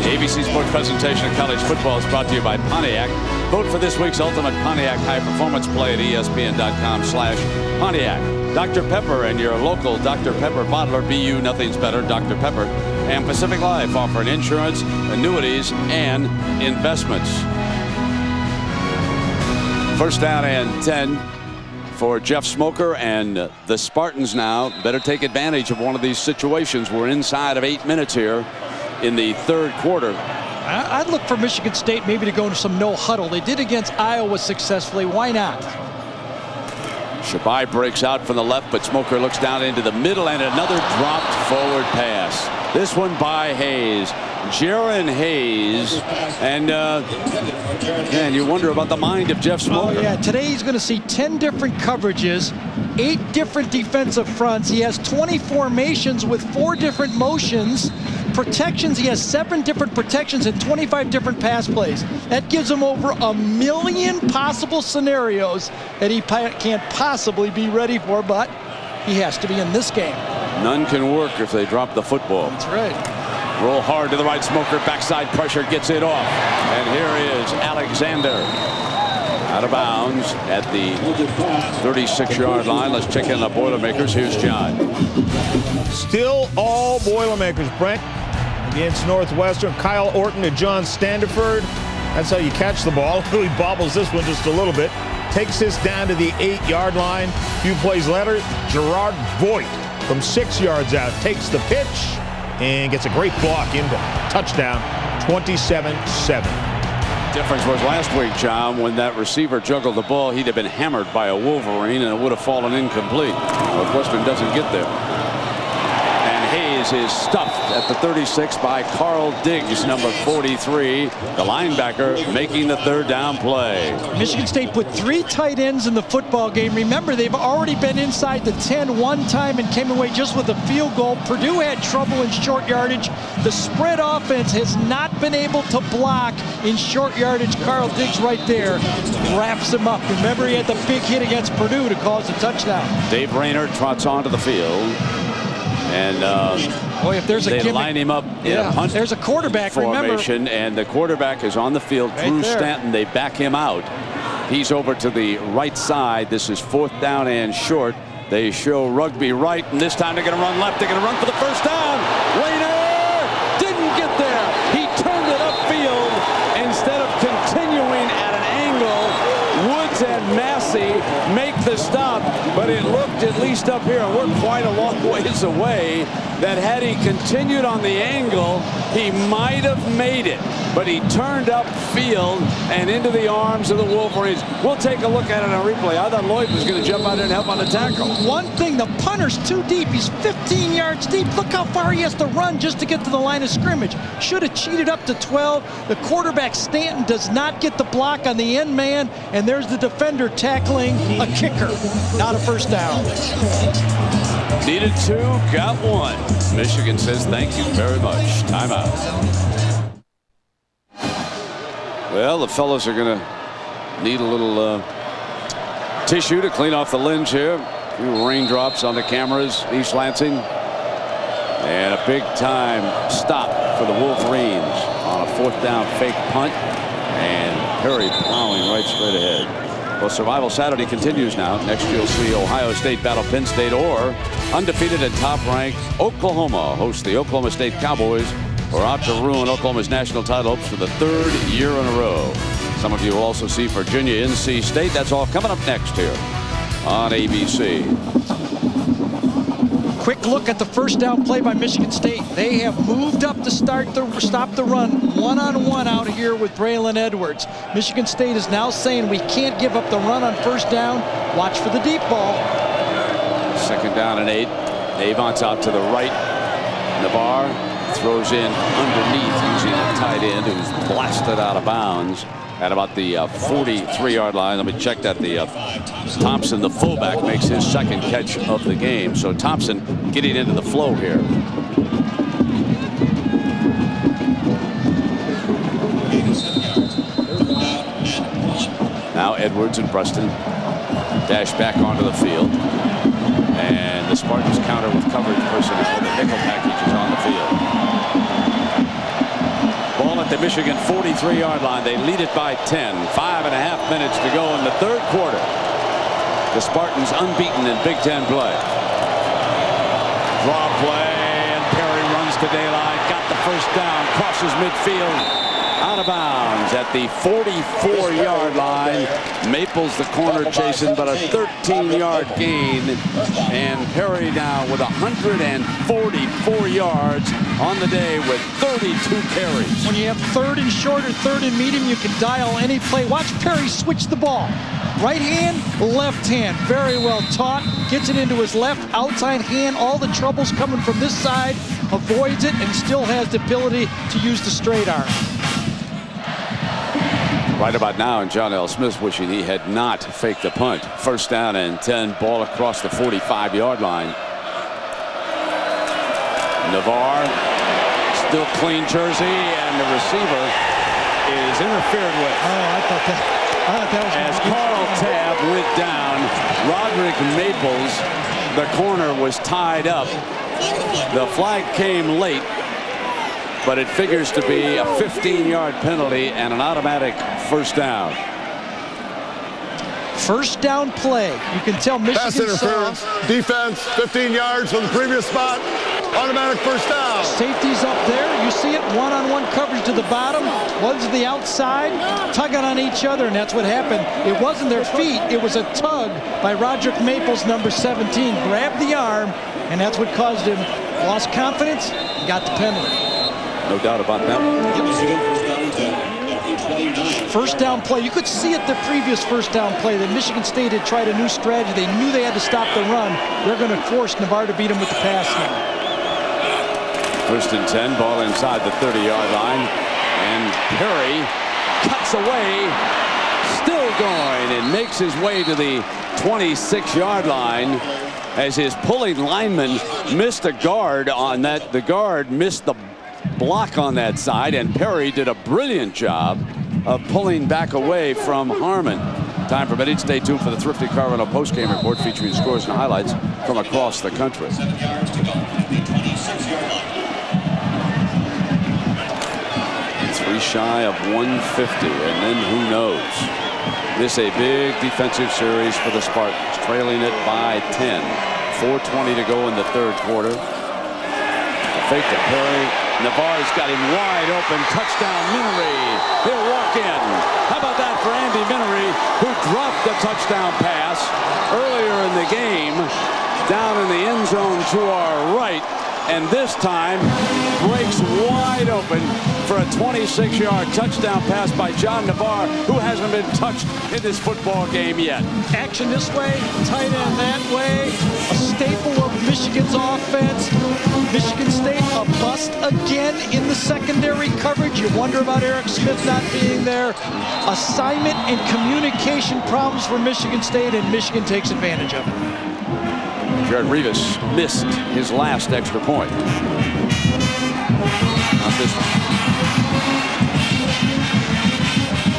The ABC Sports presentation of college football is brought to you by Pontiac. Vote for this week's Ultimate Pontiac High Performance Play at ESPN.com/Pontiac. Dr. Pepper and your local Dr. Pepper bottler. BU Nothing's Better, Dr. Pepper. And Pacific Life offering insurance, annuities, and investments. First down and 10 for Jeff Smoker, and the Spartans now better take advantage of one of these situations. We're inside of 8 minutes here in the third quarter. I'd look for Michigan State maybe to go into some no huddle. They did against Iowa successfully. Why not? Shabai breaks out from the left, but Smoker looks down into the middle, and another dropped forward pass. This one by Hayes. Jaron Hayes. And man, you wonder about the mind of Jeff Smoker. Oh, yeah. Today he's going to see 10 different coverages, 8 different defensive fronts. He has 20 formations with 4 different motions. Protections, he has 7 different protections and 25 different pass plays. That gives him over 1 million possible scenarios that he can't possibly be ready for, but he has to be in this game. None can work if they drop the football. That's right. Roll hard to the right. Smoker, backside pressure, gets it off. And here is Alexander. Out of bounds at the 36-yard line. Let's check in the Boilermakers. Here's John. Still all Boilermakers, Brent, against Northwestern. Kyle Orton to John Standiford. That's how you catch the ball. Really bobbles this one just a little bit. Takes this down to the 8-yard line. A few plays later, Gerard Voigt from 6 yards out takes the pitch and gets a great block into touchdown, 27-7. Difference was last week, John, when that receiver juggled the ball, he'd have been hammered by a Wolverine and it would have fallen incomplete. Northwestern doesn't get there. And Hayes is stuffed at the 36 by Carl Diggs, number 43, the linebacker, making the third down play. Michigan State put 3 tight ends in the football game. Remember, they've already been inside the 10 one time and came away just with a field goal. Purdue had trouble in short yardage. The spread offense has not been able to block in short yardage. Carl Diggs right there wraps him up. Remember, he had the big hit against Purdue to cause a touchdown. Dave Rayner trots onto the field. And boy, if there's a they line him up in a punt there's a quarterback formation, remember. And the quarterback is on the field. Right Drew there. Stanton, they back him out. He's over to the right side. This is 4th down and short. They show Rugby right, and this time they're going to run left. They're going to run for the first down. Rayner didn't get there. He turned it upfield instead of continuing at an angle. Woods and Massey make the stop, but it looked, at least up here, and we're quite a long ways away, that had he continued on the angle, he might have made it. But he turned upfield and into the arms of the Wolverines. We'll take a look at it on replay. I thought Lloyd was going to jump out there and help on the tackle. One thing, the punter's too deep. He's 15 yards deep. Look how far he has to run just to get to the line of scrimmage. Should have cheated up to 12. The quarterback, Stanton, does not get the block on the end man, and there's the defender tackling a kicker. Not a first down. Needed 2, got 1. Michigan says thank you very much. Timeout. Well, the fellas are going to need a little tissue to clean off the lens here. A few raindrops on the cameras, East Lansing. And a big time stop for the Wolverines on a 4th down fake punt. And Perry plowing right straight ahead. Well, Survival Saturday continues now. Next you'll see Ohio State battle Penn State, or undefeated and top-ranked Oklahoma host the Oklahoma State Cowboys, who are out to ruin Oklahoma's national title hopes for the 3rd year in a row. Some of you will also see Virginia, NC State. That's all coming up next here on ABC. Quick look at the first down play by Michigan State. They have moved up to stop the run one-on-one out here with Braylon Edwards. Michigan State is now saying we can't give up the run on first down. Watch for the deep ball. 2nd down and 8. Avant's out to the right. Navarre throws in underneath using a tight end who's blasted out of bounds at about the 43-yard line. Let me check that. Thompson, the fullback, makes his 2nd catch of the game. So Thompson getting into the flow here. Now Edwards and Preston dash back onto the field. And the Spartans counter with coverage personnel. The nickel package is on the field. Ball at the Michigan 43-yard line. They lead it by 10. 5.5 minutes to go in the 3rd quarter. The Spartans unbeaten in Big Ten play. Draw play, and Perry runs to daylight. Got the first down. Crosses midfield. Out of bounds at the 44-yard line. Maples the corner chasing, but a 13-yard gain. And Perry now with 144 yards on the day with 32 carries. When you have 3rd and short or 3rd and medium, you can dial any play. Watch Perry switch the ball. Right hand, left hand. Very well taught. Gets it into his left outside hand. All the troubles coming from this side. Avoids it and still has the ability to use the straight arm. Right about now, and John L. Smith wishing he had not faked the punt. 1st down and 10. Ball across the 45-yard line. Navarre, still clean jersey, and the receiver is interfered with. Oh, I thought that was as Carl Tabb went down. Roderick Maples, the corner, was tied up. The flag came late, but it figures to be a 15-yard penalty and an automatic 1st down. 1st down play. You can tell Michigan pass interference. Defense 15 yards from the previous spot. Automatic 1st down. Safety's up there. You see it, one-on-one coverage to the bottom. One's to the outside, tugging on each other, and that's what happened. It wasn't their feet. It was a tug by Roderick Maples, number 17. Grabbed the arm, and that's what caused him. Lost confidence, got the penalty. No doubt about that. First down play. You could see it the previous 1st down play that Michigan State had tried a new strategy. They knew they had to stop the run. They're going to force Navarre to beat him with the pass now. 1st and 10. Ball inside the 30-yard line. And Perry cuts away. Still going and makes his way to the 26-yard line. As his pulling lineman missed a guard on that. The guard missed the block on that side, and Perry did a brilliant job of pulling back away from Harmon. Time permitting, stay tuned for the Thrifty Car Rental postgame report featuring scores and highlights from across the country. 7 yards to go at the 26-yard line. 3 shy of 150, and then who knows? This a big defensive series for the Spartans, trailing it by 10. 4:20 to go in the 3rd quarter. A fake to Perry. Navarre's got him wide open. Touchdown, Minery. He'll walk in. How about that for Andy Minery, who dropped the touchdown pass earlier in the game down in the end zone to our right, and this time breaks wide open for a 26-yard touchdown pass by John Navarre, who hasn't been touched in this football game yet. Action this way, tight end that way. A staple of Michigan's offense. Michigan State a bust again in the secondary coverage. You wonder about Eric Smith not being there. Assignment and communication problems for Michigan State, and Michigan takes advantage of it. Jared Rivas missed his last extra point. Not this one.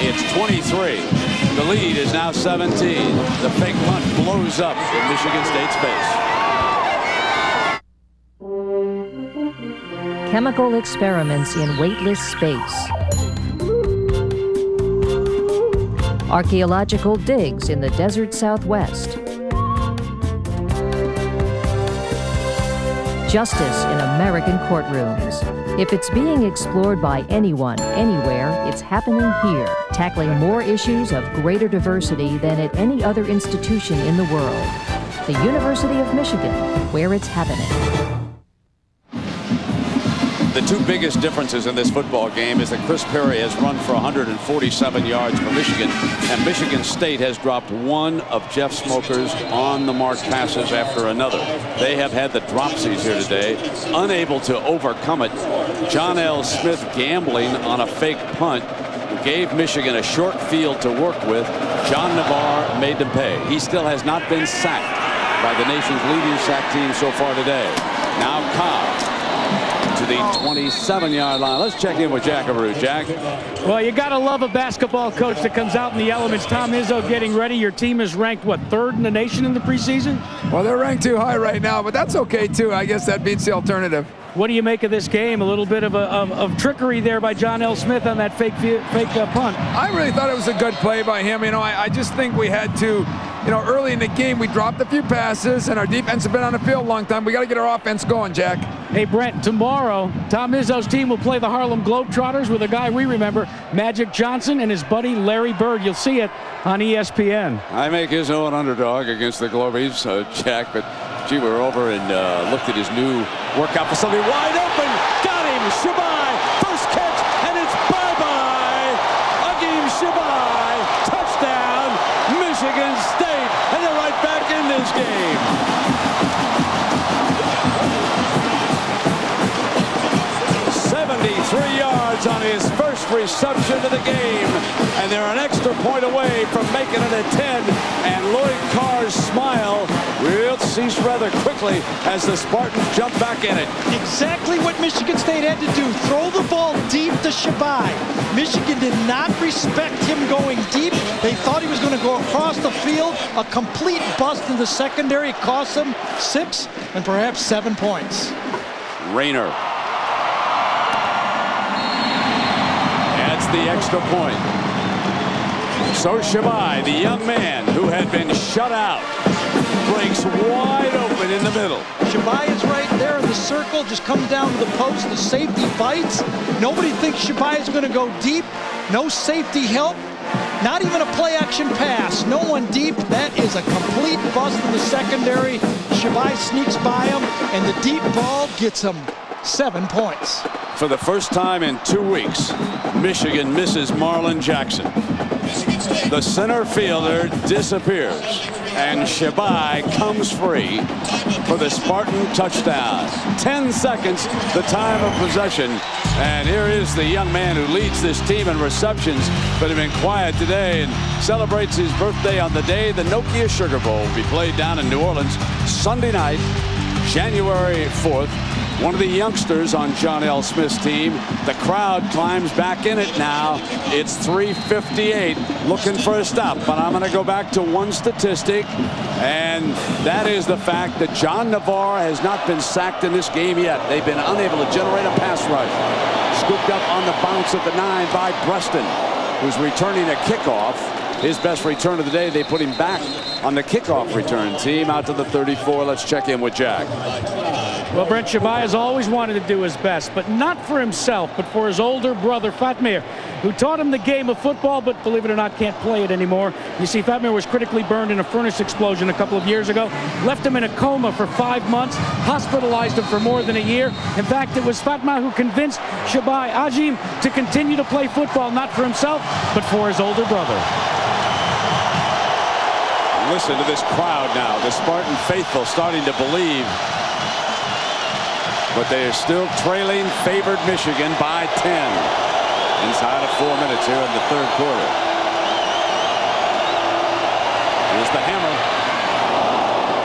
It's 23. The lead is now 17. The fake punt blows up in Michigan State's face. Chemical experiments in weightless space. Archaeological digs in the desert Southwest. Justice in American courtrooms. If it's being explored by anyone, anywhere, it's happening here, tackling more issues of greater diversity than at any other institution in the world. the University of Michigan, where it's happening. The two biggest differences in this football game is that Chris Perry has run for 147 yards for Michigan, and Michigan State has dropped one of Jeff Smoker's on-the-mark passes after another. They have had the dropsies here today, unable to overcome it. John L. Smith gambling on a fake punt gave Michigan a short field to work with. John Navarre made them pay. He still has not been sacked by the nation's leading sack team so far today. Now Cobb to the 27-yard line. Let's check in with Jack Abreu. Jack? Well, you got to love a basketball coach that comes out in the elements. Tom Izzo getting ready. Your team is ranked, what, 3rd in the nation in the preseason? Well, they're ranked too high right now, but that's okay, too. I guess that beats the alternative. What do you make of this game? A little bit of trickery there by John L. Smith on that fake punt. I really thought it was a good play by him. You know, I just think we had to, you know, early in the game, we dropped a few passes, and our defense has been on the field a long time. We got to get our offense going, Jack. Hey, Brent, tomorrow, Tom Izzo's team will play the Harlem Globetrotters with a guy we remember, Magic Johnson, and his buddy Larry Bird. You'll see it on ESPN. I make Izzo an underdog against the Globies, Jack, but gee, we were over and looked at his new workout facility. Wide open, got him, Shabai, first catch, and it's bye-bye. Agim Shabai, touchdown, Michigan State, and they're right back in this game. 73 yards on his first reception of the game, and they're an extra point away from making it a 10, and Lloyd Carr's smile will cease rather quickly as the Spartans jump back in it. Exactly what Michigan State had to do, throw the ball deep to Shabai. Michigan did not respect him going deep. They thought he was going to go across the field. A complete bust in the secondary cost them 6 and perhaps 7 points. Rayner. The extra point. So Shabai, the young man who had been shut out, breaks wide open in the middle. Shabai is right there in the circle, just comes down to the post. The safety bites. Nobody thinks Shabai is going to go deep. No safety help. Not even a play-action pass. No one deep. That is a complete bust in the secondary. Shabai sneaks by him, and the deep ball gets him 7 points. For the first time in 2 weeks, Michigan misses Marlon Jackson. The center fielder disappears, and Shabai comes free for the Spartan touchdown. 10 seconds, the time of possession. And here is the young man who leads this team in receptions, but has been quiet today and celebrates his birthday on the day the Nokia Sugar Bowl will be played down in New Orleans Sunday night, January 4th. One of the youngsters on John L. Smith's team. The crowd climbs back in it now. It's 3:58, looking for a stop. But I'm going to go back to one statistic, and that is the fact that John Navarre has not been sacked in this game yet. They've been unable to generate a pass rush. Scooped up on the bounce at the 9 by Preston, who's returning a kickoff. His best return of the day. They put him back on the kickoff return team out to the 34. Let's check in with Jack. Well, Brent, Shabai has always wanted to do his best, but not for himself, but for his older brother, Fatmir, who taught him the game of football, but believe it or not, can't play it anymore. You see, Fatmir was critically burned in a furnace explosion a couple of years ago, left him in a coma for 5 months, hospitalized him for more than a year. In fact, it was Fatmir who convinced Shabai Agim to continue to play football, not for himself, but for his older brother. Listen to this crowd now. The Spartan faithful starting to believe. But they are still trailing favored Michigan by 10. Inside of 4 minutes here in the third quarter. Here's the hammer.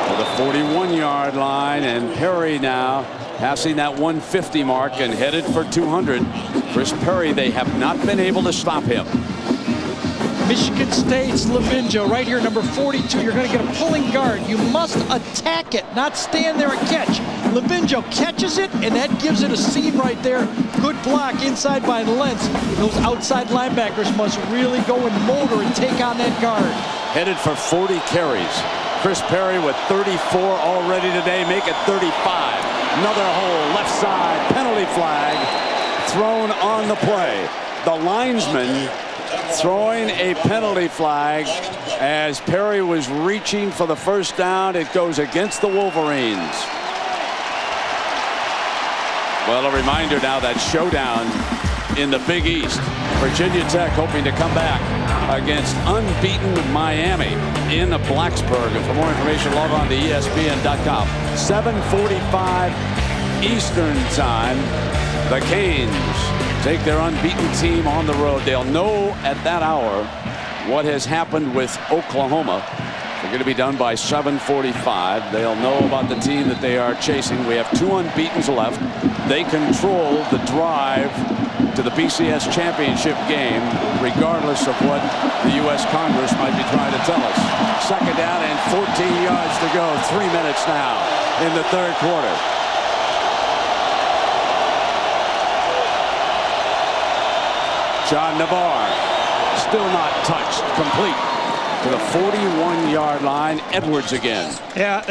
To the 41-yard line, and Perry now passing that 150 mark and headed for 200. Chris Perry, they have not been able to stop him. Michigan State's Lavinjo right here, number 42. You're going to get a pulling guard. You must attack it, not stand there and catch. Lavinjo catches it, and that gives it a seam right there. Good block inside by Lentz. Those outside linebackers must really go and motor and take on that guard. Headed for 40 carries. Chris Perry with 34 already today. Make it 35. Another hole, left side, penalty flag thrown on the play. The linesman throwing a penalty flag as Perry was reaching for the first down. It goes against the Wolverines. Well, a reminder now that showdown in the Big East. Virginia Tech hoping to come back against unbeaten Miami in Blacksburg. And for more information, log on to ESPN.com. 7:45 Eastern Time. The Canes take their unbeaten team on the road. They'll know at that hour what has happened with Oklahoma. They're going to be done by 7:45. They'll know about the team that they are chasing. We have 2 unbeatens left. They control the drive to the BCS championship game, regardless of what the U.S. Congress might be trying to tell us. Second down and 14 yards to go. 3 minutes now in the third quarter. John Navarre still not touched. Complete to the 41-yard line. Edwards again. Yeah,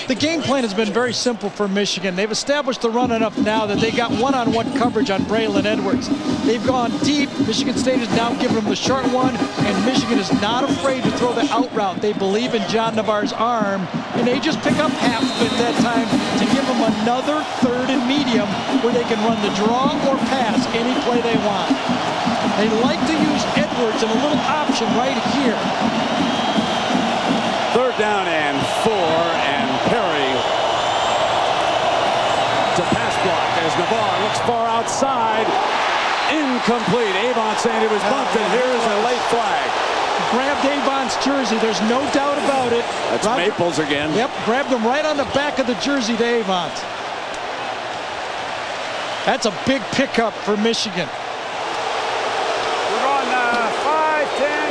the game plan has been very simple for Michigan. They've established the run enough now that they got one-on-one coverage on Braylon Edwards. They've gone deep. Michigan State is now giving them the short one, and Michigan is not afraid to throw the out route. They believe in John Navarre's arm, and they just pick up half of it that time to give them another third and medium where they can run the draw or pass any play they want. They like to use Edwards in a little option right here. Third down and 4, and Perry to pass block as Navarre looks far outside. Incomplete. Avon saying it was bumped, and here's a late flag. Grabbed Avon's jersey. There's no doubt about it. That's Maples again. Yep, grabbed him right on the back of the jersey to Avon. That's a big pickup for Michigan.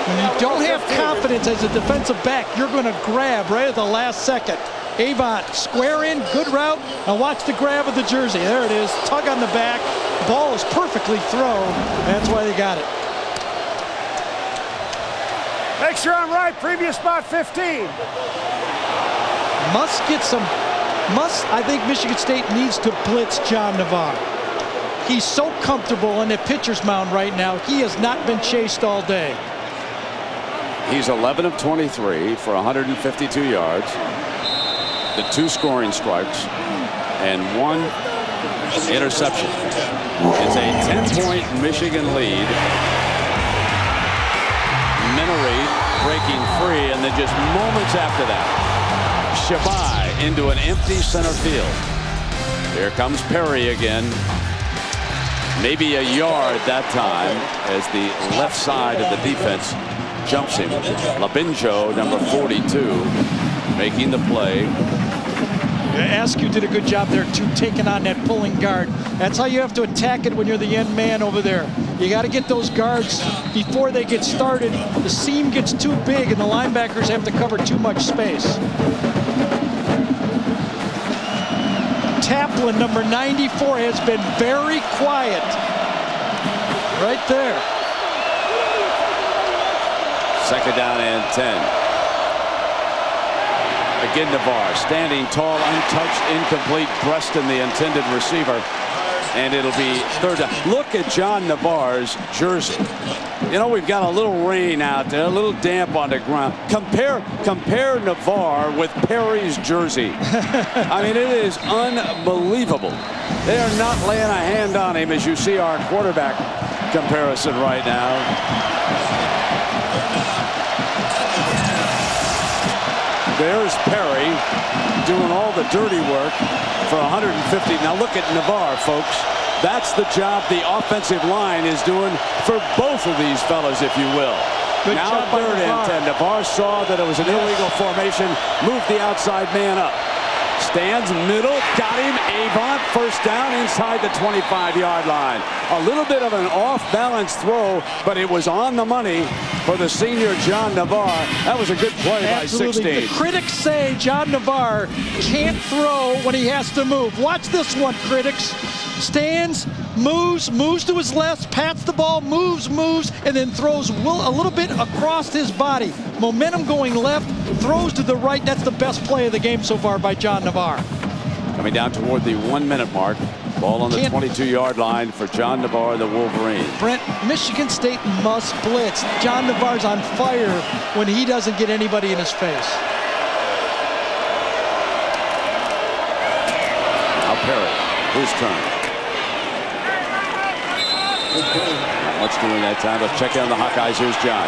When you don't have confidence as a defensive back, you're going to grab right at the last second. Avon, square in, good route. Now watch the grab of the jersey. There it is. Tug on the back. Ball is perfectly thrown. That's why they got it. Make sure I'm right. Previous spot 15. I think Michigan State needs to blitz John Navarre. He's so comfortable on the pitcher's mound right now. He has not been chased all day. He's 11 of 23 for 152 yards. The 2 scoring strikes and 1 interception. It's a 10-point Michigan lead. Minery breaking free, and then just moments after that, Shabai into an empty center field. Here comes Perry again. Maybe a yard that time as the left side of the defense jumps him. Labinjo, number 42, making the play. Askew did a good job there too, taking on that pulling guard. That's how you have to attack it when you're the end man over there. You got to get those guards before they get started. The seam gets too big and the linebackers have to cover too much space. Taplin, number 94, has been very quiet. Right there. Second down and 10. Again, Navarre standing tall, untouched, incomplete, breasting the intended receiver. And it'll be third down. Look at John Navarre's jersey. You know, we've got a little rain out there, a little damp on the ground. Compare Navarre with Perry's jersey. I mean, it is unbelievable. They are not laying a hand on him, as you see our quarterback comparison right now. There's Perry doing all the dirty work for 150. Now look at Navarre, folks. That's the job the offensive line is doing for both of these fellas, if you will. Good now job by third and 10. Navarre saw that it was an illegal formation, moved the outside man up. Stands middle, got him. Avon, first down inside the 25-yard line. A little bit of an off-balance throw, but it was on the money for the senior John Navarre. That was a good play Absolutely. by 16. The critics say John Navarre can't throw when he has to move. Watch this one, critics. Stands, moves to his left, pats the ball, moves, and then throws a little bit across his body. Momentum going left, throws to the right. That's the best play of the game so far by John Navarre. Coming down toward the 1 minute mark. Ball on the 22-yard line for John Navarre and the Wolverines. Brent, Michigan State must blitz. John Navarre's on fire when he doesn't get anybody in his face. Now Perry, his turn. Not much doing that time. Let's check in on the Hawkeyes. Here's John.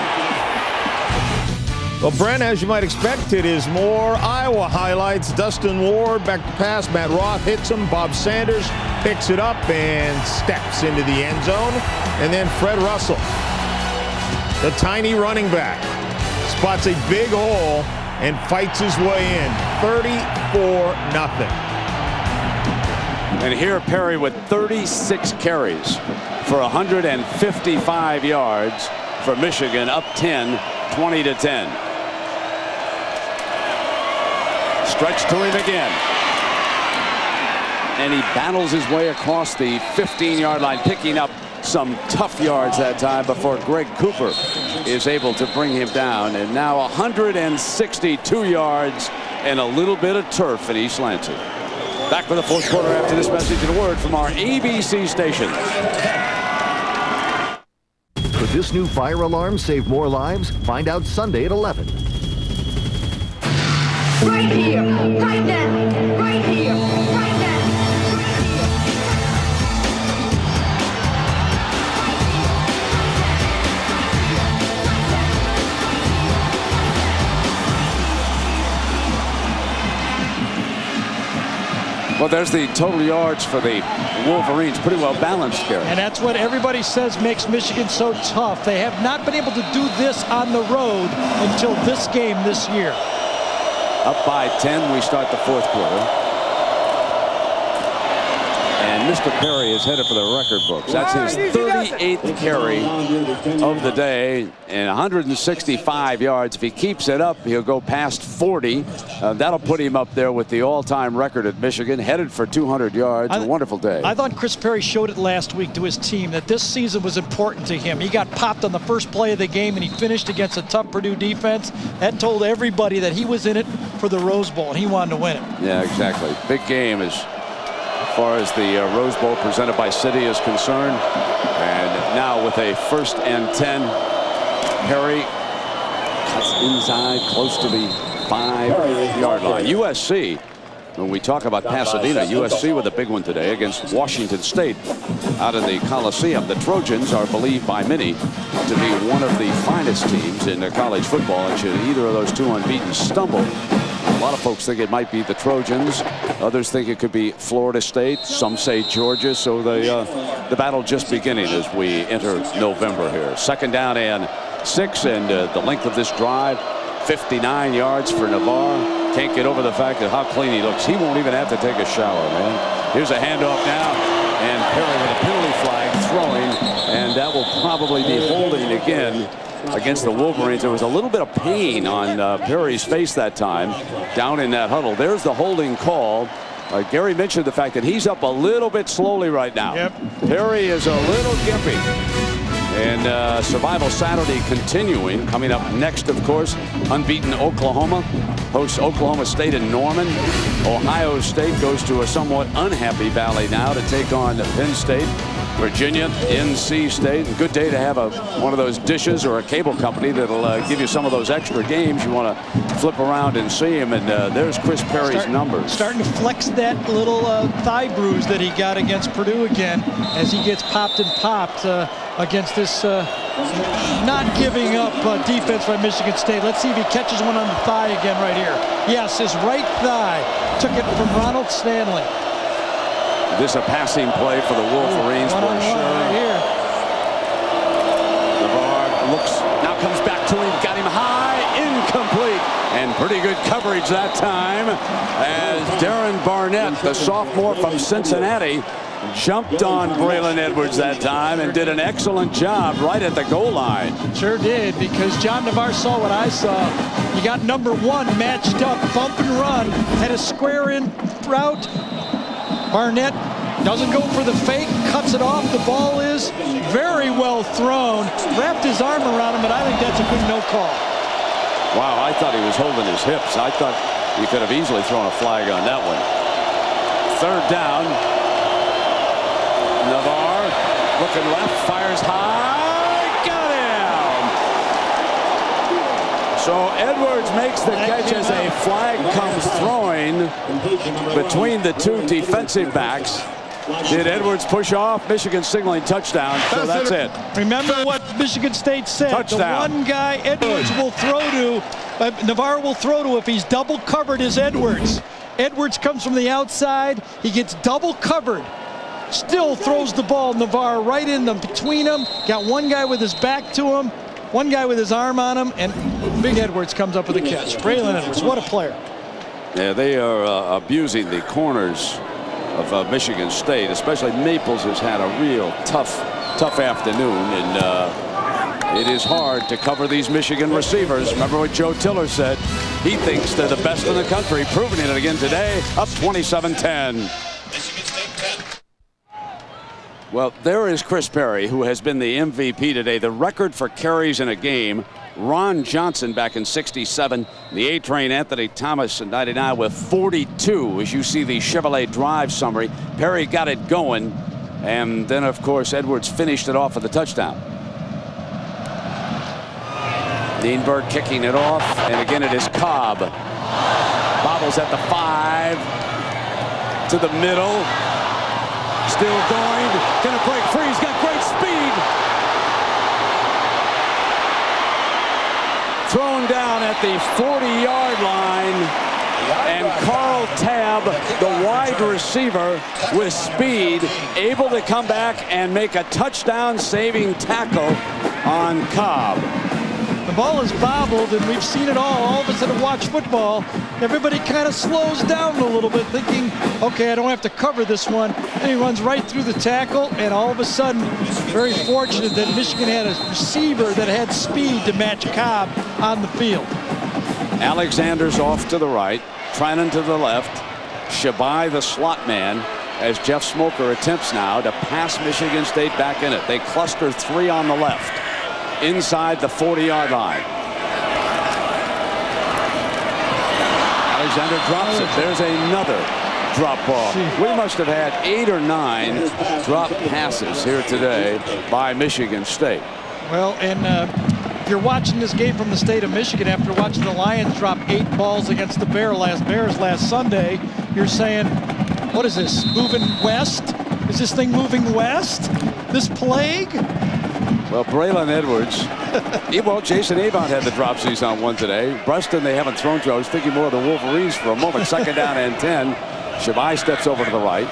Well, Brent, as you might expect, it is more Iowa highlights. Dustin Ward back to pass. Matt Roth hits him. Bob Sanders picks it up and steps into the end zone. And then Fred Russell, the tiny running back, spots a big hole and fights his way in. 34-0. And here Perry with 36 carries for 155 yards for Michigan, up 10, 20-10. Stretch to him again. And he battles his way across the 15-yard line, picking up some tough yards that time before Greg Cooper is able to bring him down. And now 162 yards and a little bit of turf at East Lansing. Back for the fourth quarter after this message and a word from our ABC stations. Could this new fire alarm save more lives? Find out Sunday at 11. Right here, right now, right here, right now. Well, there's the total yards for the Wolverines. Pretty well balanced, Gary. And that's what everybody says makes Michigan so tough. They have not been able to do this on the road until this game this year. Up by 10, we start the fourth quarter. And Mr. Perry is headed for the record books. That's his 38th carry of the day and 165 yards. If he keeps it up, he'll go past 40. That'll put him up there with the all-time record at Michigan, headed for 200 yards. A wonderful day. I thought Chris Perry showed it last week to his team that this season was important to him. He got popped on the first play of the game, and he finished against a tough Purdue defense. That told everybody that he was in it for the Rose Bowl, and he wanted to win it. Yeah, exactly. Big game as far as the Rose Bowl presented by City is concerned. And now with a 1st and 10, Perry cuts inside close to the 5-yard line. USC, when we talk about Pasadena, USC with a big one today against Washington State out in the Coliseum. The Trojans are believed by many to be one of the finest teams in college football, and should either of those two unbeaten stumble, a lot of folks think it might be the Trojans. Others think it could be Florida State. Some say Georgia. So the battle just beginning as we enter November here. 2nd down and 6, and the length of this drive, 59 yards for Navarre. Can't get over the fact that how clean he looks. He won't even have to take a shower, man. Here's a handoff now, and Perry with a penalty flag throwing, and that will probably be holding again against the Wolverines. There was a little bit of pain on Perry's face that time down in that huddle. There's the holding call. Gary mentioned the fact that he's up a little bit slowly right now. Yep. Perry is a little gimpy. And Survival Saturday continuing. Coming up next, of course, unbeaten Oklahoma hosts Oklahoma State in Norman. Ohio State goes to a somewhat unhappy Valley now to take on Penn State. Virginia, NC State. A good day to have one of those dishes or a cable company that'll give you some of those extra games you want to flip around and see them. And there's Chris Perry's numbers. Starting to flex that little thigh bruise that he got against Purdue again as he gets popped and popped against this not giving up defense by Michigan State. Let's see if he catches one on the thigh again right here. Yes, his right thigh took it from Ronald Stanley. This a passing play for the Wolverines for sure. Right here. Navarre looks, now comes back to him, got him high, incomplete, and pretty good coverage that time as Darren Barnett, the sophomore from Cincinnati, jumped on Braylon Edwards that time and did an excellent job right at the goal line. Sure did, because John Navarre saw what I saw. You got number 1 matched up, bump and run, had a square in route. Barnett doesn't go for the fake, cuts it off. The ball is very well thrown. Wrapped his arm around him, but I think that's a good no call. Wow, I thought he was holding his hips. I thought he could have easily thrown a flag on that one. 3rd down. Navarre looking left, fires high, got him. So Edwards makes the catch as a flag comes throwing between the two defensive backs. Did Edwards push off? Michigan signaling touchdown, so that's it. Remember what Michigan State said. Touchdown. The one guy Edwards will throw to, Navarre will throw to if he's double covered is Edwards. Edwards comes from the outside. He gets double covered. Still throws the ball, Navarre, right in them, between them. Got one guy with his back to him, one guy with his arm on him, and Big Edwards comes up with a catch. Braylon Edwards, what a player. Yeah, they are abusing the corners of Michigan State, especially Maples has had a real tough afternoon, and it is hard to cover these Michigan receivers. Remember what Joe Tiller said? He thinks they're the best in the country, proving it again today, up 27-10. Well, there is Chris Perry, who has been the MVP today. The record for carries in a game, Ron Johnson back in '67. The A-Train, Anthony Thomas in '99 with 42, as you see the Chevrolet Drive summary. Perry got it going, and then, of course, Edwards finished it off with a touchdown. Dienberg kicking it off, and again it is Cobb. Bobbles at the 5, to the middle. Still going, gonna break free, he's got great speed. Thrown down at the 40-yard line, and Carl Tabb, the wide receiver with speed, able to come back and make a touchdown-saving tackle on Cobb. The ball is bobbled, and we've seen it all of us that have watched football. Everybody kind of slows down a little bit, thinking, okay, I don't have to cover this one. And he runs right through the tackle, and all of a sudden, very fortunate that Michigan had a receiver that had speed to match Cobb on the field. Alexander's off to the right, Trennan to the left, Shabai the slot man, as Jeff Smoker attempts now to pass Michigan State back in it. They cluster 3 on the left, inside the 40-yard line. Alexander drops it. There's another drop ball. We must have had 8 or 9 drop passes here today by Michigan State. Well, and if you're watching this game from the state of Michigan after watching the Lions drop 8 balls against the Bears last Sunday, you're saying, what is this, moving west? Is this thing moving west? This plague? Well, Braylon Edwards. Well, Jason Avon had the dropsies on one today. Preston, they haven't thrown to. I was thinking more of the Wolverines for a moment. Second down and 10. Shabai steps over to the right.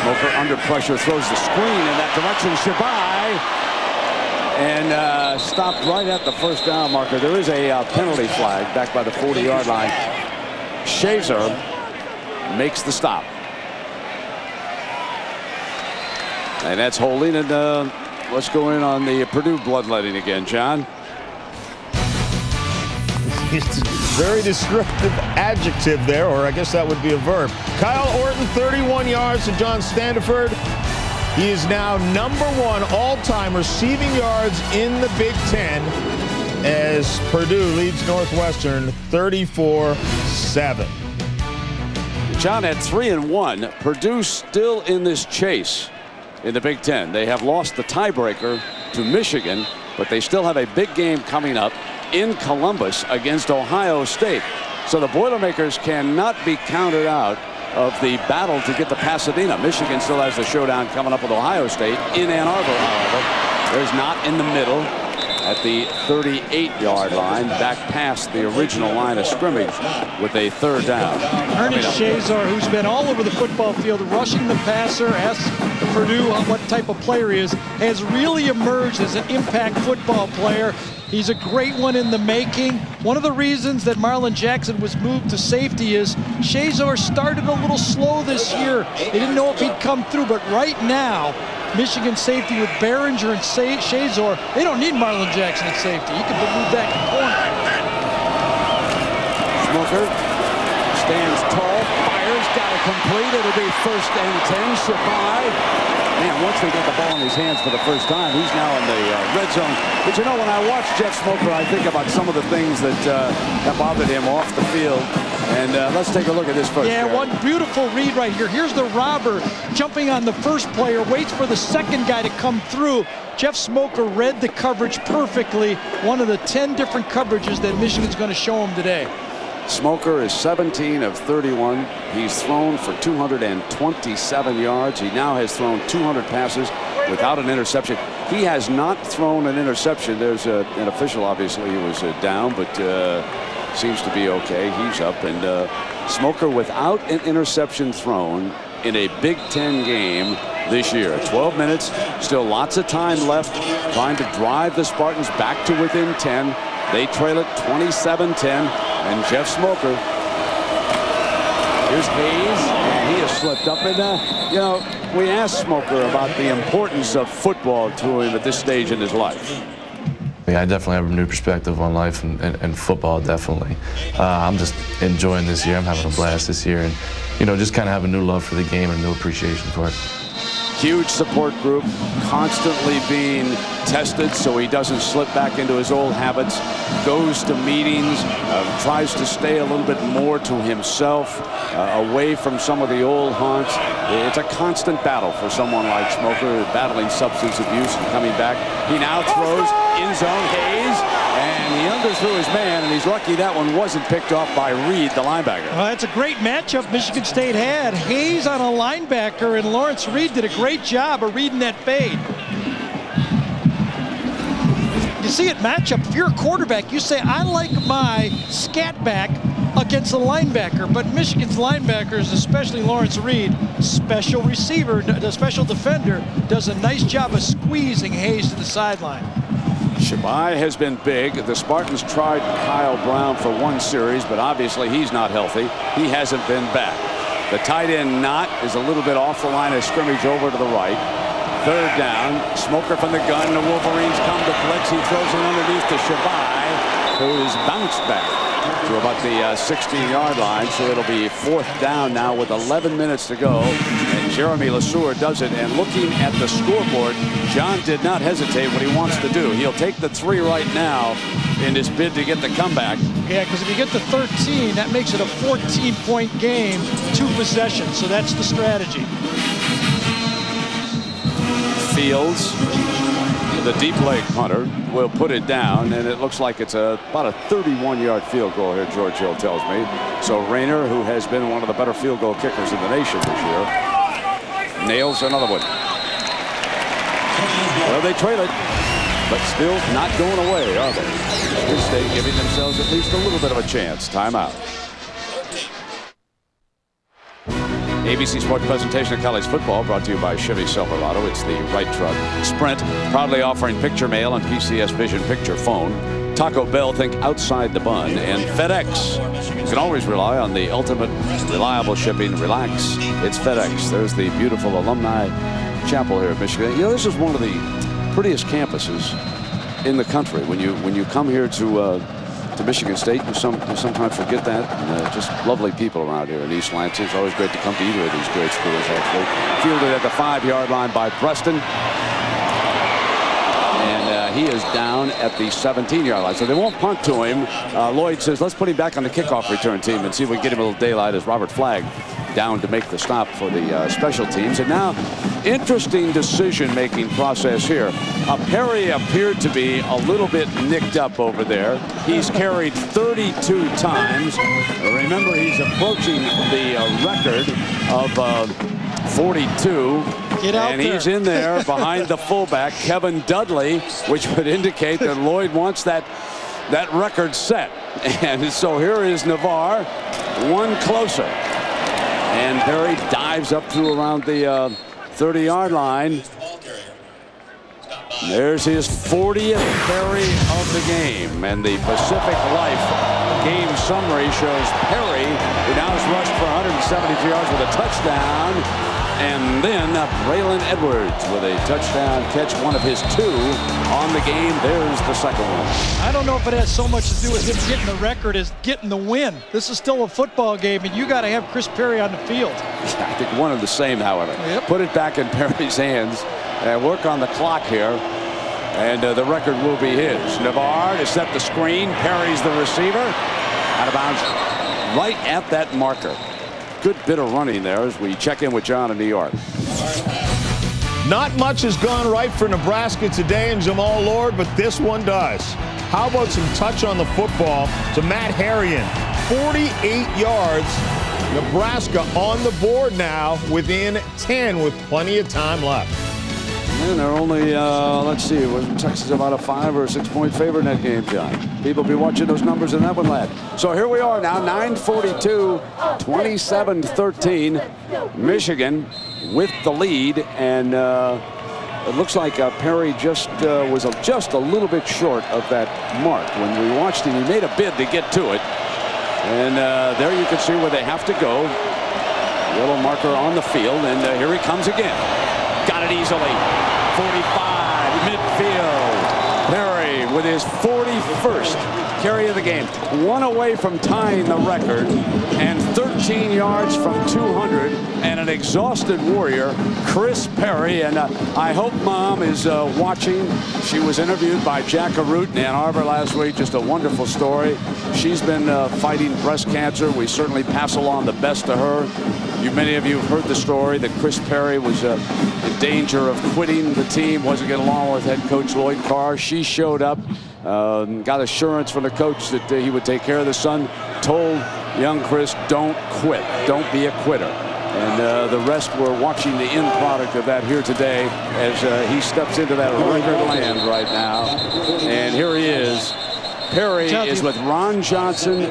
Smoker under pressure throws the screen in that direction. Shabai. And stopped right at the first down marker. There is a penalty flag back by the 40-yard line. Shazer makes the stop. And that's holding, and let's go in on the Purdue bloodletting again, John. It's a very descriptive adjective there, or I guess that would be a verb. Kyle Orton, 31 yards to John Standiford. He is now #1 all-time receiving yards in the Big Ten as Purdue leads Northwestern 34-7. John, at 3-1, Purdue still in this chase in the Big Ten. They have lost the tiebreaker to Michigan, but they still have a big game coming up in Columbus against Ohio State. So the Boilermakers cannot be counted out of the battle to get to Pasadena. Michigan still has the showdown coming up with Ohio State in Ann Arbor, however. There's not in the middle at the 38-yard line, back past the original line of scrimmage with a 3rd down. Ernest Shazer, who's been all over the football field, rushing the passer, asked Purdue what type of player he is, has really emerged as an impact football player. He's a great one in the making. One of the reasons that Marlon Jackson was moved to safety is Shazer started a little slow this year. They didn't know if he'd come through, but right now, Michigan safety with Behringer and Shazer, they don't need Marlon Jackson at safety. He can move back in the corner. Smoker stands tall, fires, got it complete. It'll be 1st and 10. Shabai Man, once they get the ball in his hands for the first time, he's now in the red zone. But you know, when I watch Jeff Smoker, I think about some of the things that bothered him off the field. And let's take a look at this first. Yeah, one beautiful read right here. Here's the robber jumping on the first player, waits for the second guy to come through. Jeff Smoker read the coverage perfectly. One of the 10 different coverages that Michigan's going to show him today. Smoker is 17 of 31. He's thrown for 227 yards. He now has thrown 200 passes without an interception. He has not thrown an interception. There's an official, obviously, who was down, but seems to be okay. He's up. And Smoker without an interception thrown in a Big Ten game this year. 12 minutes, still lots of time left, trying to drive the Spartans back to within 10. They trail it 27-10. And Jeff Smoker, here's Hayes, and he has slipped up. And, you know, we asked Smoker about the importance of football to him at this stage in his life. Yeah, I definitely have a new perspective on life and football, definitely. I'm just enjoying this year. I'm having a blast this year. And, you know, just kind of have a new love for the game and a new appreciation for it. Huge support group, constantly being tested so he doesn't slip back into his old habits, goes to meetings, tries to stay a little bit more to himself, away from some of the old haunts. It's a constant battle for someone like Smoker, battling substance abuse and coming back. He now throws in zone, Hayes, and he underthrew his man, and he's lucky that one wasn't picked off by Reed, the linebacker. Well, that's a great matchup Michigan State had. Hayes on a linebacker, and Lawrence Reed did a great job of reading that fade. You see it matchup. If you're a quarterback, you say, I like my scat back against a linebacker. But Michigan's linebackers, especially Lawrence Reed, special receiver, the special defender, does a nice job of squeezing Hayes to the sideline. Shabai has been big. The Spartans tried Kyle Brown for one series, but obviously he's not healthy. He hasn't been back. The tight end Knott is a little bit off the line of scrimmage over to the right. Third down, Smoker from the gun. The Wolverines come to blitz. He throws it underneath to Shabai, who is bounced back to about the 16-yard line. So it'll be fourth down now with 11 minutes to go. And Jeremy Lesueur does it. And looking at the scoreboard, John did not hesitate what he wants to do. He'll take the 3 right now in his bid to get the comeback. Yeah, because if you get the 13, that makes it a 14-point game, 2 possessions. So that's the strategy. Fields, the deep leg punter, will put it down, and it looks like it's about a 31-yard field goal here, George Hill tells me. So Rayner, who has been one of the better field goal kickers in the nation this year, nails another one. Well, they trail it, but still not going away, are they? Michigan State giving themselves at least a little bit of a chance. Timeout. ABC Sports presentation of college football brought to you by Chevy Silverado. It's the right truck. Sprint, proudly offering picture mail and PCS Vision picture phone. Taco Bell, think outside the bun. And FedEx. You can always rely on the ultimate reliable shipping. Relax, it's FedEx. There's the beautiful alumni chapel here at Michigan. You know, this is one of the prettiest campuses in the country. When you come here to Michigan State, you sometimes forget that. And, just lovely people around here in East Lansing. It's always great to come to either of these great schools, actually. Fielded at the 5-yard line by Preston. And he is down at the 17-yard line. So they won't punt to him. Lloyd says, let's put him back on the kickoff return team and see if we can get him a little daylight as Robert Flagg down to make the stop for the special teams. And now, interesting decision-making process here. Perry appeared to be a little bit nicked up over there. He's carried 32 times. Remember, he's approaching the record of 42. And he's in there behind the fullback, Kevin Dudley, which would indicate that Lloyd wants that record set. And so here is Navarre, one closer. And Perry dives up to around the 30-yard line. There's his 40th carry of the game. And the Pacific Life game summary shows Perry, who now has rushed for 173 yards with a touchdown. And then Braylon Edwards with a touchdown catch, one of his 2 on the game. There's the second one. I don't know if it has so much to do with him getting the record as getting the win. This is still a football game, and you got to have Chris Perry on the field. I think one of the same, however. Yep. Put it back in Perry's hands and work on the clock here. And the record will be his. Navarre to set the screen. Perry's the receiver. Out of bounds right at that marker. Good bit of running there as we check in with John in New York. Not much has gone right for Nebraska today and Jamal Lord, but this one does. How about some touch on the football to Matt Harrion? 48 yards. Nebraska on the board now within 10 with plenty of time left. And they're only, let's see, was Texas about a 5 or 6 point favorite in that game, John? People be watching those numbers in that one, lad. So here we are now, 9:42, 27-13. Michigan with the lead, and it looks like Perry just was just a little bit short of that mark. When we watched him, he made a bid to get to it. And there you can see where they have to go. Little marker on the field, and here he comes again. Got it easily. 45 midfield. Perry with his 41st carry of the game. 1 away from tying the record and 13 yards from 200, and an exhausted warrior, Chris Perry. And I hope Mom is watching. She was interviewed by Jack Arute in Ann Arbor last week. Just a wonderful story. She's been fighting breast cancer. We certainly pass along the best to her. Many of you have heard the story that Chris Perry was in danger of quitting the team, wasn't getting along with head coach Lloyd Carr. She showed up, got assurance from the coach that he would take care of the son, told young Chris, don't quit, don't be a quitter. And the rest, we're watching the end product of that here today as he steps into that record land right now. And here he is. Perry is with Ron Johnson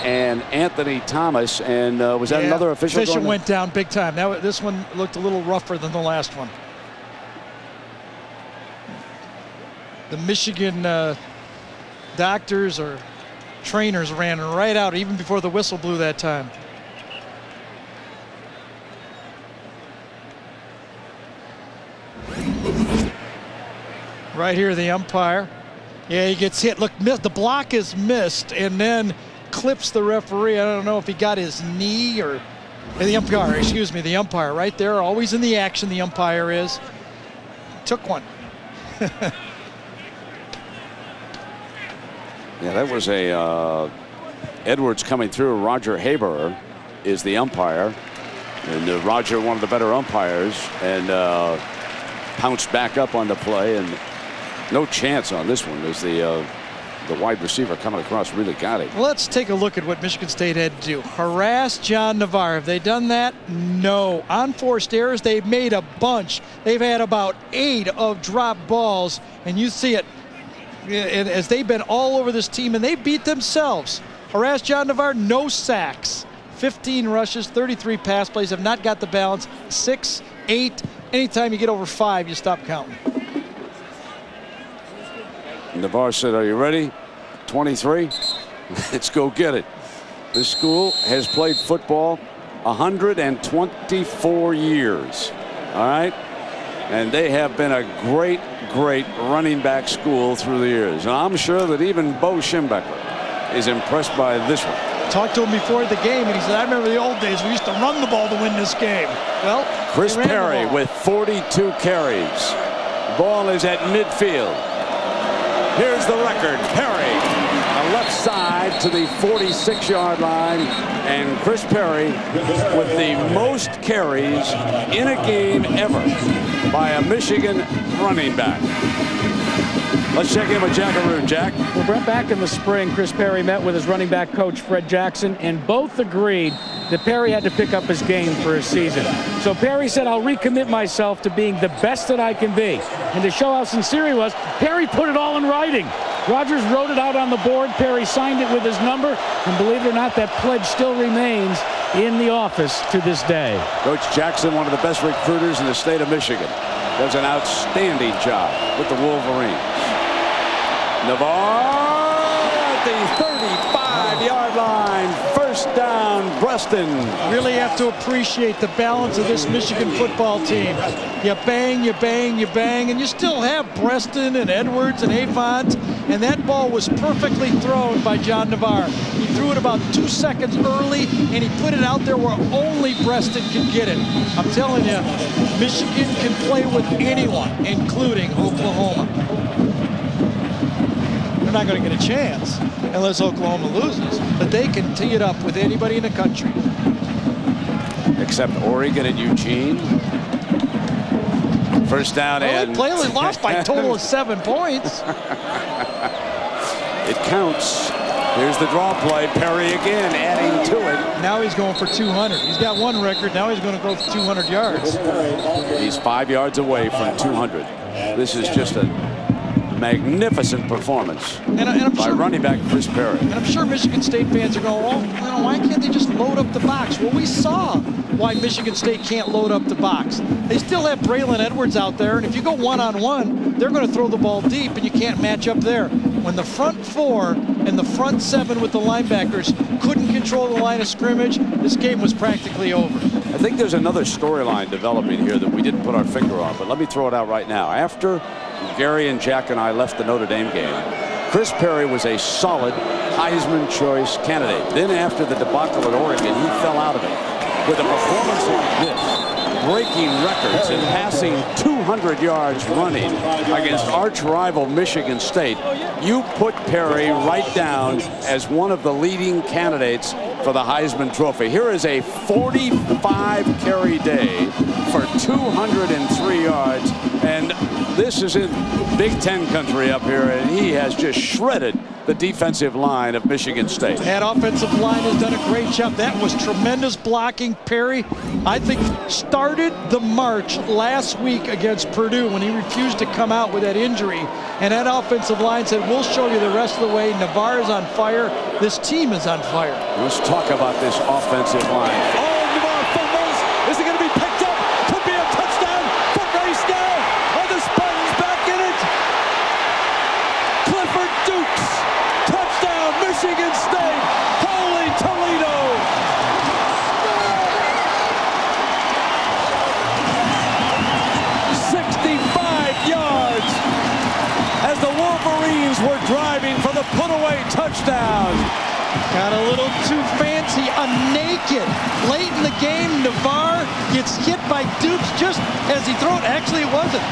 and Anthony Thomas, and was that another official? Official went down big time. Now this one looked a little rougher than the last one. The Michigan doctors or trainers ran right out even before the whistle blew that time. Right here, the umpire. Yeah, he gets hit. Look, the block is missed, and then clips the referee. I don't know if he got his knee or the umpire. Excuse me, the umpire right there, always in the action. The umpire is took one. Yeah, that was a Edwards coming through. Roger Haber is the umpire, and Roger, one of the better umpires, and pounced back up on the play, and no chance on this one as the wide receiver coming across really got it. Let's take a look at what Michigan State had to do. Harass John Navarre. Have they done that? No. On forced errors, they've made a bunch. They've had about 8 of drop balls, and you see it as they've been all over this team, and they beat themselves. Harass John Navarre, no sacks. 15 rushes, 33 pass plays, have not got the balance. 6, 8. Anytime you get over 5, you stop counting. Navarre said, are you ready? 23? Let's go get it. This school has played football 124 years. All right? And they have been a great, great running back school through the years. And I'm sure that even Bo Schembechler is impressed by this one. Talked to him before the game, and he said, I remember the old days. We used to run the ball to win this game. Well, Chris Perry with 42 carries. The ball is at midfield. Here's the record. Perry, a left side to the 46-yard line, and Chris Perry with the most carries in a game ever by a Michigan running back. Let's check in with Jack Arute. Jack. Well, Brett, back in the spring, Chris Perry met with his running back coach, Fred Jackson, and both agreed that Perry had to pick up his game for his season. So Perry said, I'll recommit myself to being the best that I can be. And to show how sincere he was, Perry put it all in writing. Rogers wrote it out on the board. Perry signed it with his number. And believe it or not, that pledge still remains in the office to this day. Coach Jackson, one of the best recruiters in the state of Michigan, does an outstanding job with the Wolverines. Navarre at the 35-yard line. First down, touchdown, Breaston. Really have to appreciate the balance of this Michigan football team. You bang, you bang, you bang, and you still have Breaston and Edwards and Avant, and that ball was perfectly thrown by John Navarre. He threw it about 2 seconds early, and he put it out there where only Breaston could get it. I'm telling you, Michigan can play with anyone, including Oklahoma. They're not going to get a chance unless Oklahoma loses, but they can tee it up with anybody in the country. Except Oregon and Eugene. First down and... They lost by a total of 7 points. It counts. Here's the draw play. Perry again adding to it. Now he's going for 200. He's got one record. Now he's going to go for 200 yards. He's 5 yards away from 200. This is just a magnificent performance by running back Chris Perry. And I'm sure Michigan State fans are going, well, why can't they just load up the box? Well, we saw why Michigan State can't load up the box. They still have Braylon Edwards out there, and if you go one-on-one, they're going to throw the ball deep, and you can't match up there. When the front four and the front seven with the linebackers couldn't control the line of scrimmage, this game was practically over. I think there's another storyline developing here that we didn't put our finger on, but let me throw it out right now. After Gary and Jack and I left the Notre Dame game, Chris Perry was a solid Heisman choice candidate. Then after the debacle at Oregon, he fell out of it. With a performance like this, breaking records and passing 200 yards running against arch rival Michigan State, you put Perry right down as one of the leading candidates for the Heisman Trophy. Here is a 45 carry day for 203 yards, and this is in Big Ten country up here, and he has just shredded the defensive line of Michigan State. That offensive line has done a great job. That was tremendous blocking. Perry, I think, started the march last week against Purdue when he refused to come out with that injury. And that offensive line said, we'll show you the rest of the way. Navarre is on fire. This team is on fire. Let's talk about this offensive line. Oh, Navarre fumbles. Is it going to be picked up? Could be a touchdown. Foot race down. Oh, the Spartans back in it. Clifford Dukes. Touchdown, Michigan State. Holy Toledo. As the Wolverines were driving for the put-away touchdown. Got a little too fancy, naked. Late in the game, Navarre gets hit by Dukes just as he threw it. Actually, it wasn't.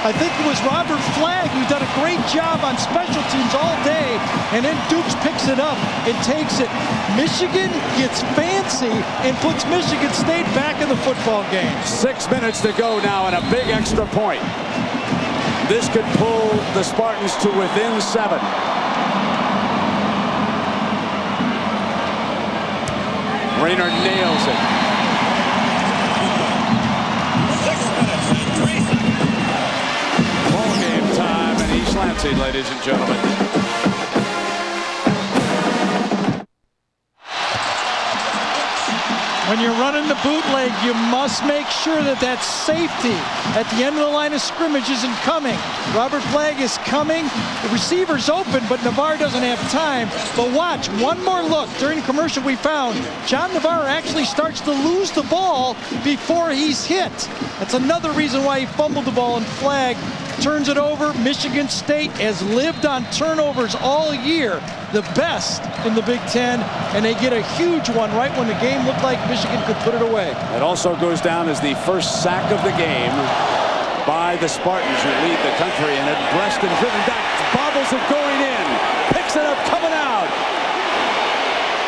I think it was Robert Flagg who's done a great job on special teams all day, and then Dukes picks it up and takes it. Michigan gets fancy and puts Michigan State back in the football game. 6 minutes to go now and a big extra point. This could pull the Spartans to within 7. Rayner nails it. 6 minutes and 3 seconds. Ball game time in East Lansing, ladies and gentlemen. When you're running the bootleg, you must make sure that that safety at the end of the line of scrimmage isn't coming. Robert Flagg is coming. The receiver's open, but Navarre doesn't have time. But watch, one more look. During the commercial we found, John Navarre actually starts to lose the ball before he's hit. That's another reason why he fumbled the ball, and Flagg turns it over. Michigan State has lived on turnovers all year, the best in the Big Ten, and they get a huge one right when the game looked like Michigan could put it away. It also goes down as the first sack of the game by the Spartans, who lead the country, and at Breaston driven back, bobbles it going in, picks it up coming out,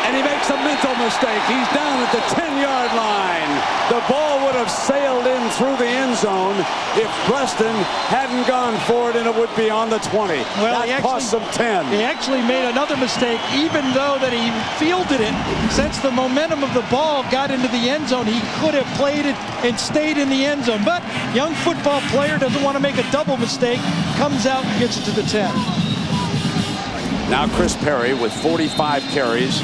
and he makes a mental mistake. He's down at the 10-yard line. The ball would have sailed in through the end zone if Breaston hadn't gone for it, and it would be on the 20. Well, that cost them 10. He actually made another mistake, even though that he fielded it. Since the momentum of the ball got into the end zone, he could have played it and stayed in the end zone. But young football player doesn't want to make a double mistake, comes out and gets it to the 10. Now Chris Perry with 45 carries,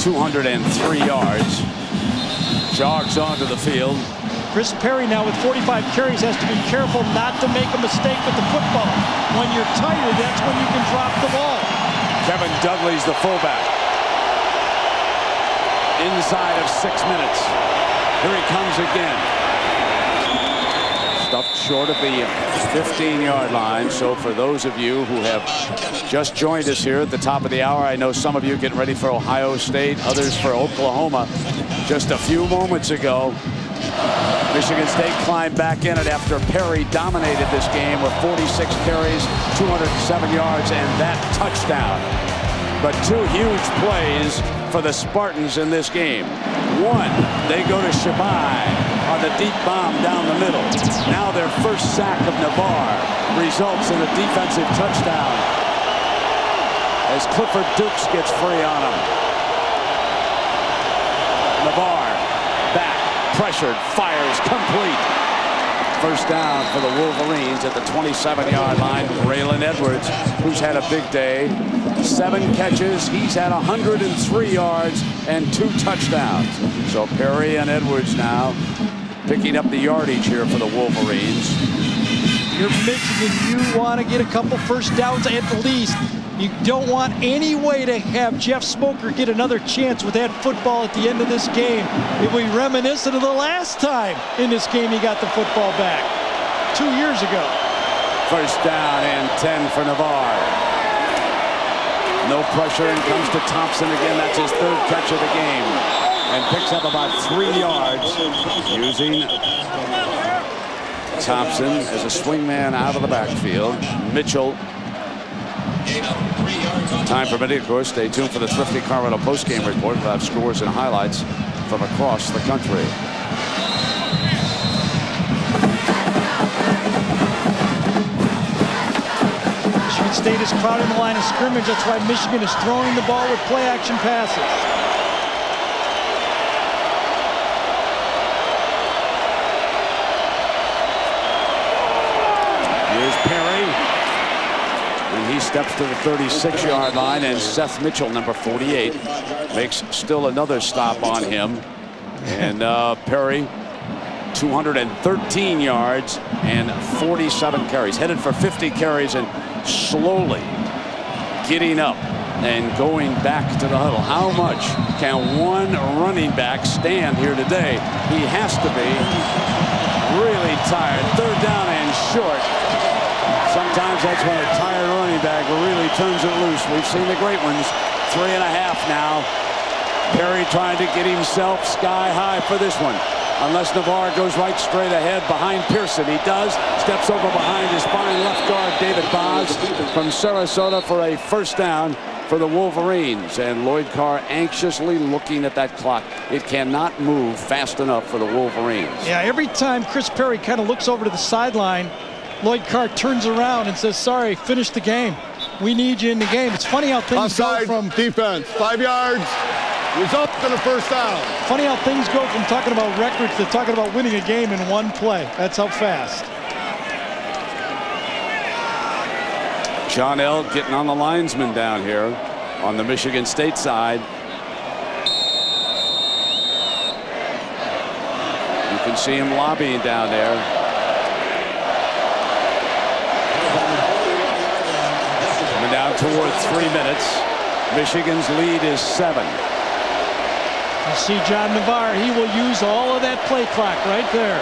203 yards, jogs onto the field. Chris Perry now with 45 carries has to be careful not to make a mistake with the football. When you're tired, that's when you can drop the ball. Kevin Dudley's the fullback. inside of 6 minutes. Here he comes again. Stuffed short of the 15-yard line. So for those of you who have just joined us here at the top of the hour, I know some of you getting ready for Ohio State, others for Oklahoma. Just a few moments ago, Michigan State climbed back in it after Perry dominated this game with 46 carries, 207 yards, and that touchdown. But two huge plays for the Spartans in this game. One, they go to Shabai on the deep bomb down the middle. Now their first sack of Navarre results in a defensive touchdown as Clifford Dukes gets free on him. Navarre back, pressured, fires, complete. First down for the Wolverines at the 27-yard line. Braylon Edwards, who's had a big day. 7 catches. He's had 103 yards and 2 touchdowns. So Perry and Edwards now picking up the yardage here for the Wolverines. You're Michigan. You want to get a couple first downs at least. You don't want any way to have Jeff Smoker get another chance with that football at the end of this game. It will be reminiscent of the last time in this game he got the football back 2 years ago. First down and 10 for Navarre. No pressure, and comes to Thompson again. That's his 3rd catch of the game. And picks up about 3 yards using Thompson as a swingman out of the backfield. Mitchell. Time permitting, of course, stay tuned for the Thrifty Car Rental postgame report. We'll have scores and highlights from across the country. Michigan State is crowding the line of scrimmage. That's why Michigan is throwing the ball with play-action passes. Here's Perry. And he steps to the 36-yard line, and Seth Mitchell, number 48, makes still another stop on him. And Perry, 213 yards and 47 carries. Headed for 50 carries and slowly getting up and going back to the huddle. How much can one running back stand here today? He has to be really tired. 3rd down and short. Sometimes that's when a tired running back really turns it loose. We've seen the great ones. 3.5 now. Perry trying to get himself sky high for this one. Unless Navarre goes right straight ahead behind Pearson. He does. Steps over behind his fine left guard, David Boz from Sarasota, for a first down for the Wolverines. And Lloyd Carr anxiously looking at that clock. It cannot move fast enough for the Wolverines. Yeah, every time Chris Perry kind of looks over to the sideline, Lloyd Carr turns around and says, sorry, finish the game. We need you in the game. It's funny how things Offside, go from defense, 5 yards, result in a first down. Funny how things go from talking about records to talking about winning a game in one play. That's how fast. John L. getting on the linesman down here on the Michigan State side. You can see him lobbying down there. Coming down toward 3 minutes. Michigan's lead is 7. You see John Navarre, he will use all of that play clock right there.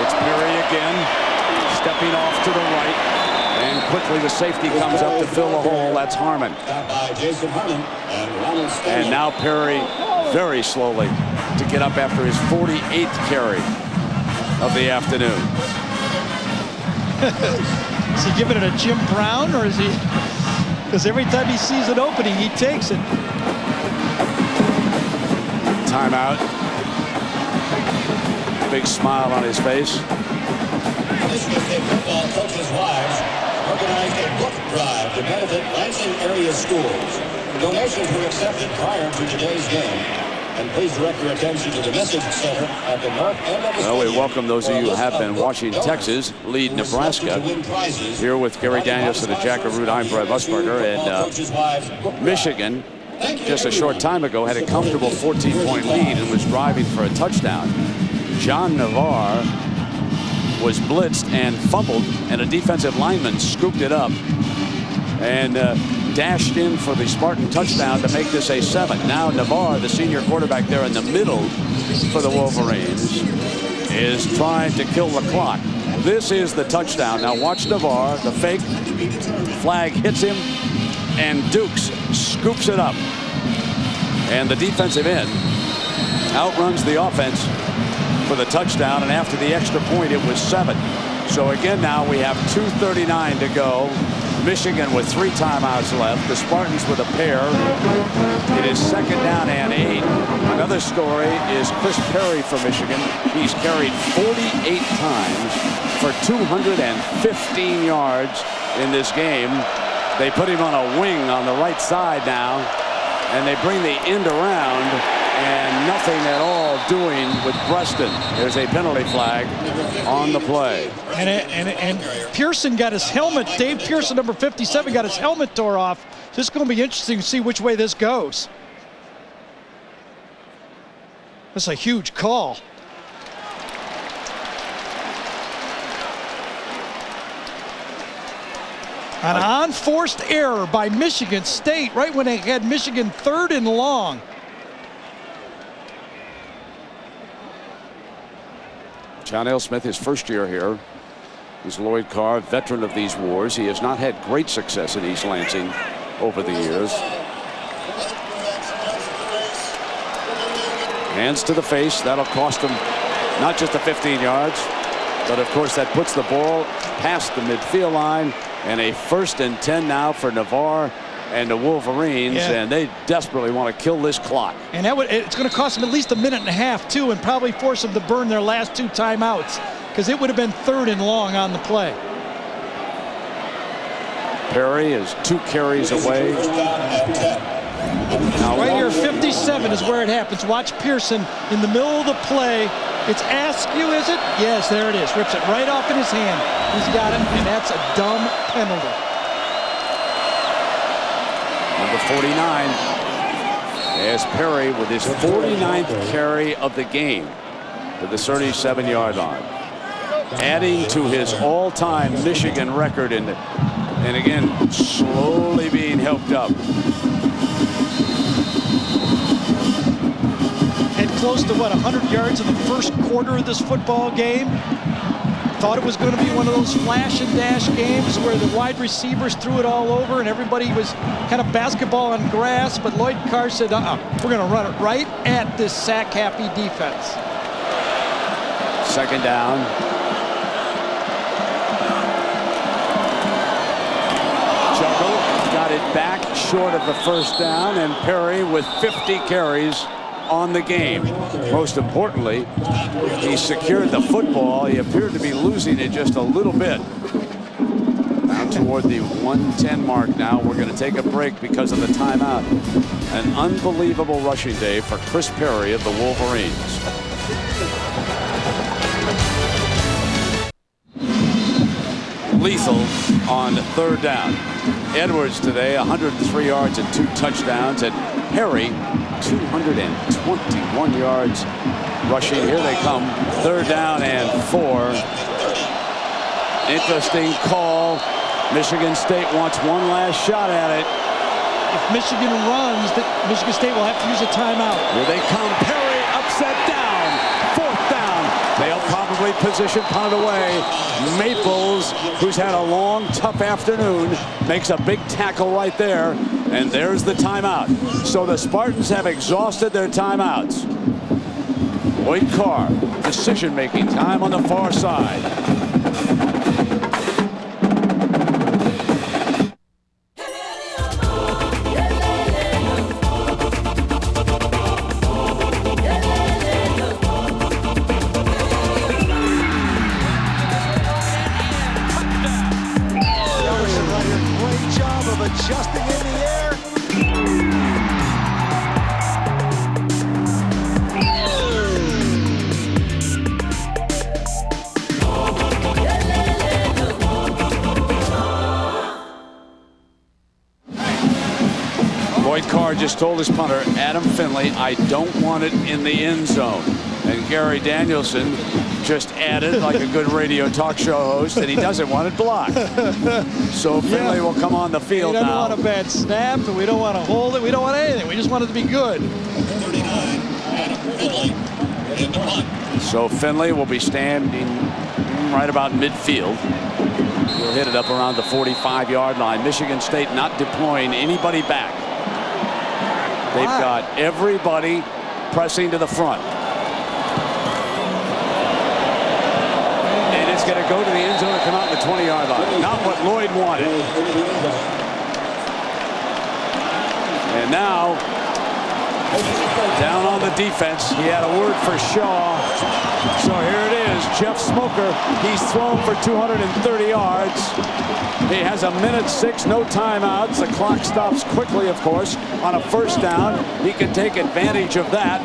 It's Perry again, stepping off to the right. And quickly the safety comes up to fill the hole. That's Harmon. And now Perry very slowly to get up after his 48th carry of the afternoon. Is he giving it a Jim Brown, or is he? Because every time he sees an opening, he takes it. Timeout. Big smile on his face. Michigan State football coaches' wives organized a book drive to benefit Lansing area schools. Donations were accepted prior to today's game. And please direct your attention to the message center at the north end of the Well, we welcome those of you who have been watching Texas lead Nebraska. Here with Gary Danielson and Jack Arute, I'm Brad Musburger. And Michigan, just a short time ago, had a comfortable 14-point lead and was driving for a touchdown. John Navarre was blitzed and fumbled, and a defensive lineman scooped it up and dashed in for the Spartan touchdown to make this a 7. Now Navarre, the senior quarterback there in the middle for the Wolverines, is trying to kill the clock. This is the touchdown. Now watch Navarre, the fake, flag hits him, and Dukes scoops it up. And the defensive end outruns the offense for the touchdown, and after the extra point, it was 7. So again, now we have 2:39 to go. Michigan with 3 timeouts left. The Spartans with a pair. It is 2nd down and 8. Another story is Chris Perry for Michigan. He's carried 48 times for 215 yards in this game. They put him on a wing on the right side now, and they bring the end around, and nothing at all doing with Preston. There's a penalty flag on the play. And Pearson got his helmet. Dave Pearson, number 57, got his helmet tore off. This is going to be interesting to see which way this goes. That's a huge call. An unforced error by Michigan State right when they had Michigan 3rd and long. John L. Smith, his first year here. He's Lloyd Carr, veteran of these wars. He has not had great success in East Lansing over the years. Hands to the face. That'll cost him not just the 15 yards, but of course that puts the ball past the midfield line, and a 1st and 10 now for Navarre and the Wolverines, and they desperately want to kill this clock. And it's going to cost them at least a minute and a half too, and probably force them to burn their last 2 timeouts, because it would have been 3rd and long on the play. Perry is 2 carries away. Now right here, 57 is where it happens. Watch Pearson in the middle of the play. It's Askew, is it? Yes, there it is. Rips it right off in his hand. He's got it, and that's a dumb penalty. Number 49 as Perry with his 49th carry of the game to the 37-yard line, adding to his all-time Michigan record, and again slowly being helped up. Had close to 100 yards in the first quarter of this football game. Thought it was going to be one of those flash and dash games where the wide receivers threw it all over and everybody was kind of basketball on grass, but Lloyd Carr said, we're going to run it right at this sack-happy defense. 2nd down. Juggle got it back short of the 1st down, and Perry with 50 carries on the game. Most importantly, he secured the football. He appeared to be losing it just a little bit. Down toward the 110 mark now. We're going to take a break because of the timeout. An unbelievable rushing day for Chris Perry of the Wolverines. Lethal on 3rd down. Edwards today 103 yards and 2 touchdowns, and Perry 221 yards rushing. Here they come. 3rd down and 4. Interesting call. Michigan State wants one last shot at it. If Michigan runs, Michigan State will have to use a timeout. Here they come. Perry upset down. 4th down. They'll probably position punt away. Maples, who's had a long, tough afternoon, makes a big tackle right there. And there's the timeout. So the Spartans have exhausted their timeouts. Lloyd Carr, decision-making time on the far side. Adjusting in the air. Lloyd Carr just told his punter, Adam Finley, I don't want it in the end zone. And Gary Danielson just added like a good radio talk show host, and he doesn't want it blocked. So Finley will come on the field now. We don't want a bad snap, and we don't want to hold it. We don't want anything. We just want it to be good. So Finley will be standing right about midfield. He'll hit it up around the 45-yard line. Michigan State not deploying anybody back. They've got everybody pressing to the front. And it's going to go to the end zone and come out in the 20-yard line. Not what Lloyd wanted. And now, down on the defense, he had a word for Shaw. So here it is, Jeff Smoker. He's thrown for 230 yards. He has 1:06, no timeouts. The clock stops quickly, of course, on a first down. He can take advantage of that.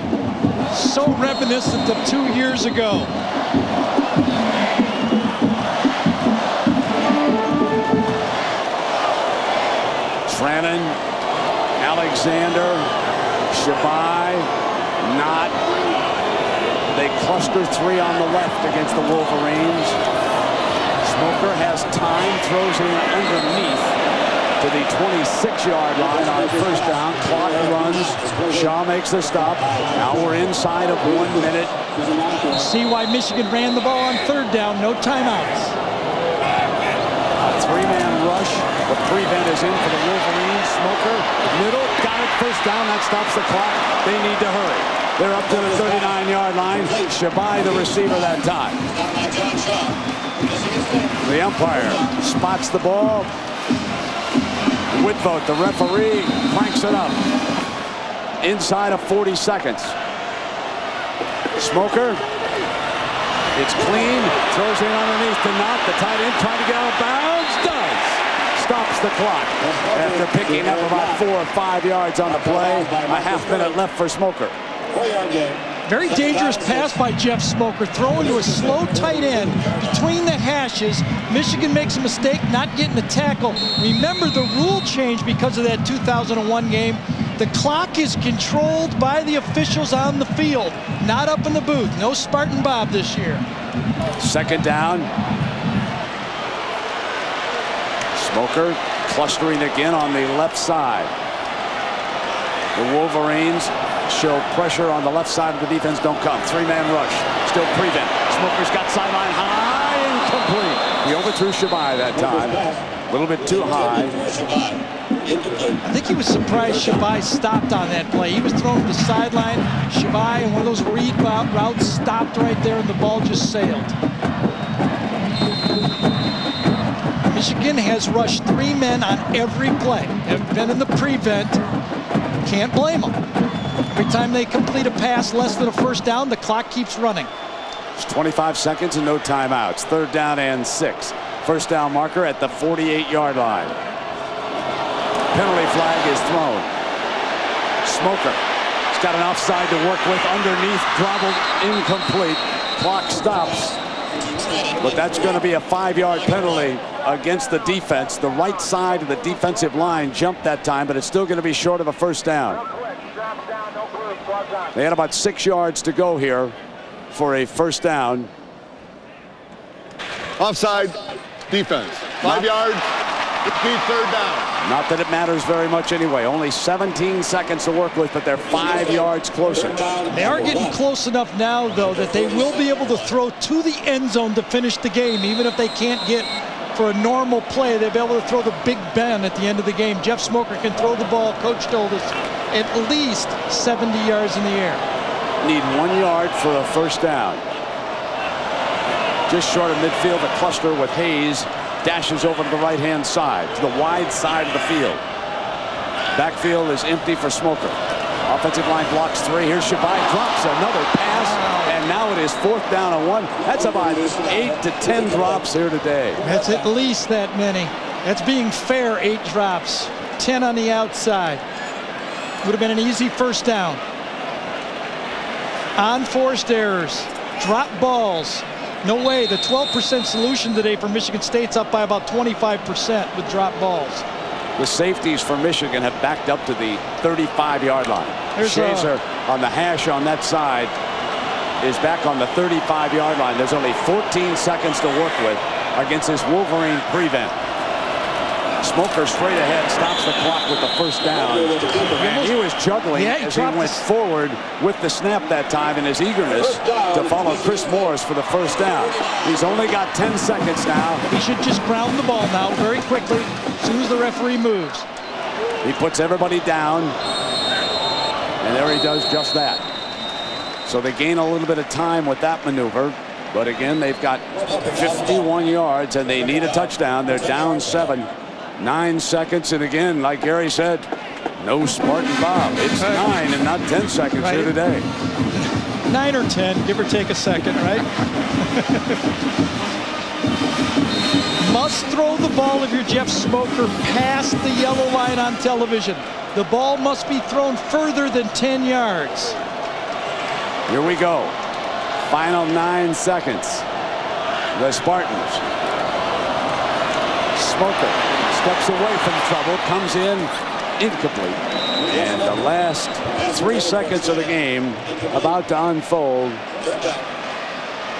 So reminiscent of 2 years ago. Trannon, Alexander, Shabai, not. They cluster 3 on the left against the Wolverines. Smoker has time, throws in underneath to the 26-yard line on first down. Clock runs. Shaw makes the stop. Now we're inside of 1 minute. See why Michigan ran the ball on third down. No timeouts. Three-man rush. The prevent is in for the Wolverines. Smoker, middle, got it, first down. That stops the clock. They need to hurry. They're up to the 39-yard line. Shabai, the receiver that time. The umpire spots the ball. Whitvote, the referee, cranks it up. Inside of 40 seconds. Smoker. It's clean. Throws in underneath to Knott. The tight end trying to get out of bounds. Does. Stops the clock after picking up about 4 or 5 yards on the play. A half minute left for Smoker. Very dangerous pass by Jeff Smoker, throwing to a slow tight end between the hashes. Michigan makes a mistake not getting a tackle. Remember the rule change because of that 2001 game. The clock is controlled by the officials on the field, not up in the booth. No Spartan Bob this year. Second down. Smoker clustering again on the left side. The Wolverines show pressure on the left side of the defense. Don't come. Three-man rush. Still prevent. Smoker's got sideline high. Incomplete. He overthrew Shabai that time. A little bit too high. I think he was surprised Shabai stopped on that play. He was thrown to the sideline. Shabai and one of those read routes stopped right there and the ball just sailed. Michigan has rushed 3 men on every play. They've been in the prevent. Can't blame them. Every time they complete a pass less than a first down, the clock keeps running. It's 25 seconds and no timeouts. Third down and 6. First down marker at the 48-yard line. Penalty flag is thrown. Smoker. He's got an offside to work with underneath. Gobbled, incomplete. Clock stops. But that's going to be a 5-yard penalty against the defense. The right side of the defensive line jumped that time, but it's still going to be short of a first down. They had about 6 yards to go here for a first down. Offside, defense. 5 yards, repeat third down. Not that it matters very much anyway. Only 17 seconds to work with, but they're 5 yards closer. They are getting close enough now, though, that they will be able to throw to the end zone to finish the game, even if they can't get for a normal play. They'll be able to throw the Big Ben at the end of the game. Jeff Smoker can throw the ball, Coach told us, at least 70 yards in the air. Need 1 yard for a first down. Just short of midfield, a cluster with Hayes. Dashes over to the right-hand side, to the wide side of the field. Backfield is empty for Smoker. Offensive line blocks 3. Here's Shabai, drops another pass, and now it is 4th down and 1. That's about 8 to 10 drops here today. That's at least that many. That's being fair, 8 drops. 10 on the outside. Would have been an easy first down. Unforced errors, drop balls. No way. The 12% solution today for Michigan State's up by about 25% with drop balls. The safeties for Michigan have backed up to the 35-yard line. Shazer on the hash on that side. is back on the 35-yard line. There's only 14 seconds to work with against this Wolverine prevent. Smoker straight ahead, stops the clock with the first down. And he was juggling as he went forward with the snap that time in his eagerness to follow Chris Morris for the first down. He's only got 10 seconds now. He should just ground the ball now very quickly as soon as the referee moves. He puts everybody down, and there he does just that. So they gain a little bit of time with that maneuver. But again, they've got 51 yards, and they need a touchdown. They're down 7. 9 seconds, and again, like Gary said, no Spartan Bob. It's 9 and not 10 seconds here today. 9 or 10, give or take a second, right? Must throw the ball if you're Jeff Smoker past the yellow line on television. The ball must be thrown further than 10 yards. Here we go. Final 9 seconds. The Spartans. Smoker steps away from trouble, comes in incomplete. And the last 3 seconds of the game about to unfold.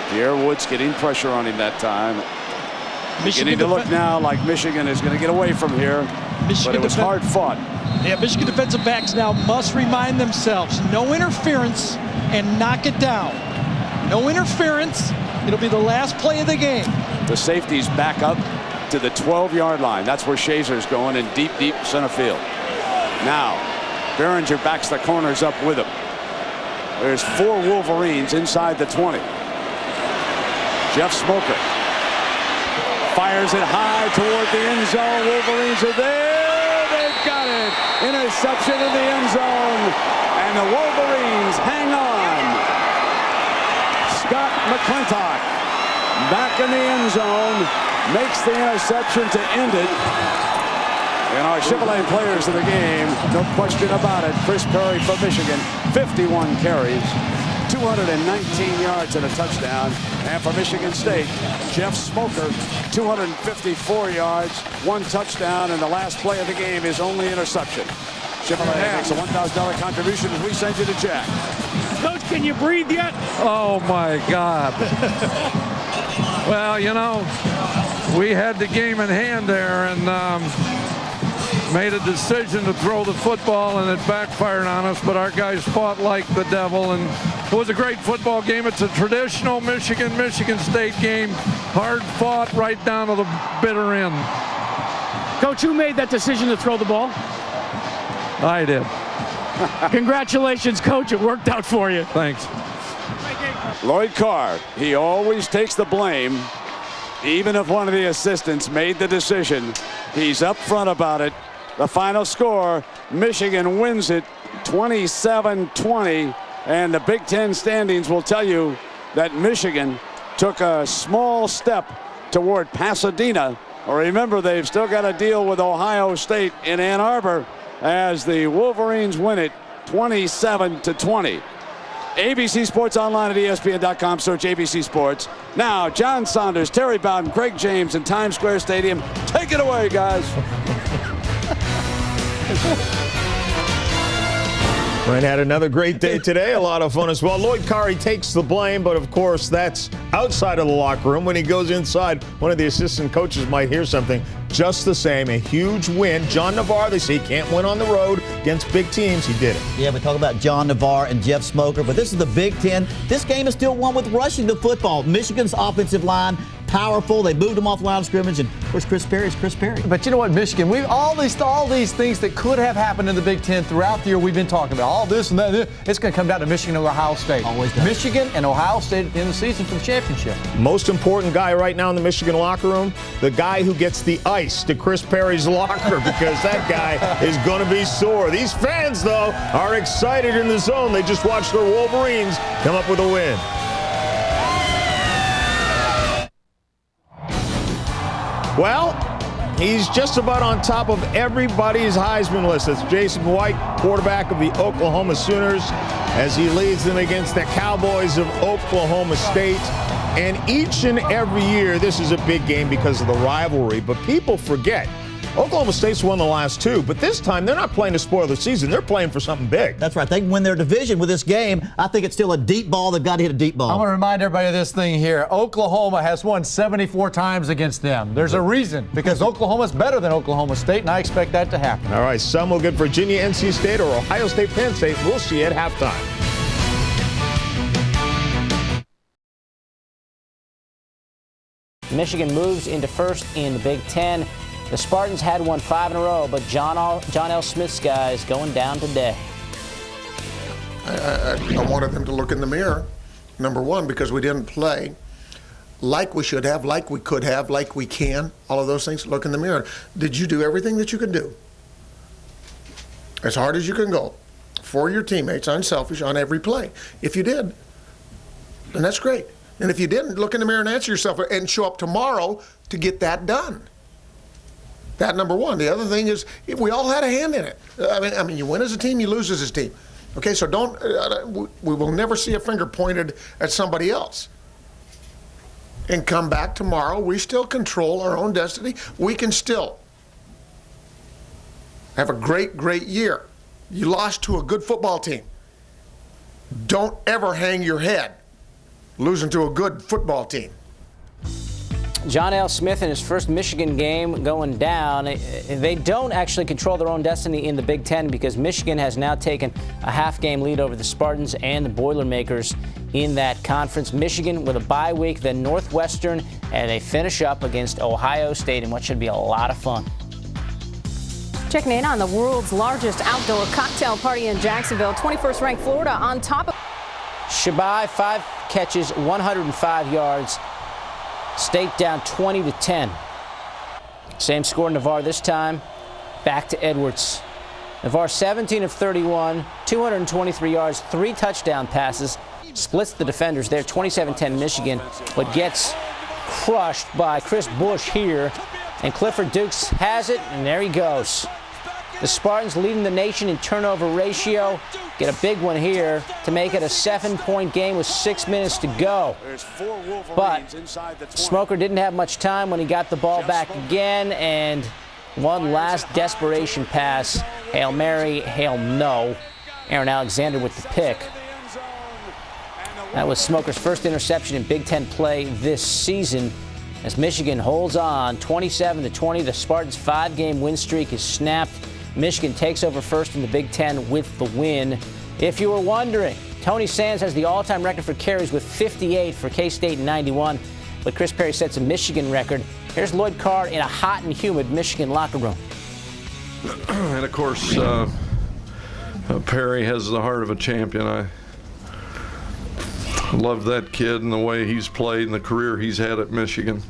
Pierre Woods getting pressure on him that time. Beginning to look now like Michigan is going to get away from here. But it was hard fought. Yeah, Michigan defensive backs now must remind themselves, no interference and knock it down. No interference. It'll be the last play of the game. The safeties back up to the 12-yard line. That's where Shazer's going in deep center field. Now, Behringer backs the corners up with him. There's 4 Wolverines inside the 20. Jeff Smoker fires it high toward the end zone. Wolverines are there. They've got it. Interception in the end zone. And the Wolverines hang on. Scott McClintock back in the end zone. Makes the interception to end it. And our Chevrolet players of the game, no question about it. Chris Perry from Michigan, 51 carries, 219 yards and a touchdown. And for Michigan State, Jeff Smoker, 254 yards, 1 touchdown, and the last play of the game is only interception. Chevrolet makes a $1,000 contribution as we send you to Jack. Coach, can you breathe yet? Oh, my God. Well, you know, we had the game in hand there and made a decision to throw the football, and it backfired on us, but our guys fought like the devil, and it was a great football game. It's a traditional Michigan State game, hard fought right down to the bitter end. Coach, who made that decision to throw the ball? I did. Congratulations, Coach. It worked out for you. Thanks. Lloyd Carr, he always takes the blame. Even if one of the assistants made the decision, he's up front about it. The final score, Michigan wins it 27-20, and the Big Ten standings will tell you that Michigan took a small step toward Pasadena. Remember, they've still got to deal with Ohio State in Ann Arbor as the Wolverines win it 27-20. ABC Sports Online at ESPN.com. Search ABC Sports. Now, John Saunders, Terry Bowden, Craig James in Times Square Stadium. Take it away, guys. Brent had another great day today. A lot of fun as well. Lloyd Carr takes the blame, but of course that's outside of the locker room. When he goes inside, one of the assistant coaches might hear something. Just the same, a huge win. John Navarre, they say he can't win on the road against big teams. He did it. Yeah, we talk about John Navarre and Jeff Smoker, but this is the Big Ten. This game is still won with rushing the football. Michigan's offensive line, powerful. They moved them off the line of scrimmage, and of course Chris Perry is Chris Perry. But you know what, Michigan, all these things that could have happened in the Big Ten throughout the year we've been talking about, all this and that, it's going to come down to Michigan and Ohio State. Always does. Michigan and Ohio State at the end of the season for the championship. Most important guy right now in the Michigan locker room, the guy who gets the ice to Chris Perry's locker, because that guy is going to be sore. These fans, though, are excited in the zone. They just watched their Wolverines come up with a win. Well, he's just about on top of everybody's Heisman list. It's Jason White, quarterback of the Oklahoma Sooners, as he leads them against the Cowboys of Oklahoma State. And each and every year, this is a big game because of the rivalry. But people forget Oklahoma State's won the last 2, but this time they're not playing to spoil the season. They're playing for something big. That's right. They can win their division with this game. I think it's still a deep ball. They've got to hit a deep ball. I'm going to remind everybody of this thing here. Oklahoma has won 74 times against them. There's a reason, because Oklahoma's better than Oklahoma State, and I expect that to happen. All right, some will get Virginia, NC State, or Ohio State, Penn State. We'll see at halftime. Michigan moves into first in the Big Ten. The Spartans had won 5 in a row, but John L. Smith's guys going down today. I wanted them to look in the mirror, number one, because we didn't play like we should have, like we could have, like we can, all of those things. Look in the mirror. Did you do everything that you could do? As hard as you can go for your teammates, unselfish, on every play. If you did, then that's great. And if you didn't, look in the mirror and answer yourself and show up tomorrow to get that done. That number one. The other thing is, we all had a hand in it. I mean, you win as a team, you lose as a team. Okay, so we will never see a finger pointed at somebody else. And come back tomorrow, we still control our own destiny. We can still have a great, great year. You lost to a good football team. Don't ever hang your head losing to a good football team. John L. Smith in his first Michigan game going down. They don't actually control their own destiny in the Big Ten because Michigan has now taken a half-game lead over the Spartans and the Boilermakers in that conference. Michigan with a bye week, then Northwestern, and they finish up against Ohio State in what should be a lot of fun. Checking in on the world's largest outdoor cocktail party in Jacksonville. 21st ranked Florida on top of... Shabai, 5 catches, 105 yards. State down 20-10. Same score, Navarre this time. Back to Edwards. Navarre 17 of 31, 223 yards, 3 touchdown passes. Splits the defenders there, 27-10 Michigan, but gets crushed by Chris Bush here. And Clifford Dukes has it, and there he goes. The Spartans leading the nation in turnover ratio. Get a big one here to make it a 7-point game with 6 minutes to go. But Smoker didn't have much time when he got the ball back again, and one last desperation pass. Hail Mary, hail no. Aaron Alexander with the pick. That was Smoker's first interception in Big Ten play this season. As Michigan holds on 27-20, the Spartans' 5-game win streak is snapped. Michigan takes over first in the Big Ten with the win. If you were wondering, Tony Sands has the all-time record for carries with 58 for K-State in 91, but Chris Perry sets a Michigan record. Here's Lloyd Carr in a hot and humid Michigan locker room. And of course, Perry has the heart of a champion. I love that kid and the way he's played and the career he's had at Michigan.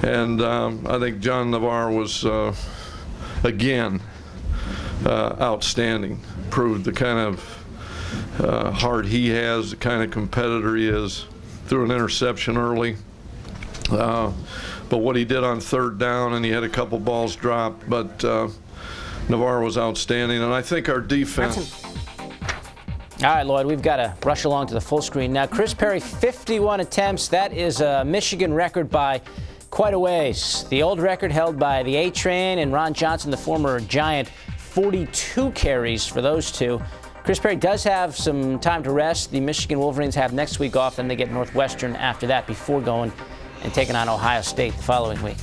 And I think John Navarre was, again, outstanding. Proved the kind of heart he has, the kind of competitor he is. Threw an interception early. But what he did on third down, and he had a couple balls dropped, but Navarre was outstanding. And I think our defense... All right, Lloyd, we've got to rush along to the full screen now. Chris Perry, 51 attempts. That is a Michigan record by quite a ways. The old record held by the A-Train and Ron Johnson, the former Giant, 42 carries for those two. Chris Perry does have some time to rest. The Michigan Wolverines have next week off, then they get Northwestern after that before going and taking on Ohio State the following week.